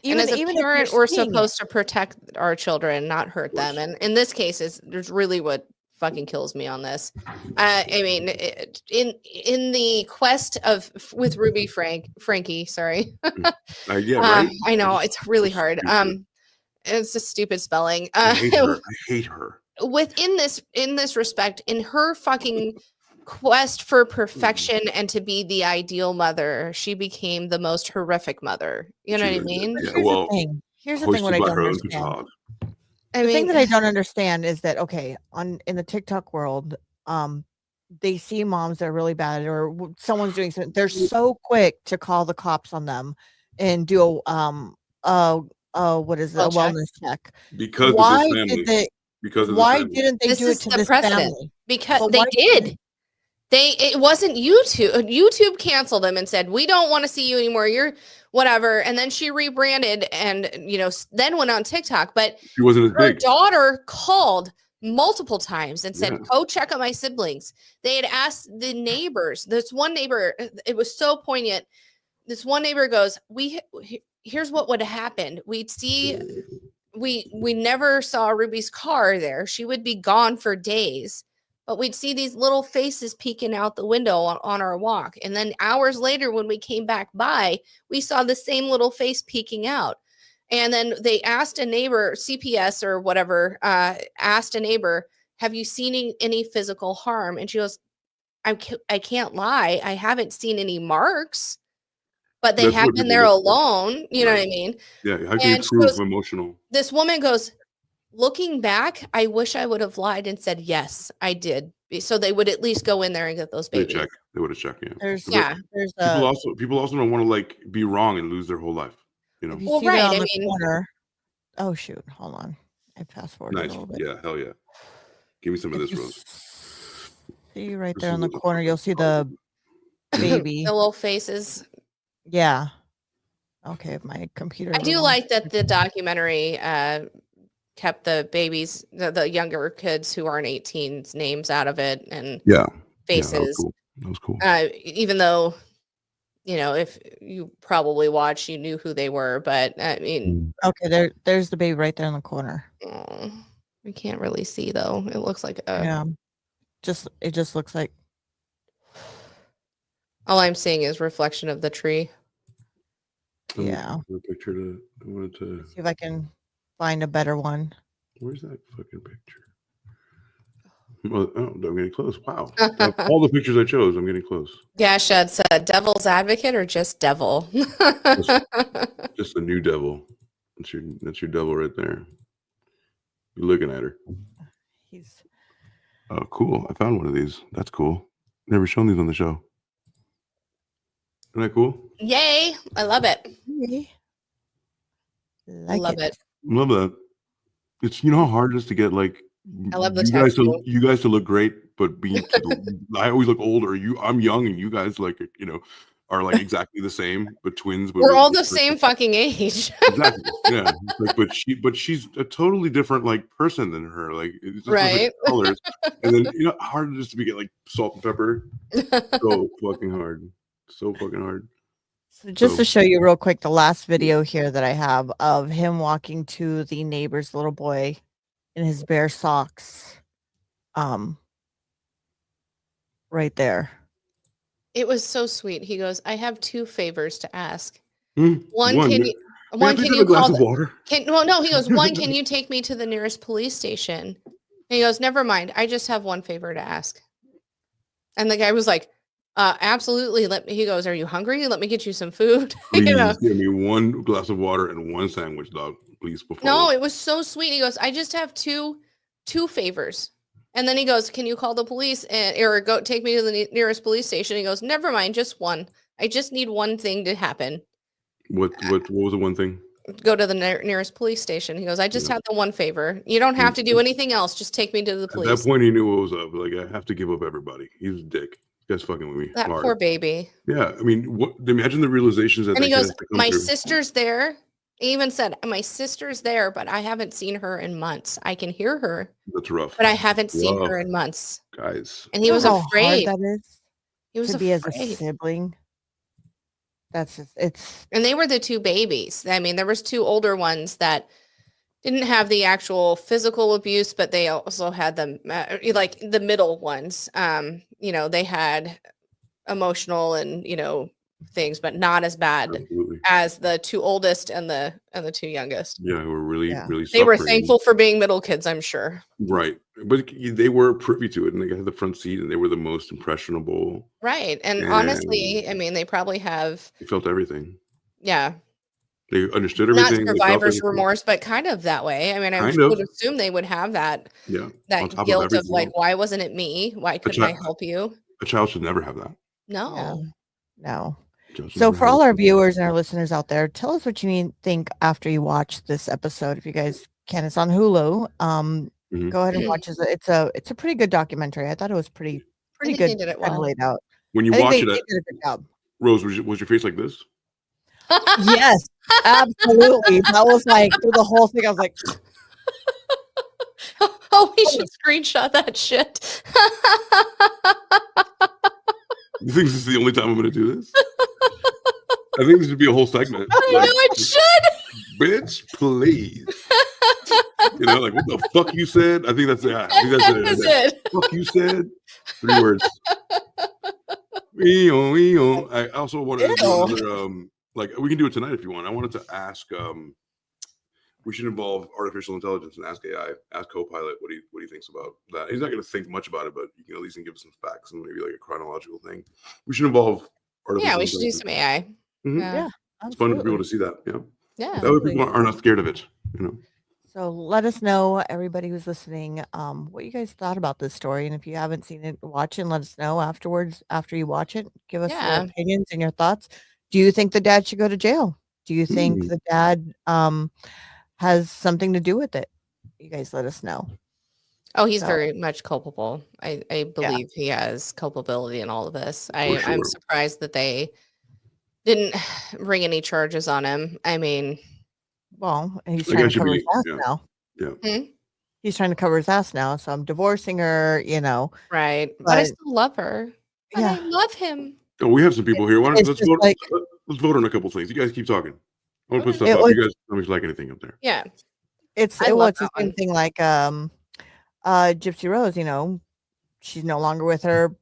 And as a even parent, if you're we're seeing supposed to protect our children, not hurt them. And in this case, there's really what fucking kills me on this. I mean, in the quest with Ruby Franke, sorry. Yeah, right. I know it's really hard. It's a stupid spelling. I hate her. I hate her. Within this respect, in her fucking quest for perfection and to be the ideal mother, she became the most horrific mother. You know what I mean? Yeah, here's well, the thing. Here's the thing. What I hoisted by don't her own understand. petard. The thing that I don't understand is that in the TikTok world, they see moms that are really bad or someone's doing something. They're so quick to call the cops on them and do what is it, a wellness check. Because Why of this family. did they? Because of Why this family. didn't they This do it is to the this precedent. family? Because But they why did. It wasn't YouTube. YouTube canceled them and said, we don't want to see you anymore. You're whatever. And then she rebranded and, then went on TikTok. But She wasn't as her big. daughter called multiple times and said, Yeah. go check on my siblings. They had asked the neighbors. This one neighbor, it was so poignant. This one neighbor goes, here's what would have happened. We'd see, we never saw Ruby's car there. She would be gone for days. But we'd see these little faces peeking out the window on our walk. And then hours later, when we came back by, we saw the same little face peeking out. And then they asked a neighbor, CPS or whatever, asked a neighbor, have you seen any physical harm? And she goes, I can't lie. I haven't seen any marks, but they That's have what been people there look for. alone. You know what I mean? Yeah. How can And you she prove goes- emotional? This woman goes, looking back, I wish I would have lied and said, yes, I did. So they would at least go in there and get those They babies. check. They would have checked. Yeah. There's People also don't want to be wrong and lose their whole life. If you Well, see there right, on I the mean- corner. Oh shoot! Hold on. I fast forwarded Nice. a little bit. Yeah. Hell yeah. Give me some of If this, you Rose. See right This there is on the what- corner, you'll see the baby. The little faces. Yeah. Okay, my computer. I do like that the documentary kept the babies, the younger kids who aren't 18's names out of it and Yeah. faces. That was cool. Even though, if you probably watched, you knew who they were. But I mean, Okay, there's the baby right there in the corner. We can't really see though. It looks like Yeah. It just looks like. all I'm seeing is reflection of the tree. Yeah. The picture I wanted to. See if I can find a better one. Where's that fucking picture? Well, I'm getting close. Wow. All the pictures I chose, I'm getting close. Gashad said, "Devil's advocate or just devil?" Just the new devil. That's your devil right there. You're looking at her. Oh, cool. I found one of these. That's cool. Never shown these on the show. Isn't that cool? Yay! I love it. Like love it. Love that. It's how hard it is to get I love the you guys to look great, but I always look old, or I'm young and you guys are exactly the same, but twins. But We're all the same fucking age. Exactly. Yeah. But she's a totally different person than her. It's just Right. colors. And then how hard it is to get salt and pepper. So fucking hard. So fucking hard. So just to show you real quick, the last video here that I have of him walking to the neighbor's little boy in his bare socks. Right there. It was so sweet. He goes, "I have two favors to ask. One, Can you a glass call of water? No, he goes, one, can you take me to the nearest police station?" And he goes, "Never mind. I just have one favor to ask." And the guy was like, absolutely. He goes, "Are you hungry? Let me get you some food." Please give me one glass of water and one sandwich, dog. police before. No, it was so sweet. He goes, I just have two favors. And then he goes, can you call the police or go take me to the nearest police station? He goes, never mind, just one. I just need one thing to happen. What was the one thing? Go to the nearest police station. He goes, I just have the one favor. You don't have to do anything else. Just take me to the police. At that point, he knew what was up. Like, I have to give up everybody. He was a dick. You guys fucking with me. That Hard. poor baby. Yeah, I mean, imagine the realizations that. And he that goes, kid has to come my through. sister's there. He even said, my sister's there, but I haven't seen her in months. I can hear her. That's rough. But I haven't seen her in months. Guys. And he was How hard afraid. that is He was to be as a afraid. sibling. That's just it's. And they were the two babies. I mean, there was two older ones that didn't have the actual physical abuse, but they also had them like the middle ones. You know, they had emotional and things, but not as bad as the two oldest and the two youngest. Yeah, we're really They were suffering. thankful for being middle kids, I'm sure. Right, but they were privy to it, and they had the front seat, and they were the most impressionable. Right, and honestly, I mean, they probably have. They felt everything. Yeah. They understood Not everything. survivor's remorse, but kind of that way. I mean, I would assume they would have that. Yeah. That guilt of like, why wasn't it me? Why couldn't I help you? A child should never have that. No. No. So for all our viewers and our listeners out there, tell us what you think after you watch this episode. If you guys can, it's on Hulu. Go ahead and watch it. It's a pretty good documentary. I thought it was pretty good. They did it Kind of well. laid out. When you I think watch they it, did a good job. Rose, was your face like this? Yes, absolutely. That was like through the whole thing. I was like, Oh, we should screenshot that shit. You think this is the only time I'm going to do this? I think this should be a whole segment. I know it should. Bitch, please. You know, like what the fuck you said? I think that's it. I think that's it. Fuck you said. 3 words. I also wanted to do another, like we can do it tonight if you want. I wanted to ask. We should involve artificial intelligence and ask AI, ask Copilot what he thinks about that. He's not going to think much about it, but you can at least give us some facts and maybe like a chronological thing. We should involve artificial. Yeah, we should do some AI. Mm-hmm. Yeah, it's fun for people to see that. Yeah, yeah. That way people are not scared of it. You know. so let us know, everybody who's listening, what you guys thought about this story. And if you haven't seen it, watch it and let us know afterwards. After you watch it, give us your opinions and your thoughts. Do you think the dad should go to jail? Do you think the dad has something to do with it? You guys let us know. Oh, he's very much culpable. I believe he has culpability in all of this. I'm surprised that they didn't bring any charges on him. I mean, well, he's trying to cover his ass now. Yeah. He's trying to cover his ass now. So I'm divorcing her, Right. But I still love her. And I love him. Oh, we have some people here. Why don't, let's vote. Like, let's vote on a couple things. You guys keep talking. I want to put stuff up. You guys tell me if you like anything up there. Yeah. It's the same thing like Gypsy Rose, she's no longer with her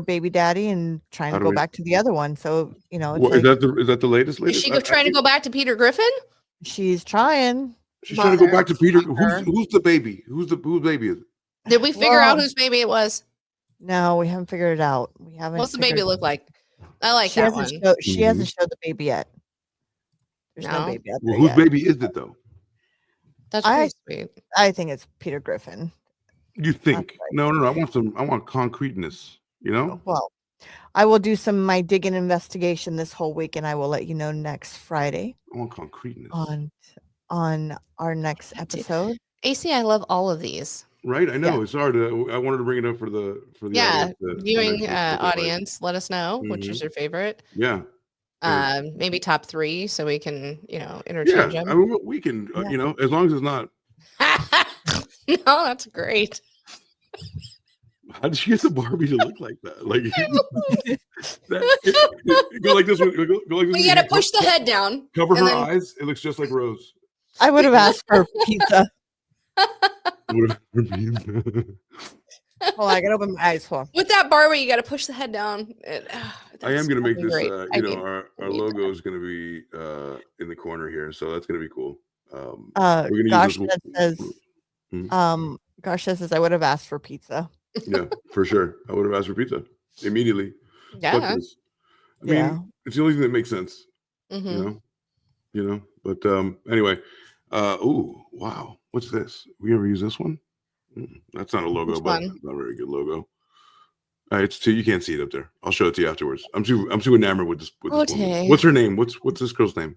baby daddy and trying to go back to the other one. So, it's well, is that the latest? Is she trying to go back to Peter Griffin? She's trying. She's trying to go back to Peter. Who's the baby? Whose baby is it? Did we figure out whose baby it was? No, we haven't figured it out. We haven't. What's the baby look like? I like that one. She hasn't showed the baby yet. There's no baby out there whose yet. baby is it though? That's pretty sweet. I think it's Peter Griffin. You think? No. I want concreteness. Well, I will do my digging investigation this whole week, and I will let you know next Friday. I want concreteness on our next episode. AC, I love all of these. Right, I know. It's hard to. I wanted to bring it up for the viewing audience. Let us know which is your favorite. Yeah. Maybe top 3, so we can interchange them. I mean, we can as long as it's not. No, that's great. How did you get the Barbie to look like that? Like go like this one. Go like this. You gotta push the head down. Cover her eyes. It looks just like Rose. I would have asked for pizza. Hold on, I gotta open my eyes for. With that Barbie, you gotta push the head down. I am gonna make this. Our logo is gonna be in the corner here, so that's gonna be cool. Gosh says I would have asked for pizza. Yeah, for sure. I would have asked for pizza immediately. Yeah. I mean, it's the only thing that makes sense. Mm-hmm. But anyway, Oh, wow. What's this? We ever use this one? That's not a logo, Which but one? not a very good logo. It's too. You can't see it up there. I'll show it to you afterwards. I'm too enamored with this woman. Okay. What's her name? What's this girl's name?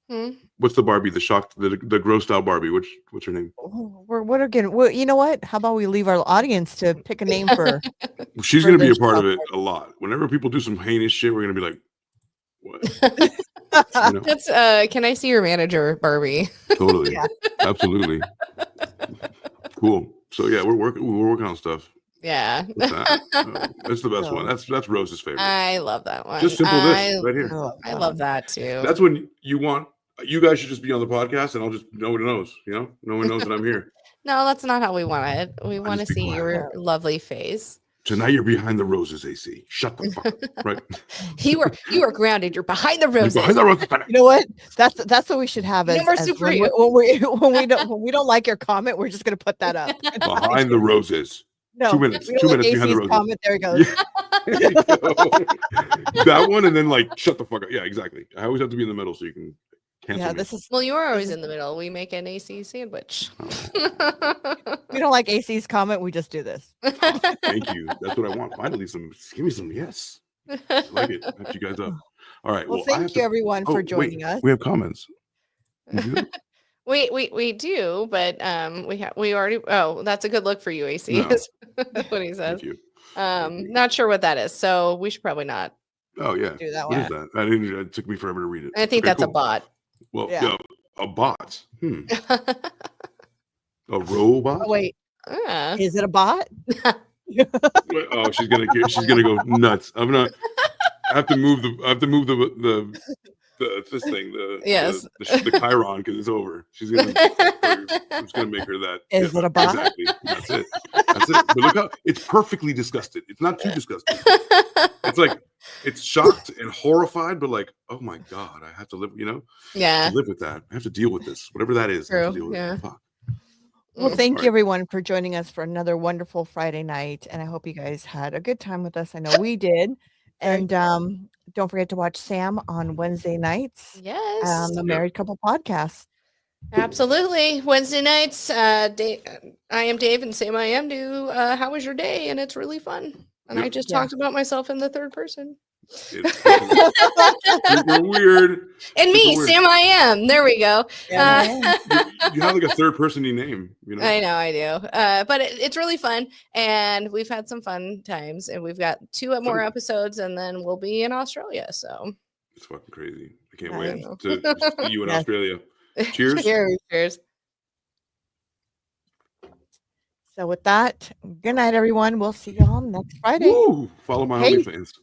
Hmm? What's the Barbie? The grossed out Barbie. What's her name? What again? Well, you know what? How about we leave our audience to pick a name for? She's for gonna be a this part of show. it a lot. Whenever people do some heinous shit, we're gonna be like, what? You know? That's can I see your manager, Barbie? Totally. Absolutely. Cool. So yeah, we're working on stuff. Yeah. What's that? That's the best one. That's Rose's favorite. I love that one. Just simple this right here. I love that too. That's when you guys should just be on the podcast and I'll just no one knows, no one knows that I'm here. No, that's not how we want it. We want to just be see your lovely face. Tonight you're behind the roses, AC. Shut the fuck up. Right. You are grounded. You're behind the roses. Behind the roses. You know what? That's what we should have as, No more as soup for when, you. when we don't like your comment, we're just gonna put that up. Behind the roses. No, 2 minutes. we don't 2 like minutes behind the AC's roses. comment. There he goes. There you go. That one and then like shut the fuck up. Yeah, exactly. I always have to be in the middle so you can cancel me. This is. Well, you are always in the middle. We make an AC sandwich. We don't like AC's comment. We just do this. Thank you. That's what I want. Finally, give me some yes. I like it. Hype you guys up. All right. Well, I have thank you everyone for joining us. We have comments. You do? We do, but we already. Oh, that's a good look for you, AC. No. Is what he says. Thank you. Not sure what that is, so we should probably not. Oh yeah. Do that What one. is that? I didn't. It took me forever to read it. I think Okay, that's a cool. bot. Well, Yeah. a bot. A robot. Oh, wait, is it a bot? Oh, she's gonna go nuts. I have to move the this thing. Yes. The Chiron because it's over. I'm just gonna make her that. Is it a bot? Exactly. That's it. But look how it's perfectly disgusted. It's not too disgusting. It's like it's shocked and horrified, but like, oh my god, I have to live. Yeah. to live with that. I have to deal with this, whatever that is. I have to deal True. with Yeah. it. Fuck. Well, thank All you right. everyone for joining us for another wonderful Friday night, and I hope you guys had a good time with us. I know we did. And don't forget to watch Sam on Wednesday nights. Yes. The Married Couple Podcast. Absolutely. Wednesday nights. I am Dave, and Sam I am do. How was your day? And it's really fun. And I just talked about myself in the third person. It's super weird. And me, Super weird. Sam I am. There we go. You have like a third person name, I know I do. But it's really fun, and we've had some fun times, and we've got 2 more episodes, and then we'll be in Australia. So It's fucking crazy. I can't I wait know. to see you in Yes. Australia. Cheers. Cheers. So with that, good night, everyone. We'll see you all next Friday. Woo! Follow my Hey. OnlyFans.